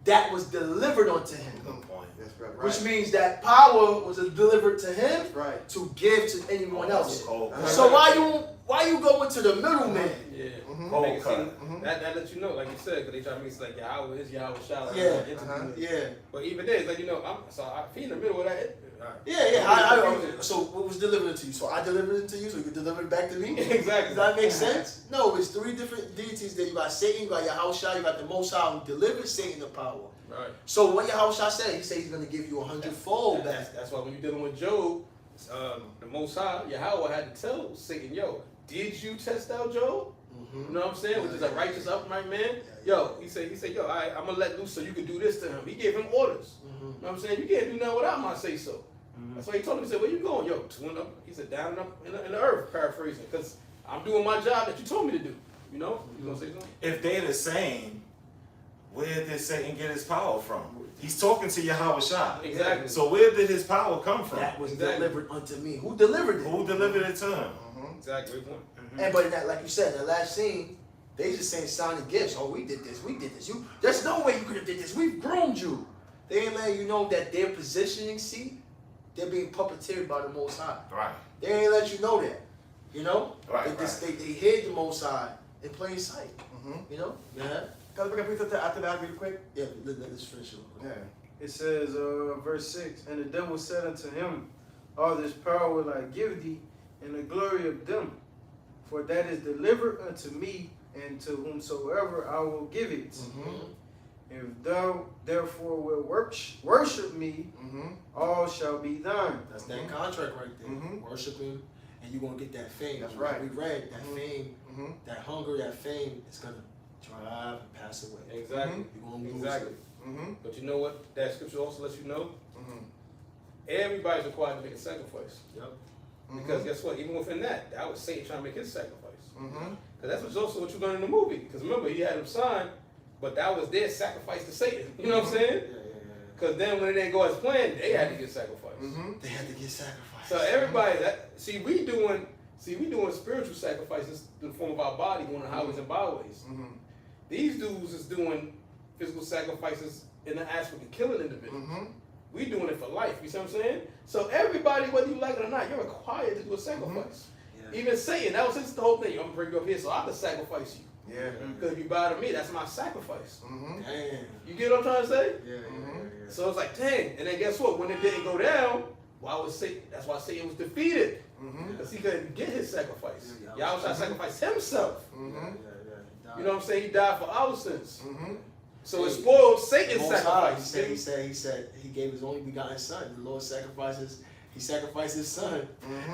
that was delivered unto him, Good point. That's right. which means that power was delivered to him Right. to give to anyone else. Cold cut. So why you go into the middleman? Yeah. Cold Make it cut. seem- that lets you know, like you said, because they try to make it like Yahweh is Yahweh Shah. Like, Yeah. Yeah, But even then, it's like, you know, I feel in the middle of that. yeah. I so what was delivered to you? So I delivered it to you, so you can deliver it back to me. Exactly. Does that make sense? No, it's three different deities there. You got Satan, you got Yahushua, you got the Most High who delivered Satan the power. Right. So what Yahushua said, he said he's going to give you 100-fold back. That's why when you're dealing with Job, the Most High, Yahweh had to tell Satan, yo, did you test out Job? You know what I'm saying? Which is a righteous, upright man. Yo, he said, yo, I'm gonna let loose so you can do this to him. He gave him orders. You know what I'm saying? You can't do nothing without my say so. That's why he told him. He said, where you going? Yo, up. He said, down and up in the earth, paraphrasing, because I'm doing my job that you told me to do. You know? You gonna say something? If they're the same, where did Satan get his power from? He's talking to Yahweh Shah. Exactly. So where did his power come from? That was Exactly. delivered unto me. Who delivered it? Who delivered it to him? Exactly. Great point. And but in that, like you said, in the last scene, they just saying signing gifts. Oh, we did this. There's no way you could have did this. We've groomed you. They ain't letting you know that their positioning seat, they're being puppeteered by the Most High. Right. They ain't let you know that. You know? Right, They hid the Most High in plain sight. You know? Yeah. Can I bring a piece after that really quick? Yeah, let's finish it. Yeah. It says, verse 6, and the devil said unto him, all this power will I give thee, and the glory of them, for that is delivered unto me, and to whomsoever I will give it. If thou therefore wilt worship me, all shall be thine. That's that contract right there. Worship him, and you're going to get that fame. That's right. We read that fame, that hunger, that fame is going to drive and pass away. Exactly. You're going to lose Exactly. it. But you know what? That scripture also lets you know. Everybody's required to make a sacrifice. Yep. Because guess what? Even within that was Satan trying to make his sacrifice. Because that's also what you learn in the movie. Because remember, he had him sign, but that was their sacrifice to Satan. You know what I'm saying? Yeah. Because then when it didn't go as planned, they had to get sacrificed. They had to get sacrificed. So everybody, we doing spiritual sacrifices in the form of our body, going to highways and byways. These dudes is doing physical sacrifices in the aspect of killing individuals. We doing it for life. You see what I'm saying? So everybody, whether you like it or not, you're required to do a sacrifice. Even Satan, that was the whole thing. I'm gonna bring you up here, so I can sacrifice you. Yeah. Because if you bow to me, that's my sacrifice. Damn. You get what I'm trying to say? Yeah. So it's like, dang. And then guess what? When it didn't go down, why was Satan? That's why Satan was defeated. Because he couldn't get his sacrifice. Yahweh sacrificed himself. You know what I'm saying? He died for our sins. So it spoiled Satan's sacrifice. He said he gave his only begotten son. The Lord he sacrificed his son.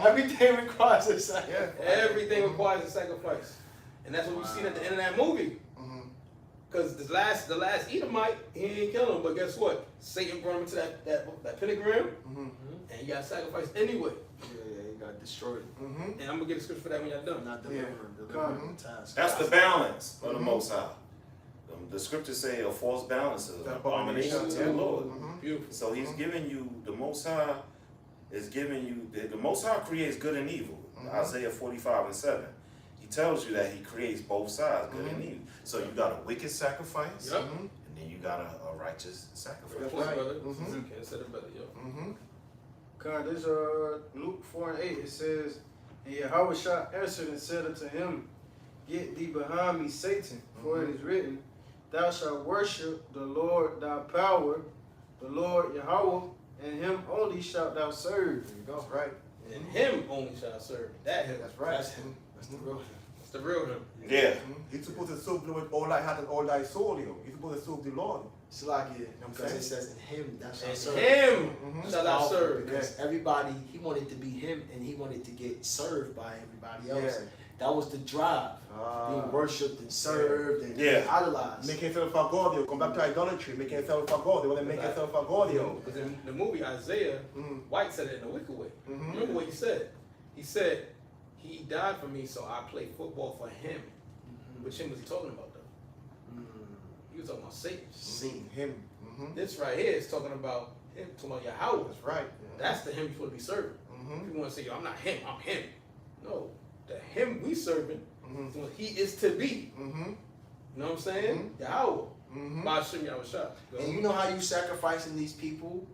Everything requires a sacrifice. Everything requires a sacrifice. And that's what we see at the end of that movie. Because the last Edomite, he ain't kill him, but guess what? Satan brought him into that pentagram, and he got sacrificed anyway. Yeah, he got destroyed. And I'm gonna get a scripture for that when y'all done. Not delivering the task. That's the balance of the Most High. The scriptures say a false balance is an abomination to the Lord. Beautiful. So he's giving you, the Most High is giving you, the Most High creates good and evil. Isaiah 45:7. He tells you that he creates both sides, good and evil. So you got a wicked sacrifice, Yep. and then you got a righteous sacrifice. Good point, brother. Mhm. Can't say it better, yo. God, this Luke 4:8, it says, and Yahweh answered and said unto him, Get thee behind me, Satan, for it is written, Thou shalt worship the Lord thy power, the Lord Yahweh, and him only shalt thou serve. There you go. Right. And him only shall I serve. That him. That's right. That's him. That's the real him. That's the real him. Yeah. He's supposed to serve the Lord with all thy heart and all thy soul, yo. He's supposed to serve the Lord. It's like it, what I'm because saying? it says in him that shall And serve. him It's shall I powerful serve. because everybody, he wanted to be him and he wanted to get served by everybody else. Yeah. That was the drive. Being worshipped and served and Yeah. idolized. Making himself a God, yo. Come back to idolatry. Making himself a God. They want to make himself a God, yo. Because in the movie Isaiah, Mhm. White said it in a wicked way. Mhm. Remember what he said? He said, he died for me, so I play football for him. Which him was he talking about, though? He was talking about Satan. Satan. Him. Mm-hmm. This right here is talking about him, talking about Yahweh. That's right. That's the him you're supposed to be serving. Mm-hmm. People want to say, yo, I'm not him, I'm him. No, the him we serving Mm-hmm. is what he is to be. Mm-hmm. You know what I'm saying? Yahweh. Mm-hmm. Ba'ashem Yahweh Shah. And you know how you sacrificing these people,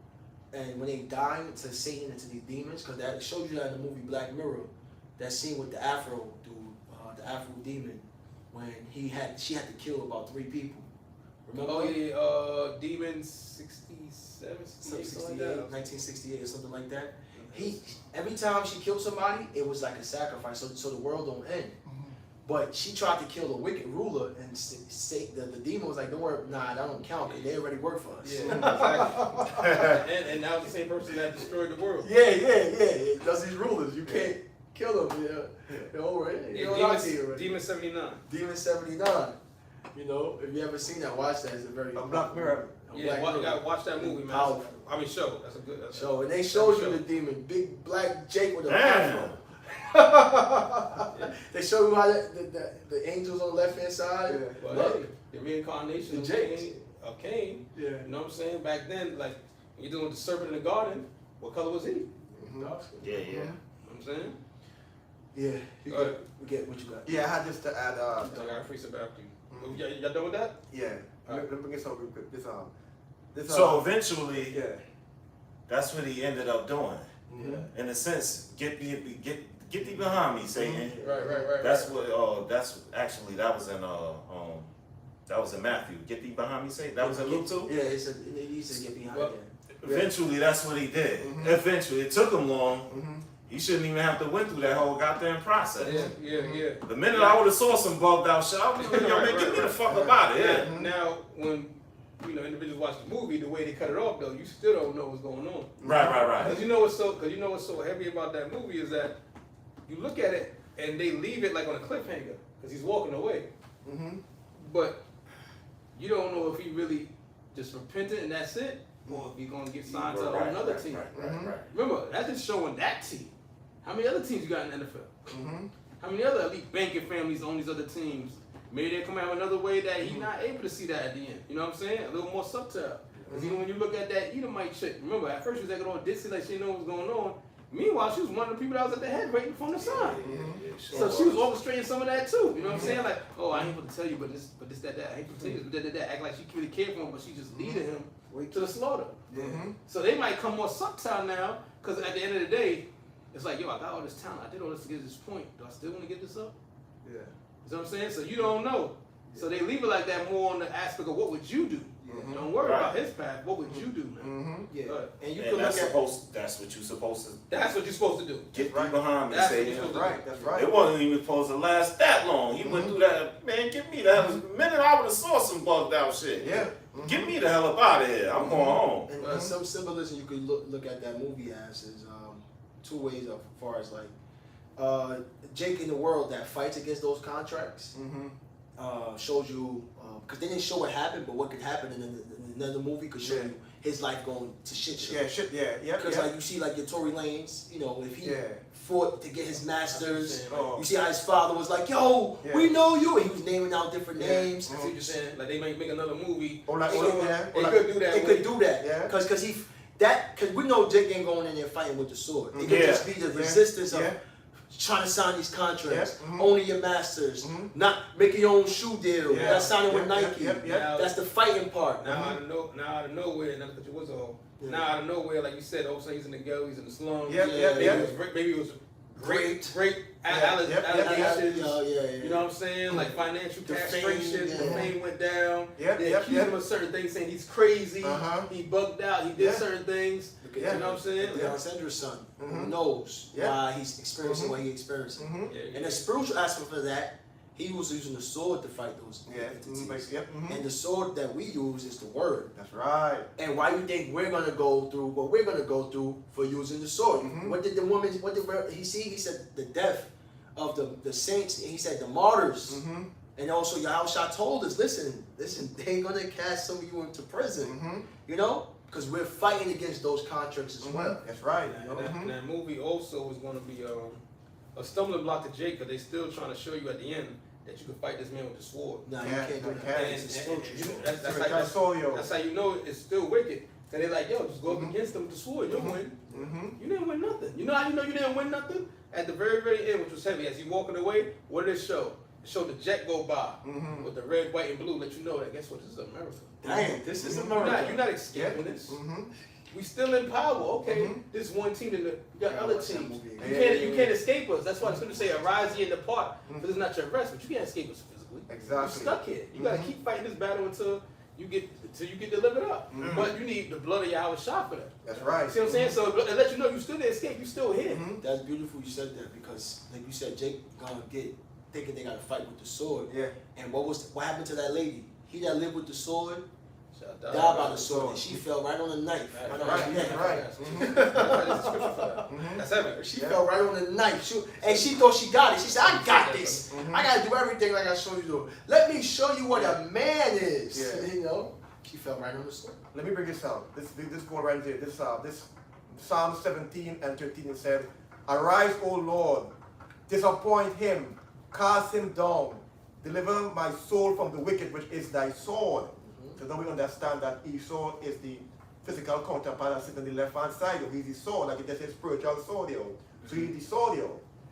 and when they die to Satan and to these demons, because that showed you that in the movie Black Mirror, that scene with the Afro dude, the Afro demon, when she had to kill about 3 people. Remember? Oh yeah, Demon 67, 68, something like that. 1968 or something like that. Every time she killed somebody, it was like a sacrifice, so the world don't end. But she tried to kill the wicked ruler, and the demon was like, "Don't worry, nah, that don't count because they already work for us." Yeah, exactly. and now the same person that destroyed the world. yeah. That's these rulers. You can't kill them. Yeah. Don't worry. You know what I see already. Demon 79. Demon 79. You know, if you ever seen that, watch that. It's a very A Black Mirror. a Yeah, Black you Mirror. gotta watch that movie, man. Powerful. I mean, show. That's a good So, and they showed you show. the demon, big black Jake with a Damn. afro. They show you how the angels on the left hand side. Yeah. But Look. hey, the reincarnation The of Jakes. Cain, Yeah. you know what I'm saying? Back then, like, when you're dealing with the serpent in the garden, what color was he? You Yeah, yeah. know what I'm saying? Yeah. You Go ahead. get what you got. Yeah, I had just to add. I gotta freeze it back to you. Y'all done with that? Yeah. Alright. Let me bring this up real quick. This So eventually, yeah. that's what he ended up doing. Yeah. In a sense, get thee behind me, Satan. Right. That's what. That's actually that was in Matthew. Get thee behind me, Satan. That was in Luke too. Yeah, he said get behind Well, it. Eventually, that's what he did. Eventually, it took him long. He shouldn't even have to went through that whole goddamn process. Yeah. The minute I would have saw some bugged out shit, I would have been, yo, man, get me the fuck up out of here. Now, when individuals watch the movie, the way they cut it off, though, you still don't know what's going on. Right. Because you know what's so heavy about that movie is that you look at it and they leave it like on a cliffhanger because he's walking away. But you don't know if he really just repented and that's it, or if he's gonna get signed to another team. Right. Remember, that's just showing that team. How many other teams you got in the NFL? How many other elite banking families own these other teams? Maybe they come out another way that he's not able to see that at the end. You know what I'm saying? A little more subtle. Because even when you look at that Edomite chick, remember at first she was acting all ditzy like she didn't know what was going on. Meanwhile, she was one of the people that was at the head waiting from the side. So she was orchestrating some of that too. You know what I'm saying? Like, oh, I ain't able to tell you, but this, that. I ain't able to tell you, but that. Act like she really cared for him, but she just leading him to the slaughter. So they might come more subtle now, because at the end of the day, it's like, yo, I got all this talent. I did all this to get to this point. Do I still want to get this up? Yeah. You know what I'm saying? So you don't know. So they leave it like that more on the aspect of what would you do? Don't worry about his path. What would you do, man? Yeah. Right. And you And can look that's at that's what you're supposed to That's what you're supposed to do. get thee behind me, That's what Satan. you're supposed to do. That's right. It wasn't even supposed to last that long. He went through that. Man, get me the hell. The minute I would have saw some bugged out shit. Yeah. Get me the hell up out of here. I'm going home. and some symbolism you could look at that movie as is 2 ways as far as like Jake in the world that fights against those contracts shows you because they didn't show what happened, but what could happen in another movie could show you his life going to shit show. Yeah, shit, yeah. Because like you see like your Tory Lanez, you know, if he Yeah. fought to get his masters, Oh. you see how his father was like, yo, Yeah. we know you, and he was naming out different Yeah. names. I see what you're saying. Like they might make another movie. Or like, It It could do that. It could do that. Yeah. Because we know Jake ain't going in there fighting with the sword. It could Yeah. just be the resistance of Yeah. trying to sign these contracts, Yeah, owning your masters, Mhm. not making your own shoe deal, Yeah, not signing with yeah, Nike. yeah. That's the fighting part. Now out of nowhere, not that you was all. Yeah. Now out of nowhere, like you said, all of a sudden he's in the ghetto, he's in the slums. Yeah, yeah, Maybe yeah. it was maybe it was great Yeah, yeah, allegations. Yeah. You know what I'm saying? Like financial The fame, castration, the yeah. fame went down. Yeah, They yeah, accused yeah. him of certain things, saying he's crazy, Uh-huh. he bugged out, he did Yeah. certain things. Look at Yeah. You know what I'm saying? Look at Alexandra's son, who Mhm. knows Yeah. why he's experiencing Mhm. what he's experiencing. Mhm. Yeah, And the spiritual aspect of that, he was using the sword to fight those Yeah. entities. Mhm. Yep. Mhm. And the sword that we use is the word. That's right. And why you think we're gonna go through what we're gonna go through for using the sword? Mhm. What did the woman? What did he see? He said the death of the saints. He said the martyrs. Mm-hmm. And also Yahushua told us, listen, they're gonna cast some of you into prison. Mm-hmm. You know, because we're fighting against those contracts as well. That's right. And that movie also is going to be a stumbling block to Jake, because they still trying to show you at the end that you can fight this man with the sword. No, you Yeah, can't do you that. can't. It's a spiritual sword. That's That's how you know it's still wicked. Cause they're like, yo, just go up Mhm. against them with the sword, you'll Mhm. win. Mm-hmm. You didn't win nothing. You know how you know you didn't win nothing? At the very, very end, which was heavy, as he walking away, what did it show? It showed the jet go by Mm-hmm. with the red, white, and blue. Let you know that guess what? This is America. Dang, this is You're America. not escaping this. Mm-hmm. We still in power. Okay, Mhm. this one team and you got Yeah, other watch that teams. movie You again. can't escape us. That's why it's going to say arise ye and depart. Mhm. But it's not your rest, but you can't escape us physically. Exactly. You're stuck here. You got to Mhm. keep fighting this battle until you get delivered up. Mhm. But you need the blood of Yahweh shot for that. That's right. See what I'm saying? So it let you know you still didn't escape. You still here. Mhm. That's beautiful you said that, because like you said, Jake gonna get thinking they gotta fight with the sword. Yeah. And what happened to that lady? He that lived with the sword Shout died out. by the sword, and she fell right on the knife. That's Right on right, her that's neck. right. That's a scripture for that. Mhm. That's heavy. She Yeah. fell right on the knife. And she thought she got it. She said, I got this. Mhm. I gotta do everything like I showed you to do. Let me show you what a man is. Yeah. You know? She fell right on the sword. Let me bring this out. This go right here. This Psalm 17 and 13 it said, "Arise, O Lord, disappoint him, cast him down, deliver my soul from the wicked, which is thy sword." So now we understand that Esau is the physical counterpart that sits on the left hand side. He's the sword, like it just says spiritual sword. So he's the sword.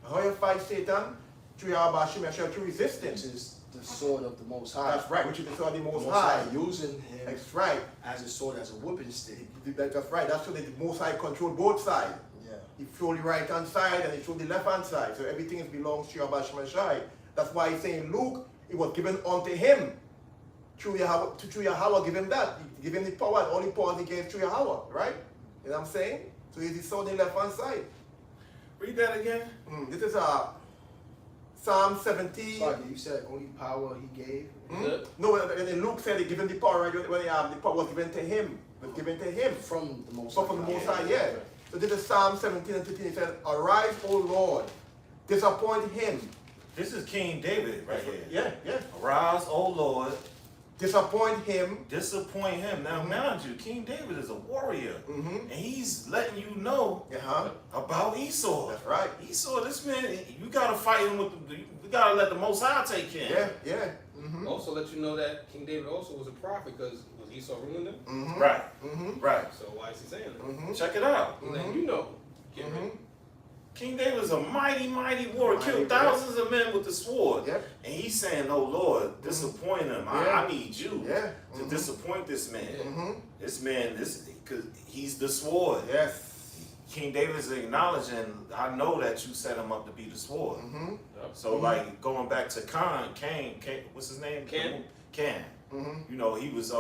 How you fight Satan? Through your Abashim, through Which resistance. is the sword of the Most High. That's right, which is the sword of the The Most High. using him That's right. as a sword, as a whooping stick. That's right. That's so that the Most High control both sides. Yeah. He throw the right hand side and he throw the left hand side. So everything belongs to Yahweh Shemashai. That's why he's saying Luke, it was given unto him. Through Yahweh give him that. He give him the power, and all the power he gave through Yahweh, right? You know what I'm saying? So he's the sword in the left hand side. Read that again. This is Psalm 17. Sorry, you said only power he gave. No, when Luke said he given the power, right? When the power was given to him. Was given to him. From the Most So High. from the Most High, yeah. So this is Psalm 17 and 15. It says, "Arise, O Lord, disappoint him." This is King David right here. Yeah, yeah. Arise, O Lord, Disappoint him. disappoint him. Now, mind you, King David is a warrior, Mm-hmm. and he's letting you know Uh-huh. about Esau. That's right. Esau, this man, you gotta fight him with you gotta let the Most High take care. Yeah, yeah. Mm-hmm. Also let you know that King David also was a prophet, because was Esau ruling them? Mm-hmm. Right, Mm-hmm. right. So why is he saying that? Mm-hmm. Check it out. He's letting you know. Get ready. Mm-hmm. King David is a mighty, mighty warrior, Mighty, killed yeah. thousands of men with the sword. Yep. And he's saying, "Oh Lord, disappoint him. Yeah. I need you Yeah. to Mhm. disappoint this man. Mm-hmm. This man, because he's the sword." Yes. King David is acknowledging, "I know that you set him up to be the sword." Mm-hmm. So like going back to Cain, what's his name? Cain. Cain. Mm-hmm. You know, he was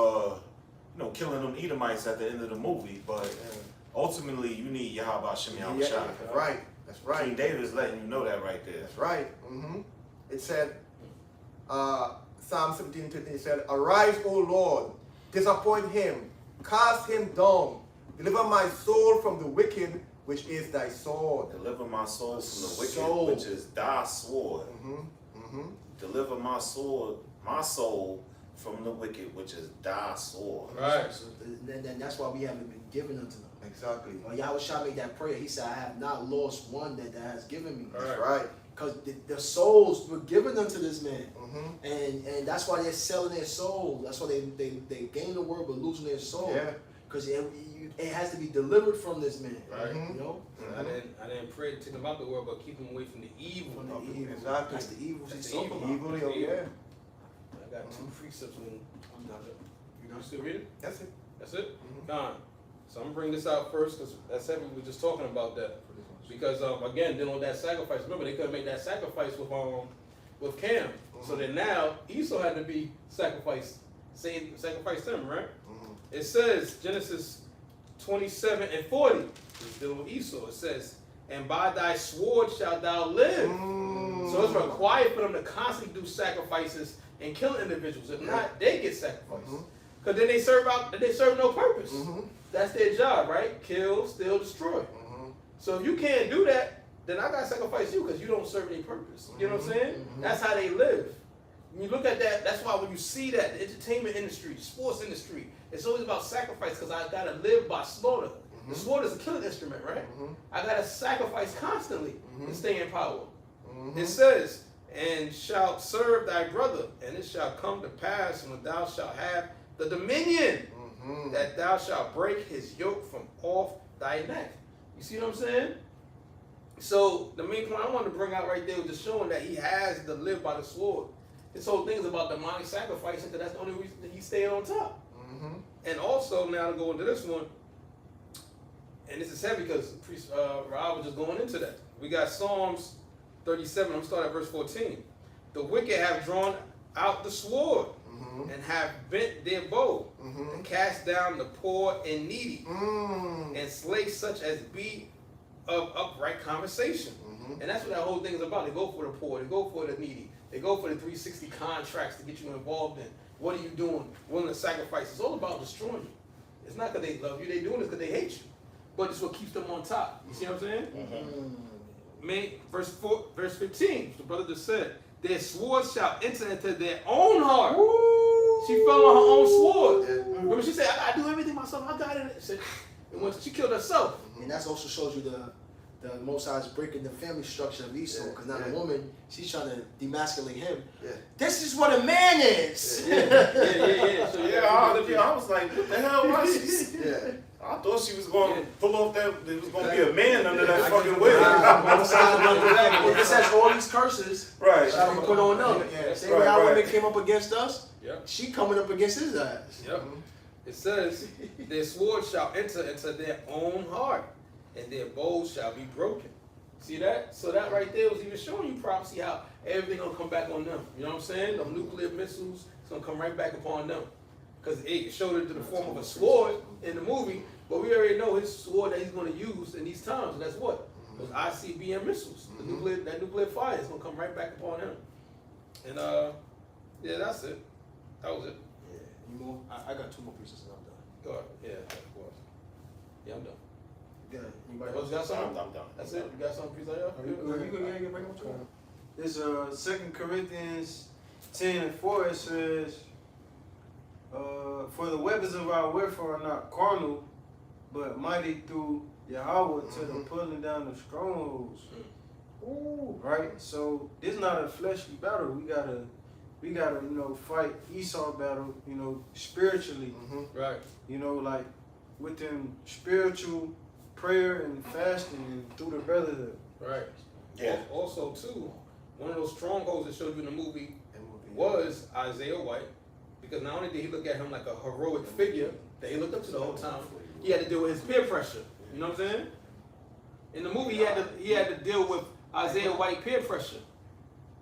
killing them Edomites at the end of the movie, but ultimately you need Yahweh Shem Yeah, Yahushua. that's right. That's King right. David is letting you know that right there. That's right. Mm-hmm. It said, Psalm 17:15, it said, "Arise, O Lord, disappoint him, cast him down, deliver my soul from the wicked, which is thy sword." Deliver my soul from the wicked, Soul. which is thy sword. Mm-hmm. Mm-hmm. Deliver my soul from the wicked, which is thy sword. Right. So then that's why we haven't been given unto them. Exactly. When Yahushua made that prayer, he said, I have not lost one that has given me. That's right. Because the souls were given unto this man. Mm-hmm. And that's why they're selling their soul. That's why they gain the word but losing their soul. Yeah. because it has to be delivered from this man. Right. You know, I didn't pray to take him out the world, but keep him away from the evil. from the evil. Exactly. That's the evil That's he's the talking evil. about. Evil, yeah. I got two precepts when you still reading? That's it. That's it? Gone. So I'm gonna bring this out first because that's heavy. We were just talking about that. Because again, dealing with that sacrifice. Remember, they couldn't make that sacrifice with Cam. So then now Esau had to be sacrificed. Sacrifice him, right? It says Genesis 27 and 40. It's dealing with Esau. It says, "And by thy sword shalt thou live." So it's required for them to constantly do sacrifices and kill individuals. If not, they get sacrificed. Because then they serve no purpose. That's their job, right? Kill, steal, destroy. So if you can't do that, then I gotta sacrifice you because you don't serve any purpose. You know what I'm saying? That's how they live. When you look at that, that's why when you see that, the entertainment industry, sports industry, it's always about sacrifice because I gotta live by slaughter. The sword is a killing instrument, right? I gotta sacrifice constantly to stay in power. It says, "And shalt serve thy brother, and it shall come to pass when thou shalt have the dominion, that thou shalt break his yoke from off thy neck." You see what I'm saying? So the main point I wanted to bring out right there was just showing that he has to live by the sword. This whole thing is about demonic sacrifice, because that's the only reason that he's staying on top. And also, now to go into this one, and this is heavy because priest Rob was just going into that. We got Psalms 37. I'm starting at verse 14. "The wicked have drawn out the sword and have bent their bow and cast down the poor and needy and slay such as be of upright conversation." And that's what that whole thing is about. They go for the poor, they go for the needy, they go for the 360 contracts to get you involved in. What are you doing? Willing to sacrifice. It's all about destroying you. It's not because they love you, they doing this because they hate you. But it's what keeps them on top. You see what I'm saying? Verse 15, the brother just said, "Their sword shall enter into their own heart." She fell on her own sword. Remember, she said, "I do everything myself. I got it." And when she killed herself. And that also shows you the Most High is breaking the family structure of Esau, because now the woman, she's trying to demasculate him. This is what a man is. So I was like, what the hell was she? I thought she was going to pull off that. There was going to be a man under that fucking wig. It says all these curses Right. shall be put on them. Same way our women came up against us. She coming up against his ass. It says, "Their sword shall enter into their own heart, and their bows shall be broken." See that? So that right there was even showing you prophecy how everything gonna come back on them. You know what I'm saying? The nuclear missiles, it's gonna come right back upon them. Because it showed it in the form of a sword in the movie, but we already know his sword that he's gonna use in these times. And that's what? Those ICBM missiles. That nuclear fire is gonna come right back upon him. And yeah, that's it. That was it. Yeah. Any more? I got 2 more pieces and I'm done. Go ahead. Yeah, of course. Yeah, I'm done. Good. Anybody Else got something? I'm done. That's it? You got something, please? You bring them to This 2 Corinthians 10 and 4, it says, "For the weapons of our warfare are not carnal, but mighty through Yahweh to the pulling down of strongholds." Right? So this is not a fleshly battle. We gotta fight Esau battle, spiritually. Right. Like with them spiritual prayer and fasting and through the brotherhood. Right. Yeah. Also, too, one of those strongholds that showed you in the movie was Isaiah White, because not only did he look at him like a heroic figure that he looked up to the whole time, he had to deal with his peer pressure. You know what I'm saying? In the movie, he had to deal with Isaiah White peer pressure,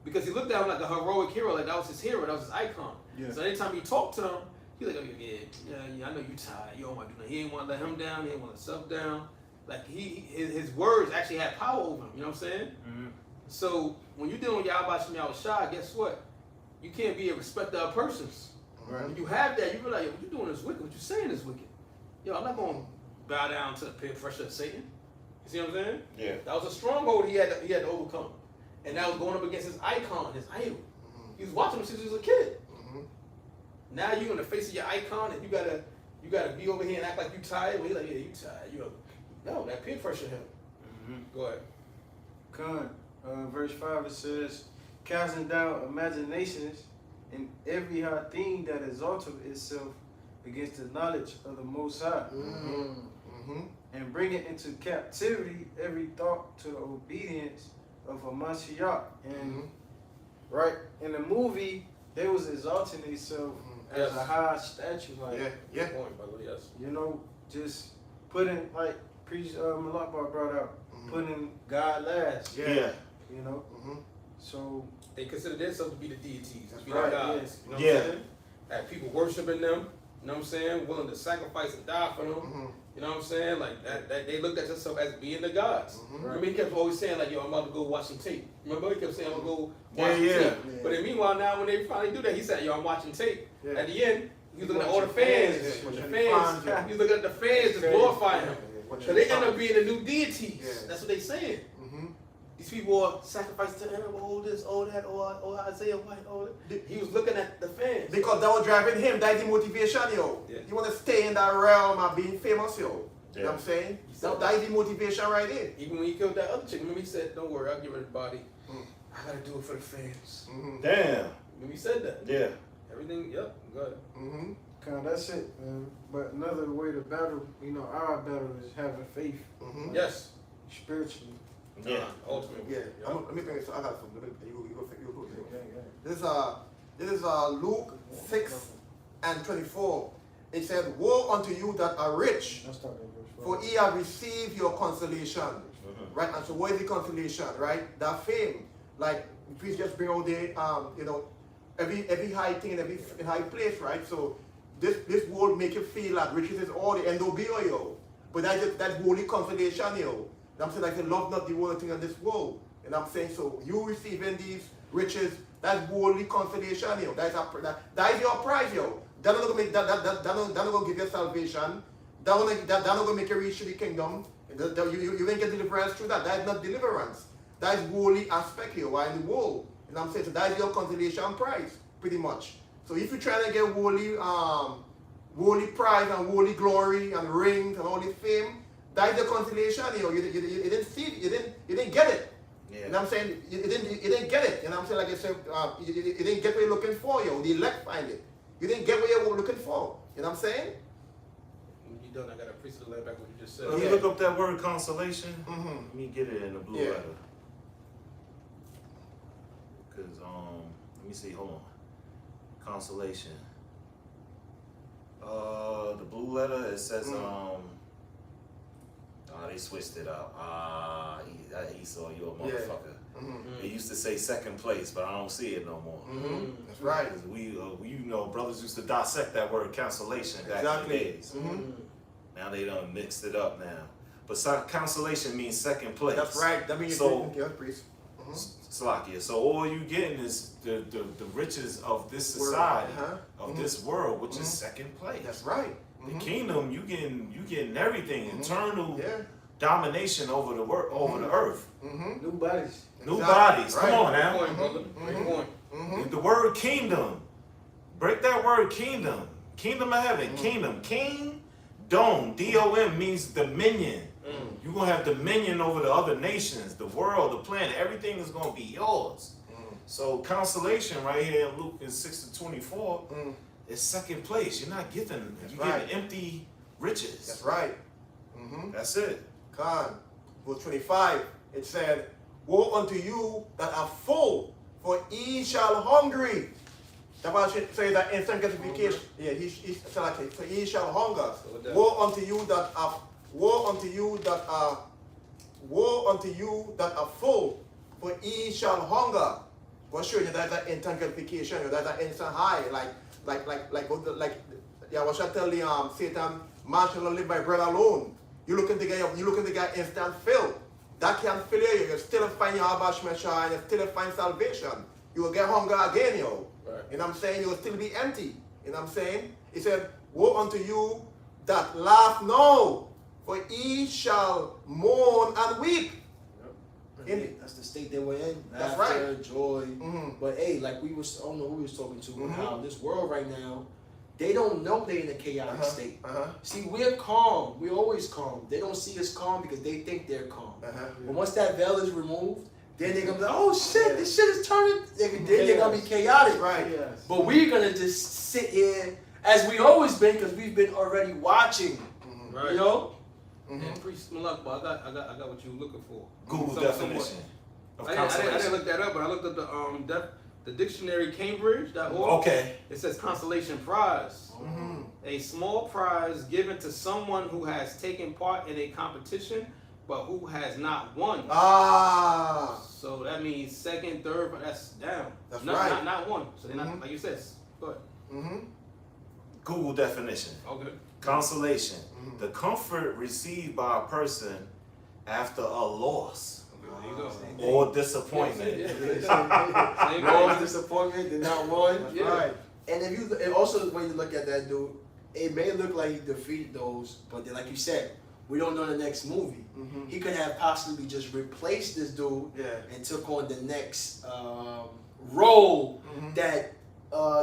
because he looked at him like a heroic hero, like that was his hero, that was his icon. So anytime he talked to him, he like, yeah, I know you tired, you don't want to do nothing. He didn't want to let him down, he didn't want to let himself down. Like his words actually had power over him. You know what I'm saying? So when you're dealing with Yahweh Shem Yahushua, guess what? You can't be a respecter of persons. When you have that, you realize, what you're doing is wicked. What you're saying is wicked. Yo, I'm not going to bow down to the peer pressure of Satan. You see what I'm saying? Yeah. That was a stronghold he had to overcome. And that was going up against his icon, his idol. He was watching him since he was a kid. Now you're in the face of your icon and you gotta be over here and act like you tired. Well, he's like, yeah, you tired. No, that peer pressure him. Go ahead. Verse 5, it says, "Casting down imaginations and every high thing that exalteth itself against the knowledge of the Most High, and bringing into captivity every thought to the obedience of a Mashiach. And right in the movie, they was exalting themselves as a high statue, like Yeah. Point, brother, yes. you know, just putting like Priest Malakbar brought out, putting God last. Yeah. You know, so They consider themselves to be the deities, to be right, the gods. You know what Yeah. I'm saying? Had people worshiping them, you know what I'm saying? Willing to sacrifice and die for them. You know what I'm saying? Like that they looked at themselves as being the gods. Remember he kept always saying like, yo, I'm about to go watch some tape. Remember he kept saying I'm gonna go watch some tape. Yeah. But then meanwhile now when they finally do that, he said, yo, I'm watching tape. Yeah. At the end, he's looking at all the fans. Yeah. The Fans, fans. He's looking at the fans just glorifying him. So they end up being the new deities. Yeah. That's what they saying. These people are sacrificing to him, all this, all that, all Isaiah White, all that. He was looking at the fans. Because that was driving him. That's the motivation, yo. Yeah. You want to stay in that realm of being famous, yo. You know what I'm saying? He said That is the motivation right there. Even when he killed that other chick, remember he said, don't worry, I'll give her the body. I gotta do it for the fans. Damn. Remember he said that. Yeah. Everything, yep, go ahead. kind of that's it, man. But another way to battle, you know, our battle is having faith Yes. spiritually. Yeah. Ultimately. Yeah. Yeah. Let me bring this. I got some. You go. Yeah. This is Luke 6:24. It said, "Woe unto you that are rich, Let's start at verse 5. for ye have received your consolation." Right. And so, what is the consolation? Right. That fame. Like, please just bring out the you know, every high thing in every high place. Right. So this world make you feel that riches is all the end all be all, yo. But that's holy consolation, yo. And I'm saying, like, love not the world thing in this world. And I'm saying, so you receiving these riches, that's worldly consolation, yo. That is your prize, yo. That's not gonna make that not gonna give you salvation. That not gonna make you reach the kingdom. You ain't get deliverance through that. That is not deliverance. That is worldly aspect here. Why in the world? And I'm saying, so that is your consolation prize, pretty much. So if you're trying to get worldly pride and worldly glory and rings and all this fame, that is the consolation. You know, you didn't see it, you didn't get it. Yeah. And I'm saying you didn't get it. And I'm saying, like I said, you didn't get what you're looking for, yo. The elect find it. You didn't get what you were looking for. You know what I'm saying? When you done, I got a priest to lay back what you just said. Let me look up that word consolation. Mm-hmm. Let me get it in the blue Yeah. letter. Cause let me see. Hold on. Consolation. The blue letter it says they switched it up. Esau, you a motherfucker. It used to say second place, but I don't see it no more. That's right. Because we you know, brothers used to dissect that word consolation back in the days. Now they done mixed it up now. But consolation means second place. That's right. That means So- you're priest. Slakia. So all you getting is the riches of this society, of this world, which is second place. That's right. The kingdom, you getting everything, eternal Yeah. domination over the over the earth. New bodies. New Exactly. bodies. Come Right. on Great now. point, brother. Great point. The word kingdom. Break that word kingdom. Kingdom of heaven. Kingdom. King, dome. D-O-M means dominion. You're going to have dominion over the other nations, the world, the planet. Everything is going to be yours. So consolation right here in Luke 6:24 is second place. You're not getting, you're right. getting empty riches. That's right. That's it. God, verse 25, it said, "Woe unto you that are full, for ye shall hungry." That's why I should say that instant gratification. Yeah, he said like it, for ye shall hunger. Woe unto you that are full, for ye shall hunger. What's showing you that instant gratification, that instant high, what should I tell the Satan, man shall not live by bread alone. You looking to get instant fill. That can't fill you. You still find your Abba Shmesha and you still find salvation. You will get hunger again, yo. Right. You know what I'm saying? You will still be empty. You know what I'm saying? He said, "Woe unto you that laugh now, for ye shall mourn and weep." That's the state they were in. That's Laughter, joy. But hey, like I don't know who we was talking to, how this world right now, they don't know they're in a chaotic state. See, we're calm. We're always calm. They don't see us calm because they think they're calm. But once that veil is removed, then they're gonna be like, oh shit, this shit is turning. Then they're gonna be chaotic. Right. Yes. But we're gonna just sit here as we always been, because we've been already watching. Right. You know. And Priest Malak, but I got what you were looking for. Google Some- definition of I didn't consolation. look that up, but I looked up the dictionary Cambridge.org. Okay. It says consolation prize. Mm-hmm. A small prize given to someone who has taken part in a competition but who has not won. Ah, So that means second, third, but that's down. That's not, right. Not one. So they're not, Mhm. like you said. Go ahead. mm-hmm. Google definition. Okay. Consolation. The comfort received by a person after a loss There you go. or disappointment. Same Lost, thing. disappointment, did not won. Yeah. Right. And if you, and also when you look at that dude, it may look like he defeated those, but then, like you said, we don't know the next movie. Mm-hmm. He could have possibly just replaced this dude Yeah. and took on the next role Mhm. that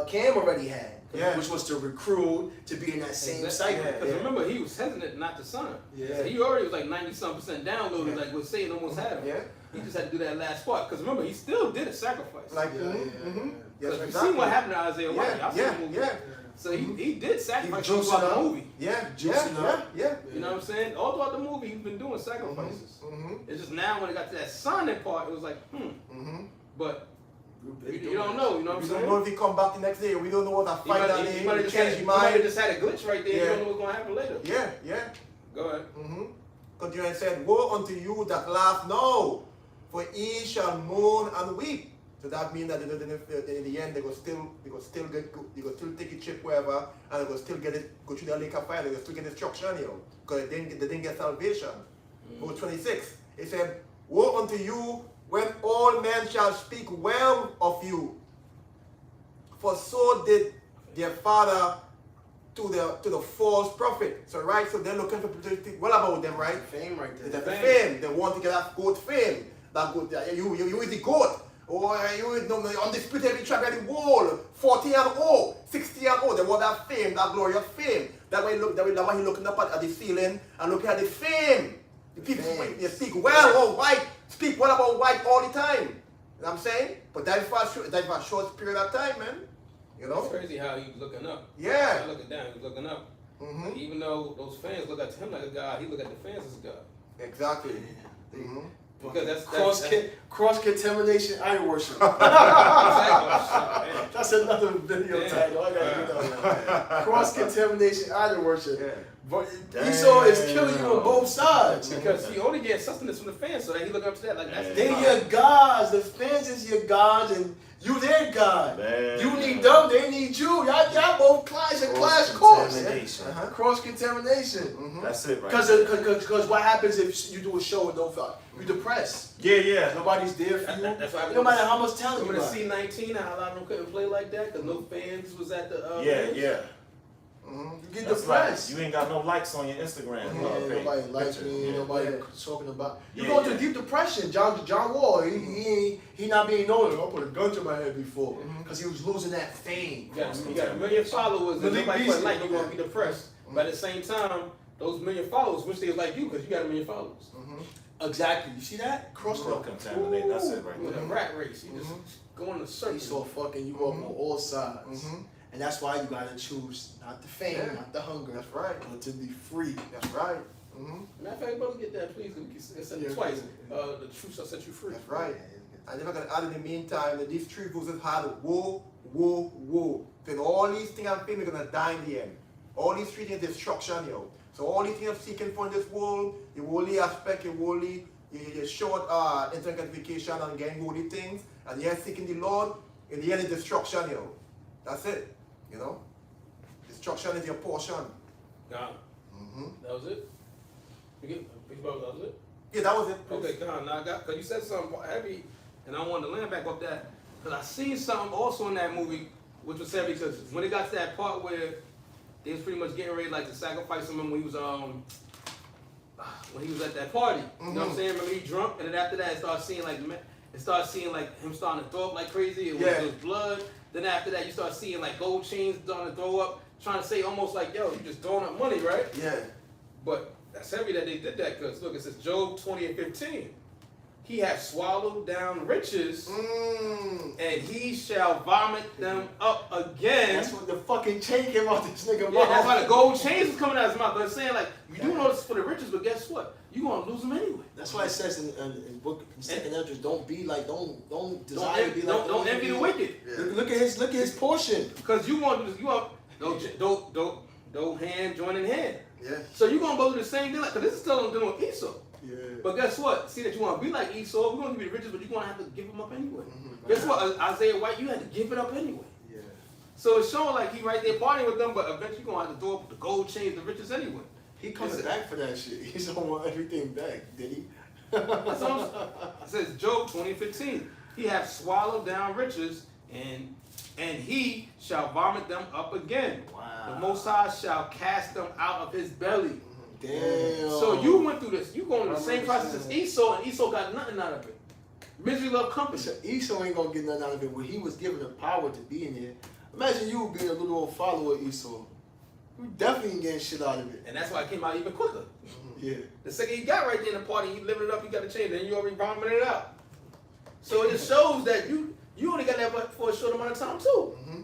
Cam already had, Yeah. which was to recruit to be in that same Exactly. cycle. Yeah. Because remember, he was hesitant not to sign. Yeah. So he already was like 90-some% downloaded, Yeah. like what Satan almost had him. Yeah. He just had to do that last part. Because remember, he still did a sacrifice. Like, Yeah, mm-hmm. yeah, Yes, Because exactly. we seen what happened to Isaiah White. Yeah, Y'all seen yeah, the movie. yeah. So he did sacrifice He juicing throughout the up. movie. Yeah, Juicing yeah, up. yeah, You know what I'm saying? All throughout the movie, he's been doing sacrifices. Mm-hmm. It's just now when it got to that signing part, it was like, Mm-hmm. But you don't know, you know what I'm We saying? don't know if he come back the next day. We don't know what that He fight might that have day. just, Change had- his he might have mind. just had a glitch right there. Yeah. You don't know what's going to happen later. Yeah, yeah. Go ahead. Mm-hmm. Because you had said, "Woe unto you that laugh now, for ye shall mourn and weep." So that means that in the end they go still take a chip wherever, and they go still get it, go through the lake of fire. They go still get destruction, because they didn't get salvation. Verse 26. It said, "Woe unto you when all men shall speak well of you, for so did their father to the false prophet." So right, so they're looking for people to speak well about them, right? Fame right It's there. the fame. They want to get that goat fame. That goat, you is the goat. Or you is undisputed every track at the wall. 40-0, 60-0. They want that fame, that glorious fame. That way he looking up at the ceiling and looking at the fame. The people Fame. they speak well, oh white, speak well about white all the time. You know what I'm saying? But that's for a short period of time, man. You know? It's crazy how he was looking up. Yeah. Not looking down, he was looking up. Mm-hmm. Even though those fans look at him like a god, he look at the fans as a god. Exactly. Mm-hmm. Because that's Cross contamination idol worship. exactly. That's another video Yeah. title. I gotta do that one. Cross contamination idol worship. Yeah. But Esau is killing you on both sides. Because he only gets sustenance from the fans, so that he look up to that like that's They God. your gods. The fans is your gods, and you their god. Man. You need them. They need you. Y'all both clash and clash course. Cross-contamination. Cross contamination. Mm-hmm. That's it, right? Because what happens if you do a show and don't feel you depressed? Yeah. Nobody's there for you. That's why No matter how much talent you Remember the got. C19, how a lot of them couldn't play like that because no fans was at the Yeah. You get That's depressed. like, you ain't got no likes on your Instagram. Yeah, page. nobody likes me. Yeah. Nobody talking about. You Yeah, go into yeah. deep depression. John Wall, he not being known. I put a gun to my head before because he was losing that fame. You got a million followers and Malik nobody Beasley. quite like you gonna be depressed. But at the same time, those million followers wish they was like you because you got a million followers. Exactly. You see that? Cross Contaminate. That's it right With a there. rat race, you just go in a circle. He saw fucking you up on all sides. Mhm. And that's why you gotta choose not the fame, Yeah. not the hunger, That's right. but to be free. That's right. Mm-hmm. Matter of fact, brothers, get that please. We can send it Yeah. twice. The truth shall set you free. That's right. And if I can add in the meantime that these three verses had woe, woe, woe. Then all these things I'm feeling are gonna die in the end. All these three things destruction, yo. So all these things I'm seeking for in this world, your worldly aspect, your worldly, your short instant gratification and getting worldly things, and you're seeking the Lord, in the end it's destruction, yo. That's it. You know? Destruction is your portion. God, Mm-hmm. that was it. You get, big brother, that was it. Yeah, that was it. Okay, God, now I got because you said something heavy, and I wanted to land back off that because I seen something also in that movie which was heavy because when it got to that part where they was pretty much getting ready like to sacrifice him when he was at that party. You know what I'm saying? Remember he drunk, and then after that it started seeing like him starting to throw up like crazy. It was blood. Then after that you start seeing like gold chains starting to throw up, trying to say almost like, yo, you just throwing up money, right? Yeah. But that's heavy that they did that because look, it says Job 20:15. he hath swallowed down riches, Mm. and he shall vomit them up again. That's what the fucking chain came out this nigga Yeah, that's mouth. why the gold chains was coming out of his mouth. But it's saying like, you do all this for the riches, but guess what? You gonna lose them anyway. That's why it says in book in Second Esdras, don't be like, don't desire Don't, to be like. don't envy the wicked, Look at his portion. because you want don't hand join in hand. Yeah. So you gonna go through the same thing, like, cause this is still dealing with Esau. Yeah. But guess what? See that you want to be like Esau. We're gonna give you the riches, but you're gonna have to give them up anyway. Mhm. Guess what? Isaiah White, you had to give it up anyway. Yeah. So it's showing like he right there partying with them, but eventually you're gonna have to throw up the gold chains, the riches anyway. He coming Listen. back for that shit. He's gonna want everything back, did he? That's what it says Job 20:15. He hath swallowed down riches, and he shall vomit them up again. Wow. The Most High shall cast them out of his belly. Damn. So you went through this. You going through the same process as Esau, and Esau got nothing out of it. Misery love company. So Esau ain't gonna get nothing out of it when he was given the power to be in here. Imagine you being a little old follower of Esau. You definitely ain't getting shit out of it. And that's why it came out even quicker. Yeah. The second he got right there in the party, he living it up, you got to change, then you already vomited it out. So it just shows that you only got that but for a short amount of time too. Mm-hmm.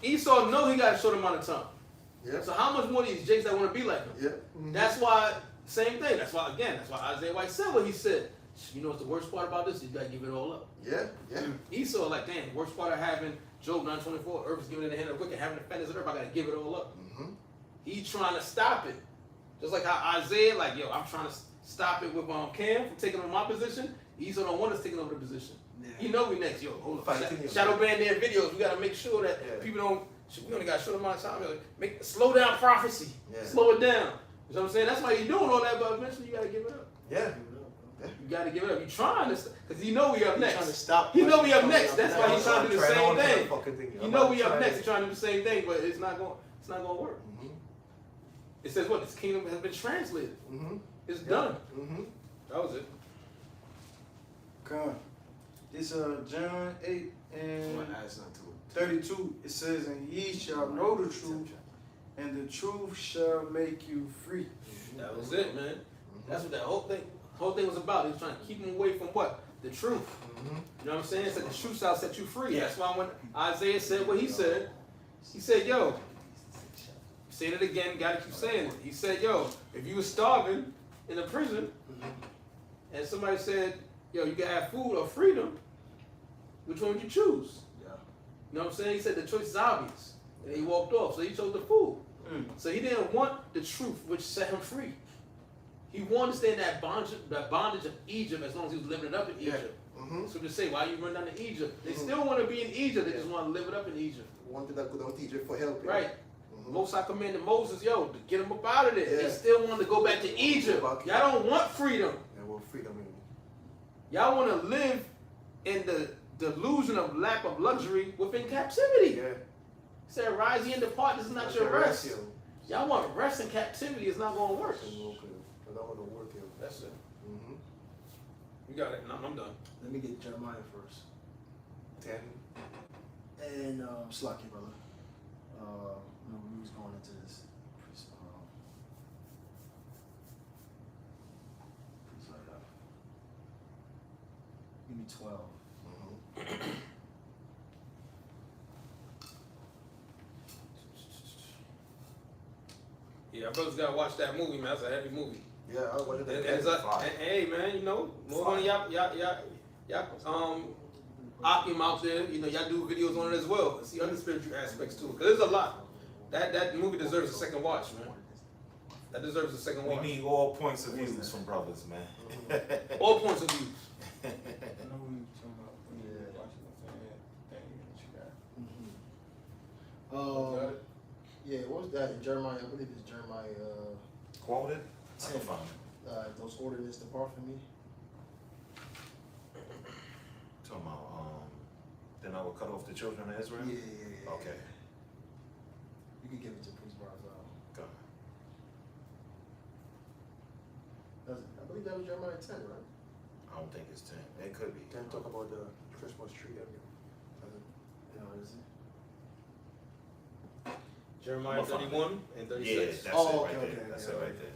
Esau know he got a short amount of time. Yeah. So how much more these jakes that want to be like him? Yeah. That's why, same thing. That's why Isaiah White said what he said. You know what's the worst part about this? You got to give it all up. Yeah. Yeah. Esau like, damn, the worst part of having Job 9:24, earth is given in the hand of the wicked, having the defenders of earth, I got to give it all up. Mm-hmm. He trying to stop it. Just like how Isaiah, like, yo, I'm trying to stop it with Cam from taking over my position. Esau don't want us taking over the position. Yeah. You know we next, yo, hold up. Fighting him. Shadow band their videos. We got to make sure that Yeah. people don't, we only got a short amount of time. Slow down prophecy. Yeah. Slow it down. You know what I'm saying? That's why you're doing all that, but eventually you got to give it up. Yeah. You got to give it up. You're trying to, because you know we up He's trying to next. stop. He know we up next. That's why he's trying to do the Trying same on to thing. the fucking thing. You know we up next. He's trying to do the same thing, but it's not going to work. Mm-hmm. It says what? This kingdom has been translated. Mm-hmm. It's done. Mm-hmm. That was it. Come. This John 8 and I'm gonna add something to it. 32. It says, "And ye shall know the truth, and the truth shall make you free." That was it, man. That's what that whole thing was about. He was trying to keep them away from what? The truth. Mm-hmm. You know what I'm saying? It's like the truth shall set you free. That's why when Isaiah said what he said, yo, say it again, gotta keep saying it. He said, yo, if you were starving in a prison and somebody said, yo, you can have food or freedom, which one would you choose? Yeah. You know what I'm saying? He said the choice is obvious. And he walked off, so he chose the food. So he didn't want the truth, which set him free. He wanted to stay in that bondage of Egypt as long as he was living it up in Egypt. Mm-hmm. So to say, why you run down to Egypt? They still want to be in Egypt, they just want to live it up in Egypt. Wanted that good old teacher for help. Right. Mm-hmm. Most High commanded Moses, yo, to get him up out of there. Yeah. They still want to go back to Egypt. Y'all don't want freedom. And well, freedom. Y'all want to live in the delusion of lack of luxury within captivity. Yeah. He said, rise ye and depart, this is not your rest. Y'all want rest in captivity, it's not going to work. I don't want to work here. That's it. Mm-hmm. You got it. No, I'm done. Let me get Jeremiah first. 10. And Slacky, brother. No, we was going into this. Give me 12. Mm-hmm. Yeah, brothers gotta watch that movie, man. That's a heavy movie. Yeah, I wanted And, that. and hey, man, you know, more money y'all Akim out there, you know, y'all do videos on it as well. And see other spiritual aspects too. Cause there's a lot. That movie deserves a second watch, man. That deserves a second We watch. need all points of views from brothers, man. All points of view. I know what you're talking about. Yeah. Watch it, what you got. Yeah, what was that in Jeremiah? I believe it's Jeremiah Quoted? I can find it. those ordinances depart from me. Talking about, then I will cut off the children of Israel? Yeah. Okay. You can give it to Priest Barzal. Go. I believe that was Jeremiah 10, right? I don't think it's 10. It could be. Then talk about the Christmas tree. You know, is it? Jeremiah 31 and 36. Yeah, that's Oh, it right okay, there. okay, That's okay. it right there.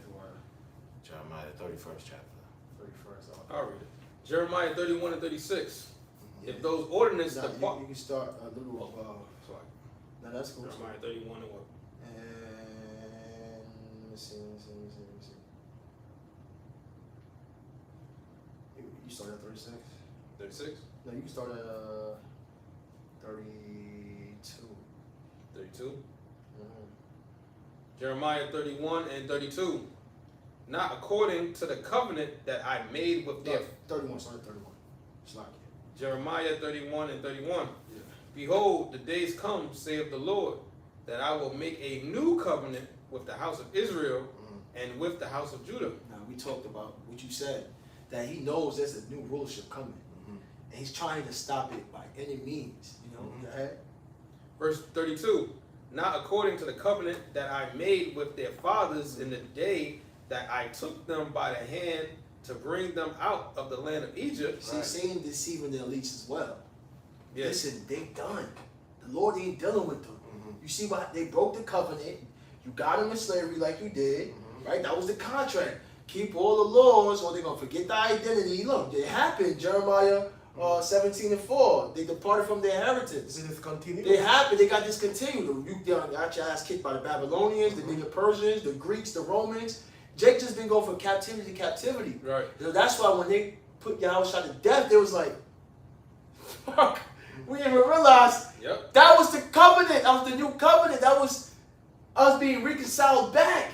Jeremiah, the 31st chapter. 31st. I'll read it. Jeremiah 31 and 36. If those ordinances Nah, depart. you can start a little. Sorry. No, that's cool. Jeremiah 31 and what? And let me see. You start at 36. 36? No, you can start at 32. 32? Mhm. Jeremiah 31 and 32. Not according to the covenant that I made with their. 31. Start at 31. It's like Jeremiah 31 and 31. Yeah. Behold, the days come, saith the Lord, that I will make a new covenant with the house of Israel and with the house of Judah. Now we talked about what you said, that he knows there's a new rulership coming, and he's trying to stop it by any means. You know, go ahead. Verse 32. Not according to the covenant that I made with their fathers in the day that I took them by the hand to bring them out of the land of Egypt. See, Satan deceiving the elites as well. Yes. Listen, they done. The Lord ain't dealing with them. You see why they broke the covenant. You got them in slavery like you did, right? That was the contract. Keep all the laws, or they're gonna forget the identity. Look, it happened. Jeremiah 17 and 4. They departed from their inheritance. This is continued. They happened. They got discontinued. You got your ass kicked by the Babylonians, the nigga Persians, the Greeks, the Romans. Jake just been going from captivity to captivity. Right. You know, that's why when they put Yahushua to death, they was like, fuck. We didn't even realize Yep. that was the covenant. That was the new covenant. That was us being reconciled back.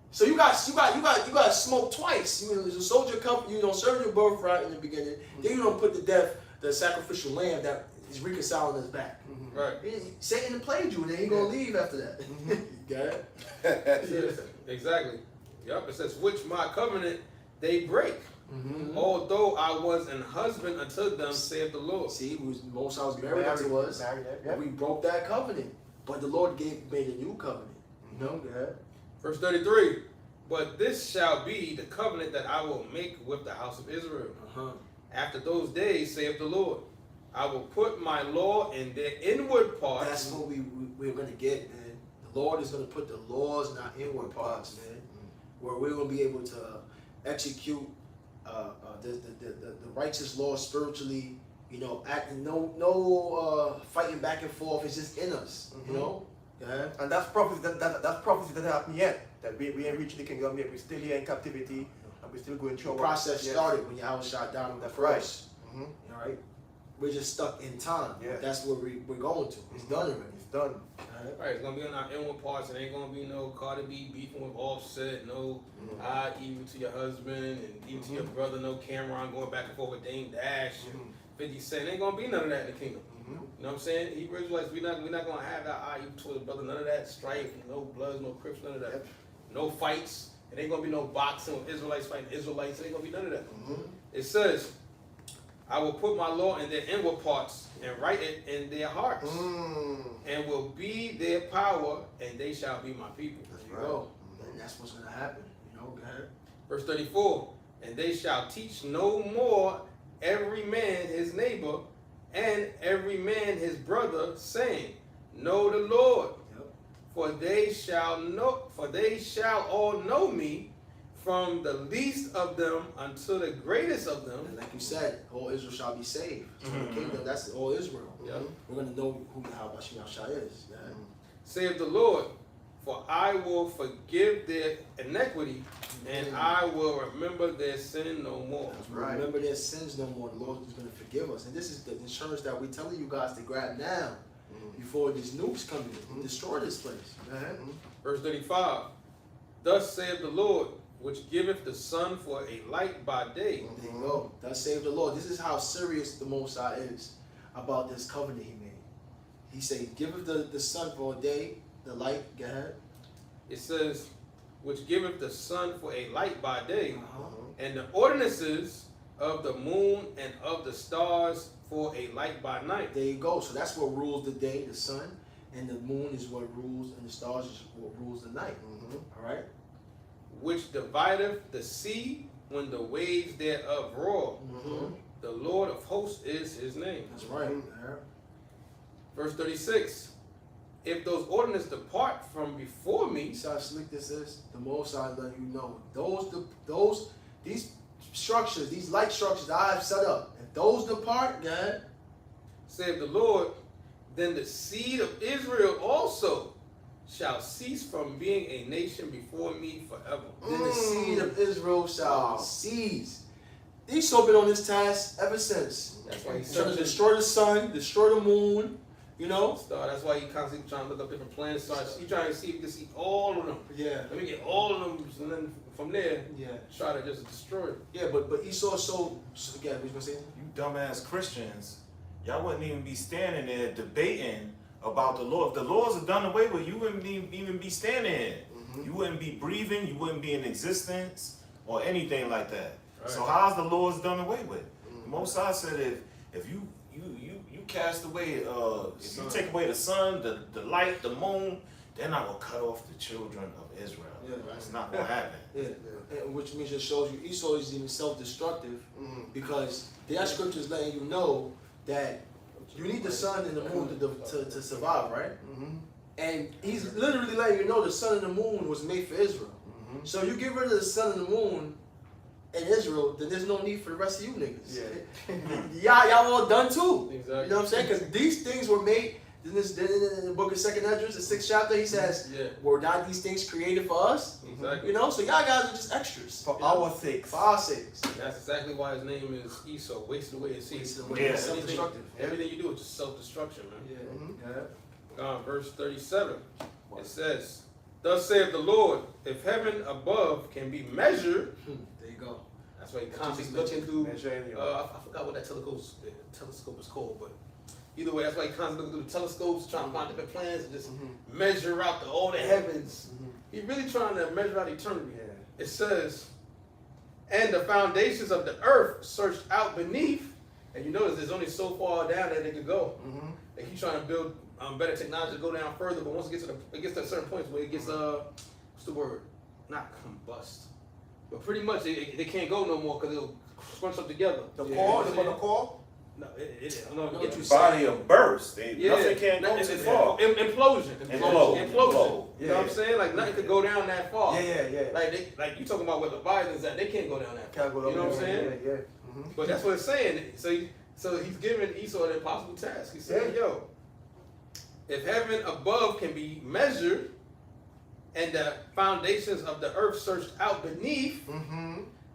So you got smoked twice. You know, there's a soldier covenant. You don't serve your birthright in the beginning. Then you don't put to death the sacrificial lamb that is reconciling us back. Right. Satan played you, and then he gonna leave after that. Got it? It says, exactly. Yep. It says, which my covenant they break. Although I was an husband unto them, saith the Lord. See, Moses was married unto us. Yep. We broke that covenant, but the Lord made a new covenant. You know, go ahead. Verse 33. But this shall be the covenant that I will make with the house of Israel. After those days, saith the Lord, I will put my law in their inward parts. That's what we're gonna get, man. The Lord is gonna put the laws in our inward parts, man, where we're gonna be able to execute the righteous law spiritually. You know, acting no fighting back and forth. It's just in us. You know. Yeah. And that's prophecy that's prophecy that happened yet. That we ain't reached the kingdom yet. We're still here in captivity and we're still going through The our process yes. started when Yahushua died on the That's cross. right. All right. We're just stuck in time. Yeah. That's where we're going to. It's done already. It's done. Right, it's gonna be in our inward parts. It ain't gonna be no Cardi B beefing with Offset, no evil to your husband and evil to your brother, no Cameron going back and forth with Dame Dash and 50 Cent. Ain't gonna be none of that in the kingdom. You know what I'm saying? Hebrew Israelites, we're not gonna have that evil towards brother, none of that strife, no bloods, no Crips, none of that. No fights. It ain't gonna be no boxing with Israelites fighting Israelites. It ain't gonna be none of that. It says, I will put my law in their inward parts and write it in their hearts, and will be their power, and they shall be my people. There you go. And that's what's gonna happen. You know, go ahead. Verse 34, and they shall teach no more every man his neighbor and every man his brother, saying, Know the Lord, for they shall all know me, from the least of them unto the greatest of them. And like you said, all Israel shall be saved. So the kingdom, that's all Israel. We're gonna know who Yahushua is. Yeah. Saith the Lord, for I will forgive their iniquity, and I will remember their sin no more. Right. Remember their sins no more. The Lord is going to forgive us. And this is the insurance that we're telling you guys to grab now before these nukes come in and destroy this place. Verse 35, thus saith the Lord, which giveth the sun for a light by day. There you go. Thus save the Lord. This is how serious the Most High is about this covenant he made. He said, giveth the sun for a day, the light. Go ahead. It says, which giveth the sun for a light by day, and the ordinances of the moon and of the stars for a light by night. There you go. So that's what rules the day, the sun, and the moon is what rules, and the stars is what rules the night. All right. Which divideth the sea when the waves thereof roar. The Lord of hosts is his name. That's right. Verse 36, if those ordinances depart from before me. See how slick this is? The Most High letting you know. These structures, these light structures that I have set up, if those depart, God, Saith the Lord, then the seed of Israel also shall cease from being a nation before me forever. then the seed of Israel shall cease. Esau been on this task ever since. That's why he's Trying to searching. destroy the sun, destroy the moon, you know? That's why he constantly trying to look up different plans. So he's trying to see if he can see all of them. Yeah. Let me get all of them, and then from there, Yeah. try to just destroy it. Yeah, but Esau so again, what you gonna say? You dumbass Christians, y'all wouldn't even be standing there debating about the law. If the laws are done away with, you wouldn't even be standing here. You wouldn't be breathing, you wouldn't be in existence or anything like that. Right. So how's the laws done away with? The Most High said if you cast away, if you take away the sun, the light, the moon, then I will cut off the children of Israel. Yeah. It's not gonna happen. Yeah. And which means it shows you Esau is even self-destructive because that scripture is letting you know that you need the sun and the moon to survive, right? And he's literally letting you know the sun and the moon was made for Israel. So you get rid of the sun and the moon in Israel, then there's no need for the rest of you niggas. Yeah. y'all all done too. Exactly. You know what I'm saying? Because these things were made. In the book of 2nd Esdras, the 6th chapter, he says, Yeah. "Were not these things created for us?" Exactly. You know, so y'all guys are just extras. For you know? our sakes. For our sakes. That's exactly why his name is Esau, wasted away his seed. Wasted away, Yeah. self-destructive. Everything you do is just self-destruction, man. Yeah. Verse 37. It says, "Thus saith the Lord, if heaven above can be measured," There you go. that's why he constantly looking through. Measuring you. I forgot what that telescope is called, but either way, that's why he constantly looking through the telescopes, trying to find different planets and just measure out all the heavens. He's really trying to measure out eternity. It says, "And the foundations of the earth searched out beneath," and you notice there's only so far down that they could go. They keep trying to build better technology to go down further, but once it gets to a certain point where it gets what's the word? Not combust, but pretty much they can't go no more because it'll scrunch up together. The You know core, what the I'm saying? core. No, I know what it, you it, Body of burst. yeah, Nothing can't go it's too far. Implosion. Implode. You know what I'm saying? Like nothing could go down that far. Yeah. Like you talking about where the Biden's at, they can't go down that far. Can't go down You know what I'm there. saying? Yeah. But that's what it's saying. So he's giving Esau an impossible task. He said, "Yo, if heaven above can be measured, and the foundations of the earth searched out beneath,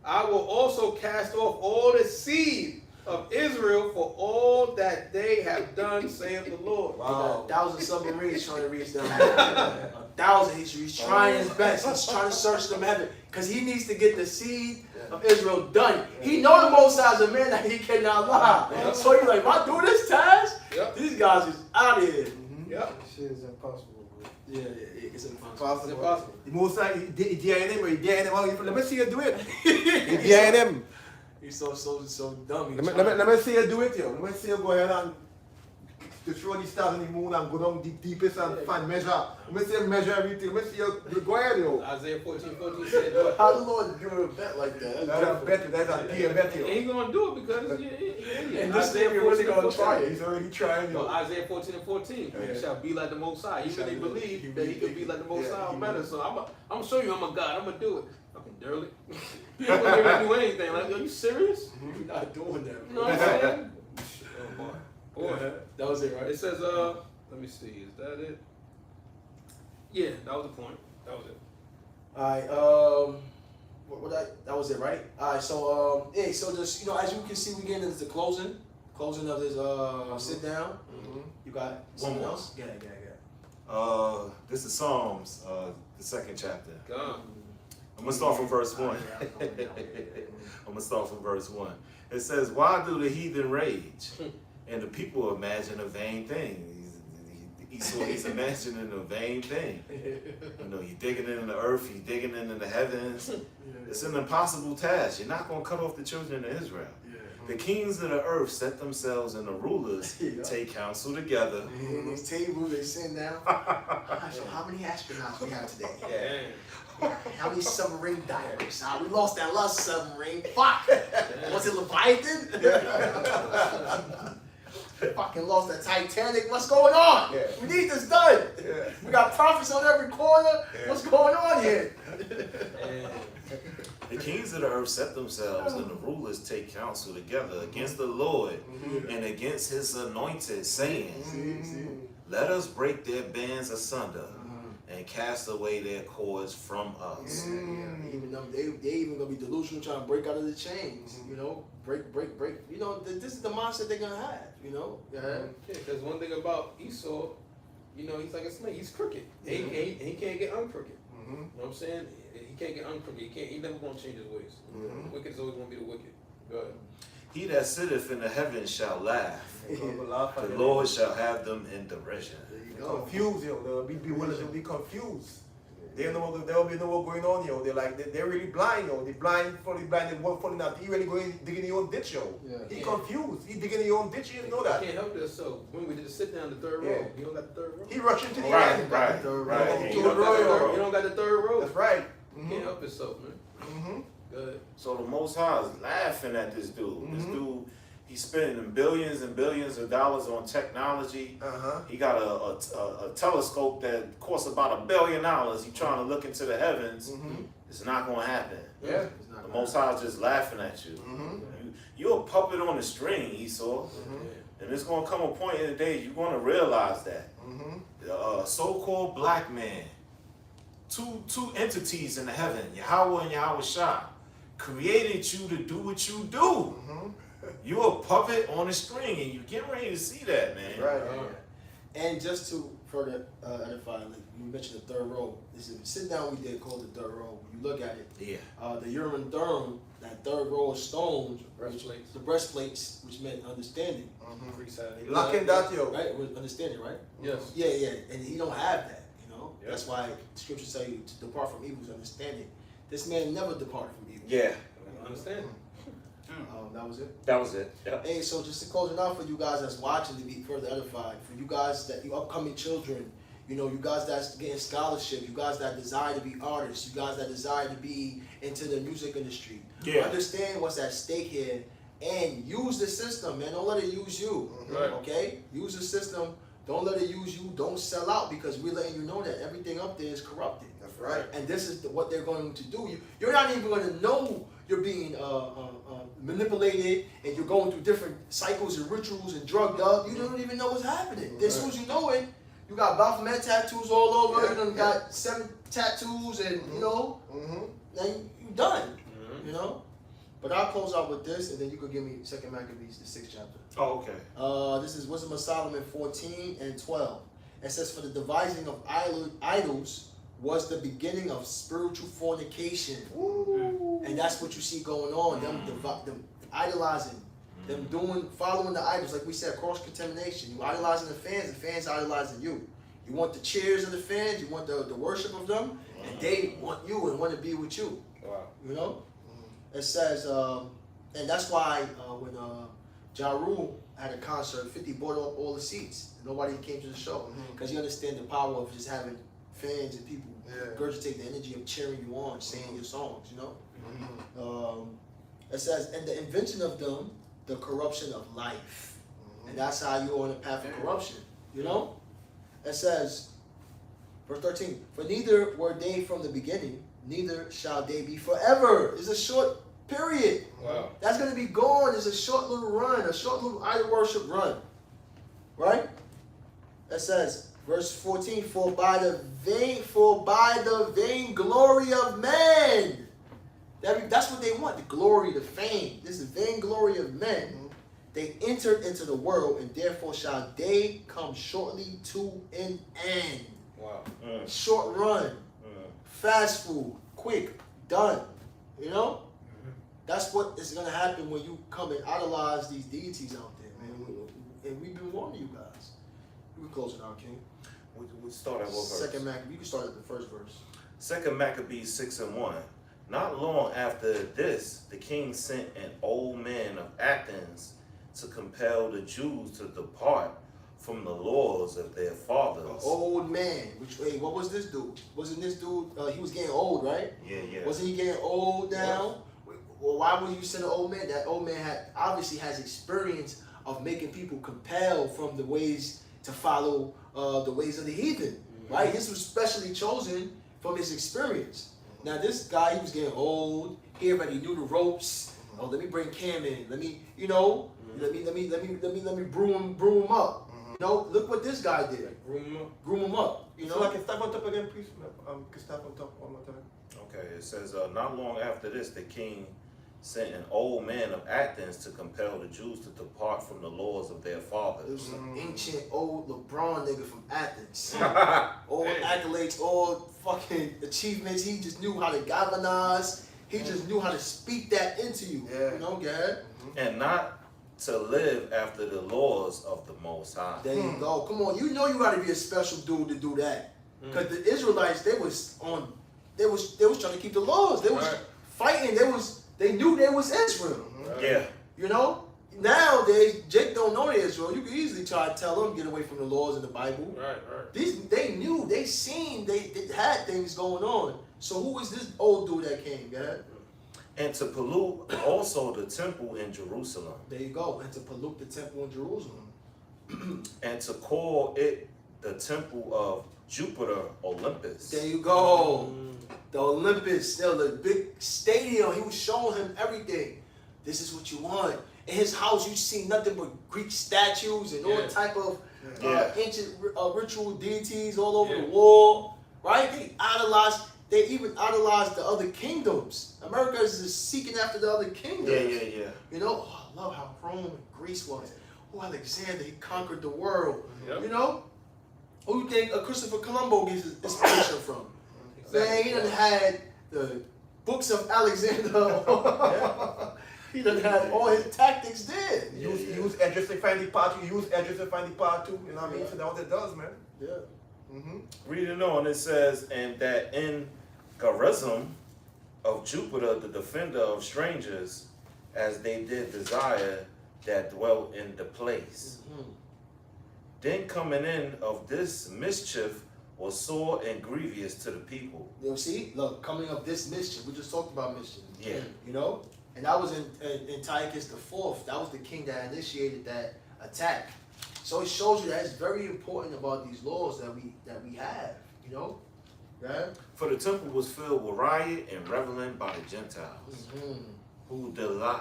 I will also cast off all the seed of Israel for all that they have done, saith the Lord." He got 1,000 submarines trying to reach down there. 1,000. He's trying his best. He's trying to search them heaven because he needs to get the seed of Israel done. He know the Most High is a man that he cannot lie. So he's like, if I do this task, Yep. these guys is out of here. Yep. Shit is impossible, bro. Yeah, it's impossible. Impossible. It's impossible. The most like he daring him, or he daring him. Let me see you do it. He daring him. He's so dumb. He's Let me see you do it, yo. Let me see you go ahead and destroy the stars and the moon and go down the deepest and find measure. Let me see you measure everything. Let me see you go ahead, yo. Isaiah 14:14 said, "What?" How the Lord do a bet like that? That's a bet. That's a dear bet, And yo. he's gonna do it because he And this nigga really gonna try it. He's already trying, No, yo. Isaiah 14:14. Yeah. He shall be like the Most High. He really believed that he could be like the Most Yeah, High he or better. believed. So I'm gonna show you I'm a God. I'm gonna do it. Fucking dirty. You ain't gonna let me do anything. Like, are you serious? You're not doing that. You know what I'm saying? Oh boy. Boy. That was it, right? It says, let me see. Is that it? Yeah, that was the point. That was it. Alright, that was it, right? Alright, so so just as you can see, we getting into the closing of this sit down. You got something more. else? Yeah. This is Psalms, the 2nd chapter. Gone. I'm gonna start from verse 1. It says, "Why do the heathen rage, and the people imagine a vain thing?" He's imagining a vain thing. You know, you're digging into the earth, you're digging into the heavens. It's an impossible task. You're not gonna cut off the children of Israel. The kings of the earth set themselves, and the rulers take counsel together. These tables they send down. So how many astronauts we have today? Yeah. How many submarine divers? We lost that last submarine. Fuck! Was it Leviathan? Fucking lost the Titanic. What's going on? Yeah. We need this done. Yeah. We got prophets on every corner. What's going on here? And The kings kings of the earth set themselves, and the rulers take counsel together against the Lord and against his anointed, saying, let us break their bands asunder and cast away their cords from us. Even them, they even gonna be delusional, trying to break out of the chains. You know, break. You know, this is the mindset they're gonna have. You know, Yeah, because one thing about Esau, you know, he's like a snake. He's crooked. He can't get uncrooked. You know what I'm saying? He can't get uncrooked. He never gonna change his ways. Wicked is always gonna be the wicked. Go ahead. He that sitteth in the heavens shall laugh. The Lord shall have them in derision. There you go. Confused, yo. They'll be willing to be confused. They don't know. They'll be know what's going on, yo. They're really blind, yo. They're blind, fully blind. They're fully not. He really going digging your own ditch, yo. Yeah. He confused. He digging your own ditch. You didn't know that. He can't help himself. When we just sit down the third row, you don't got the third row. He rushed into the Right, end. right, Third right. row. You don't got the third row. That's right. He can't help himself, man. Good. So the Most High is laughing at this dude. This dude, he's spending billions and billions of dollars on technology. He got a telescope that costs about $1 billion. He's trying to look into the heavens. It's not going to happen. Yeah. It's not The gonna Most High is just laughing at you. You're a puppet on the string, Esau. And there's going to come a point in the day you're going to realize that. The so-called black man, two entities in the heaven, Yahweh and Yahweh Shah, created you to do what you do. You're a puppet on a string, and you're getting ready to see that, man. Right. And just to further edify, like you mentioned the third row. This is sit down. We did call the third row. When you look at it, Yeah. the Urim and Thummim, that third row of stones, Breastplates. the breastplates, which meant understanding, Free side. Locking that, yo. right? With understanding, right? Yes. Yeah, and he don't have that. You know, Yeah. that's why scriptures tell you to depart from evil is understanding. This man never departed from evil. Yeah. Understand? That was it. That was it. Yeah. Hey, so just to close it out for you guys that's watching to be further edified, for you guys that you upcoming children, you know, you guys that's getting scholarship, you guys that desire to be artists, you guys that desire to be into the music industry. Yeah. Understand what's at stake here and use the system, man. Don't let it use you. Right. Okay? Use the system. Don't let it use you. Don't sell out because we're letting you know that everything up there is corrupted. That's right. And this is what they're going to do. You're not even going to know you're being manipulated and you're going through different cycles and rituals and drugged up. You don't even know what's happening. As soon as you know it, you got Baphomet tattoos all over. You done got 7 tattoos and, you know, then you're done. You know? But I'll close out with this and then you can give me 2 Maccabees, the 6th chapter. Oh, okay. This is Wisdom of Solomon 14 and 12. It says, for the devising of idols was the beginning of spiritual fornication. And that's what you see going on. Them idolizing, them following the idols. Like we said, cross-contamination. You idolizing the fans idolizing you. You want the cheers of the fans, you want the worship of them, and they want you and want to be with you. Wow. You know? It says, and that's why when Ja Rule had a concert, 50 bought all the seats. And nobody came to the show. Because you understand the power of just having fans and people regurgitate the energy of cheering you on, singing your songs, you know? It says, and the invention of them, the corruption of life. And that's how you're on a path of corruption, you know? It says, verse 13, for neither were they from the beginning, neither shall they be forever. It's a short period. Wow. That's going to be gone. It's a short little run, a short little idol worship run. Right? It says, verse 14, for by the vain glory of man. That's what they want, the glory, the fame. This is vain glory of men. They entered into the world, and therefore shall they come shortly to an end. Wow. Short run, fast food, quick, done. You know? That's what is going to happen when you come and idolize these deities out there, man. And we've been warning you guys. We close it out, King. We start at what verse? Second Maccabees. You can start at the first verse. 2 Maccabees 6 and 1. Not long after this, the king sent an old man of Athens to compel the Jews to depart from the laws of their fathers. An old man. What was this dude? Wasn't this dude, he was getting old, right? Yeah. Wasn't he getting old now? Well, why would you send an old man? That old man obviously has experience of making people compelled from the ways to follow the ways of the heathen, right? This was specially chosen from his experience. Now this guy, he was getting old. He already knew the ropes. Oh, let me bring Cam in. Let me, you know, let me broom him up. You know, look what this guy did. Groom him up. You know, So like, step on top again, please. Step on top one more time. Okay, it says, not long after this, the king sent an old man of Athens to compel the Jews to depart from the laws of their it was fathers. some ancient old LeBron nigga from Athens. All accolades, all fucking achievements. He just knew how to galvanize. He just knew how to speak that into you. Yeah. You know, Gad? And not to live after the laws of the Most High. There you go. Come on, you know you gotta be a special dude to do that. Cause the Israelites, they was trying to keep the laws. They was fighting. They knew they was Israel. Yeah. You know. Nowadays, Jake don't know Israel. You can easily try to tell them get away from the laws in the Bible. They knew, they seen, they had things going on. So who was this old dude that came, God? And to pollute also the temple in Jerusalem. There you go. And to pollute the temple in Jerusalem. And to call it the temple of Jupiter Olympus. There you go. The Olympus, the big stadium. He was showing him everything. This is what you want. In his house, you see nothing but Greek statues and all type of ancient ritual deities all over the wall. Right? They even idolized the other kingdoms. America is just seeking after the other kingdoms. Yeah. You know, oh, I love how Rome and Greece was. Oh, Alexander, he conquered the world. You know? Who you think Christopher Columbo gets his inspiration from? Man, he done had the books of Alexander. He done had all his tactics there. Use edges to find the part two. Use edges to find the part two. You know what I mean? So that's what it does, man. Yeah. Reading on, it says, and that in Gerizim of Jupiter, the defender of strangers, as they did desire that dwelt in the place. Then coming in of this mischief was sore and grievous to the people. You see, look, coming up this mischief. We just talked about mischief. Yeah. You know, and that was in Antiochus IV. That was the king that initiated that attack. So it shows you that it's very important about these laws that we have. You know, right? For the temple was filled with riot and reveling by the Gentiles, who delight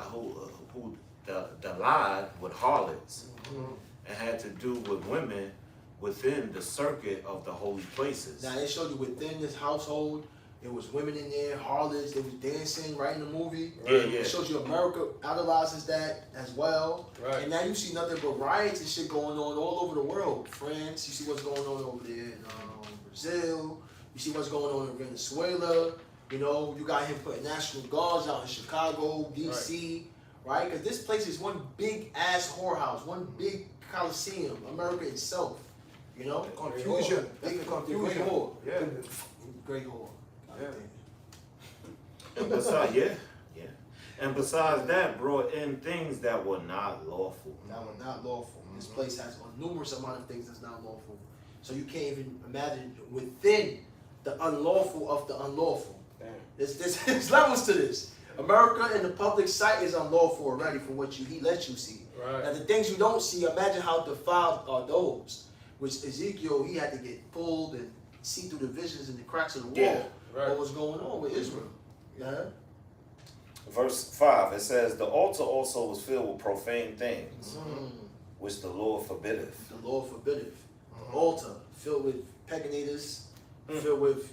with harlots, and had to do with women within the circuit of the holy places. Now they showed you within this household, there was women in there, harlots, they was dancing right in the movie. Yeah. It shows you America idolizes that as well. Right. And now you see nothing but riots and shit going on all over the world. France, you see what's going on over there in Brazil. You see what's going on in Venezuela. You know, you got him putting National Guards out in Chicago, D.C., right? Because this place is one big ass whorehouse, one big coliseum, America itself. You know? Confusion. Big That's the confusion. confusion. Whore. Yeah. Great whore. Yeah. And besides, and besides that, brought in things that were not lawful. That were not lawful. This place has a numerous amount of things that's not lawful. So you can't even imagine within the unlawful of the unlawful. There's levels to this. America in the public sight is unlawful already for what he lets you see. Right. Now the things you don't see, imagine how defiled are those. Which Ezekiel, he had to get pulled and see through the visions and the cracks of the wall. Yeah, What was going on with Israel. Yeah. Verse 5, it says, the altar also was filled with profane things, which the Lord forbiddeth. The Lord forbiddeth. The altar filled with paganators, filled with,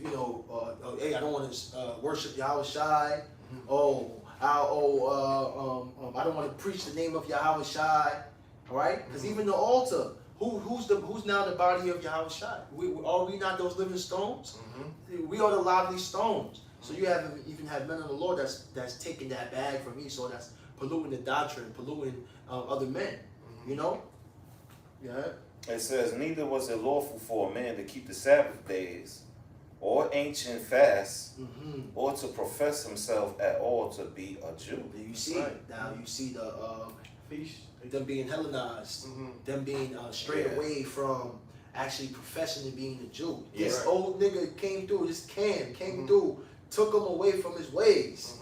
hey, I don't want to worship Yahweh Shai. I don't want to preach the name of Yahweh Shai. All right? Because even the altar, who's now the body of Yahweh Shai? Are we not those living stones? We are the lively stones. So you even have men of the Lord that's taking that bag from me, so that's polluting the doctrine, polluting other men. You know? Yeah. It says, neither was it lawful for a man to keep the Sabbath days, or ancient fasts, or to profess himself at all to be a Jew. You see, now you see the them being Hellenized, them being strayed away from actually professing and being a Jew. This old nigga came through, this Cam came through, took him away from his ways,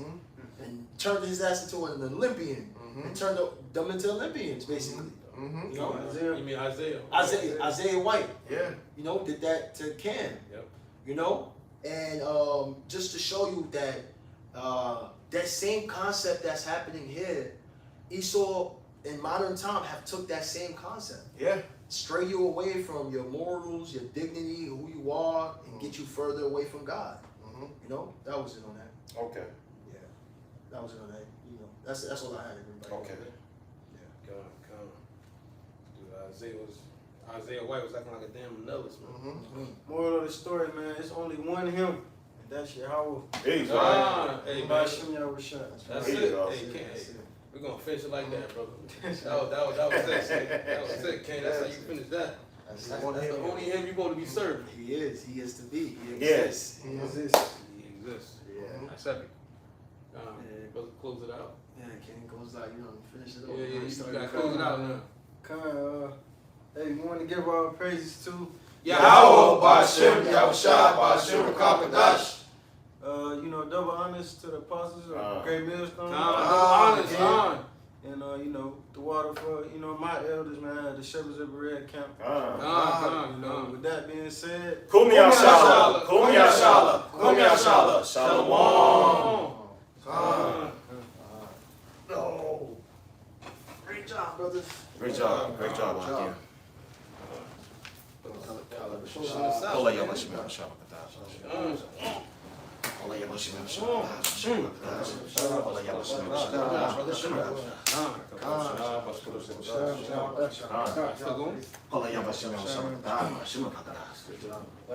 and turned his ass into an Olympian, and turned them into Olympians, basically. You know, You mean Isaiah? Isaiah White, Yeah. did that to Cam. Yep. You know, And just to show you that that same concept that's happening here, Esau in modern time have took that same concept. Yeah. Stray you away from your morals, your dignity, who you are, and get you further away from God. You know, that was it on that. Okay. Yeah, that was it on that. You know, that's all I had. Everybody. Okay. Dude, Isaiah White was acting like a damn Nellis, man. Moral of the story, man, it's only one him, and that's Yahweh. He's Nah, right. hey, man. Hashem Yahushua. That's There it. you go. Hey, Ken, That's hey, it. we're gonna finish it like that, brother. That was it, Ken. That was it, Ken. That's how you finish that. That's That's it. the only him you want to be served. He is to be. He Yes. exists. He exists. He exists. Yeah. That's epic. Brother, close it out. Yeah, Ken goes out, you know, finish it Yeah, off. yeah, you Start gotta it close it out now. Hey, we want to give our praises to Yahweh, Ba'Shem, Yahushua, Ba'Shem, Rakapadash. you know, double honors to the apostles of Great Millstone. honest, and you know, the water for, you know, my elders, man, the shepherds of Berea camp. You know, with that being said, Kumya Shala. Kumya Shala. Kumya Shala. Shalom. No. Great job, brothers. Great job. Great job out there. Kola Yamashim Shabbat. Kola Yamashim Shabbat. Kola Yamashim Shabbat. Kola Yamashim Shabbat.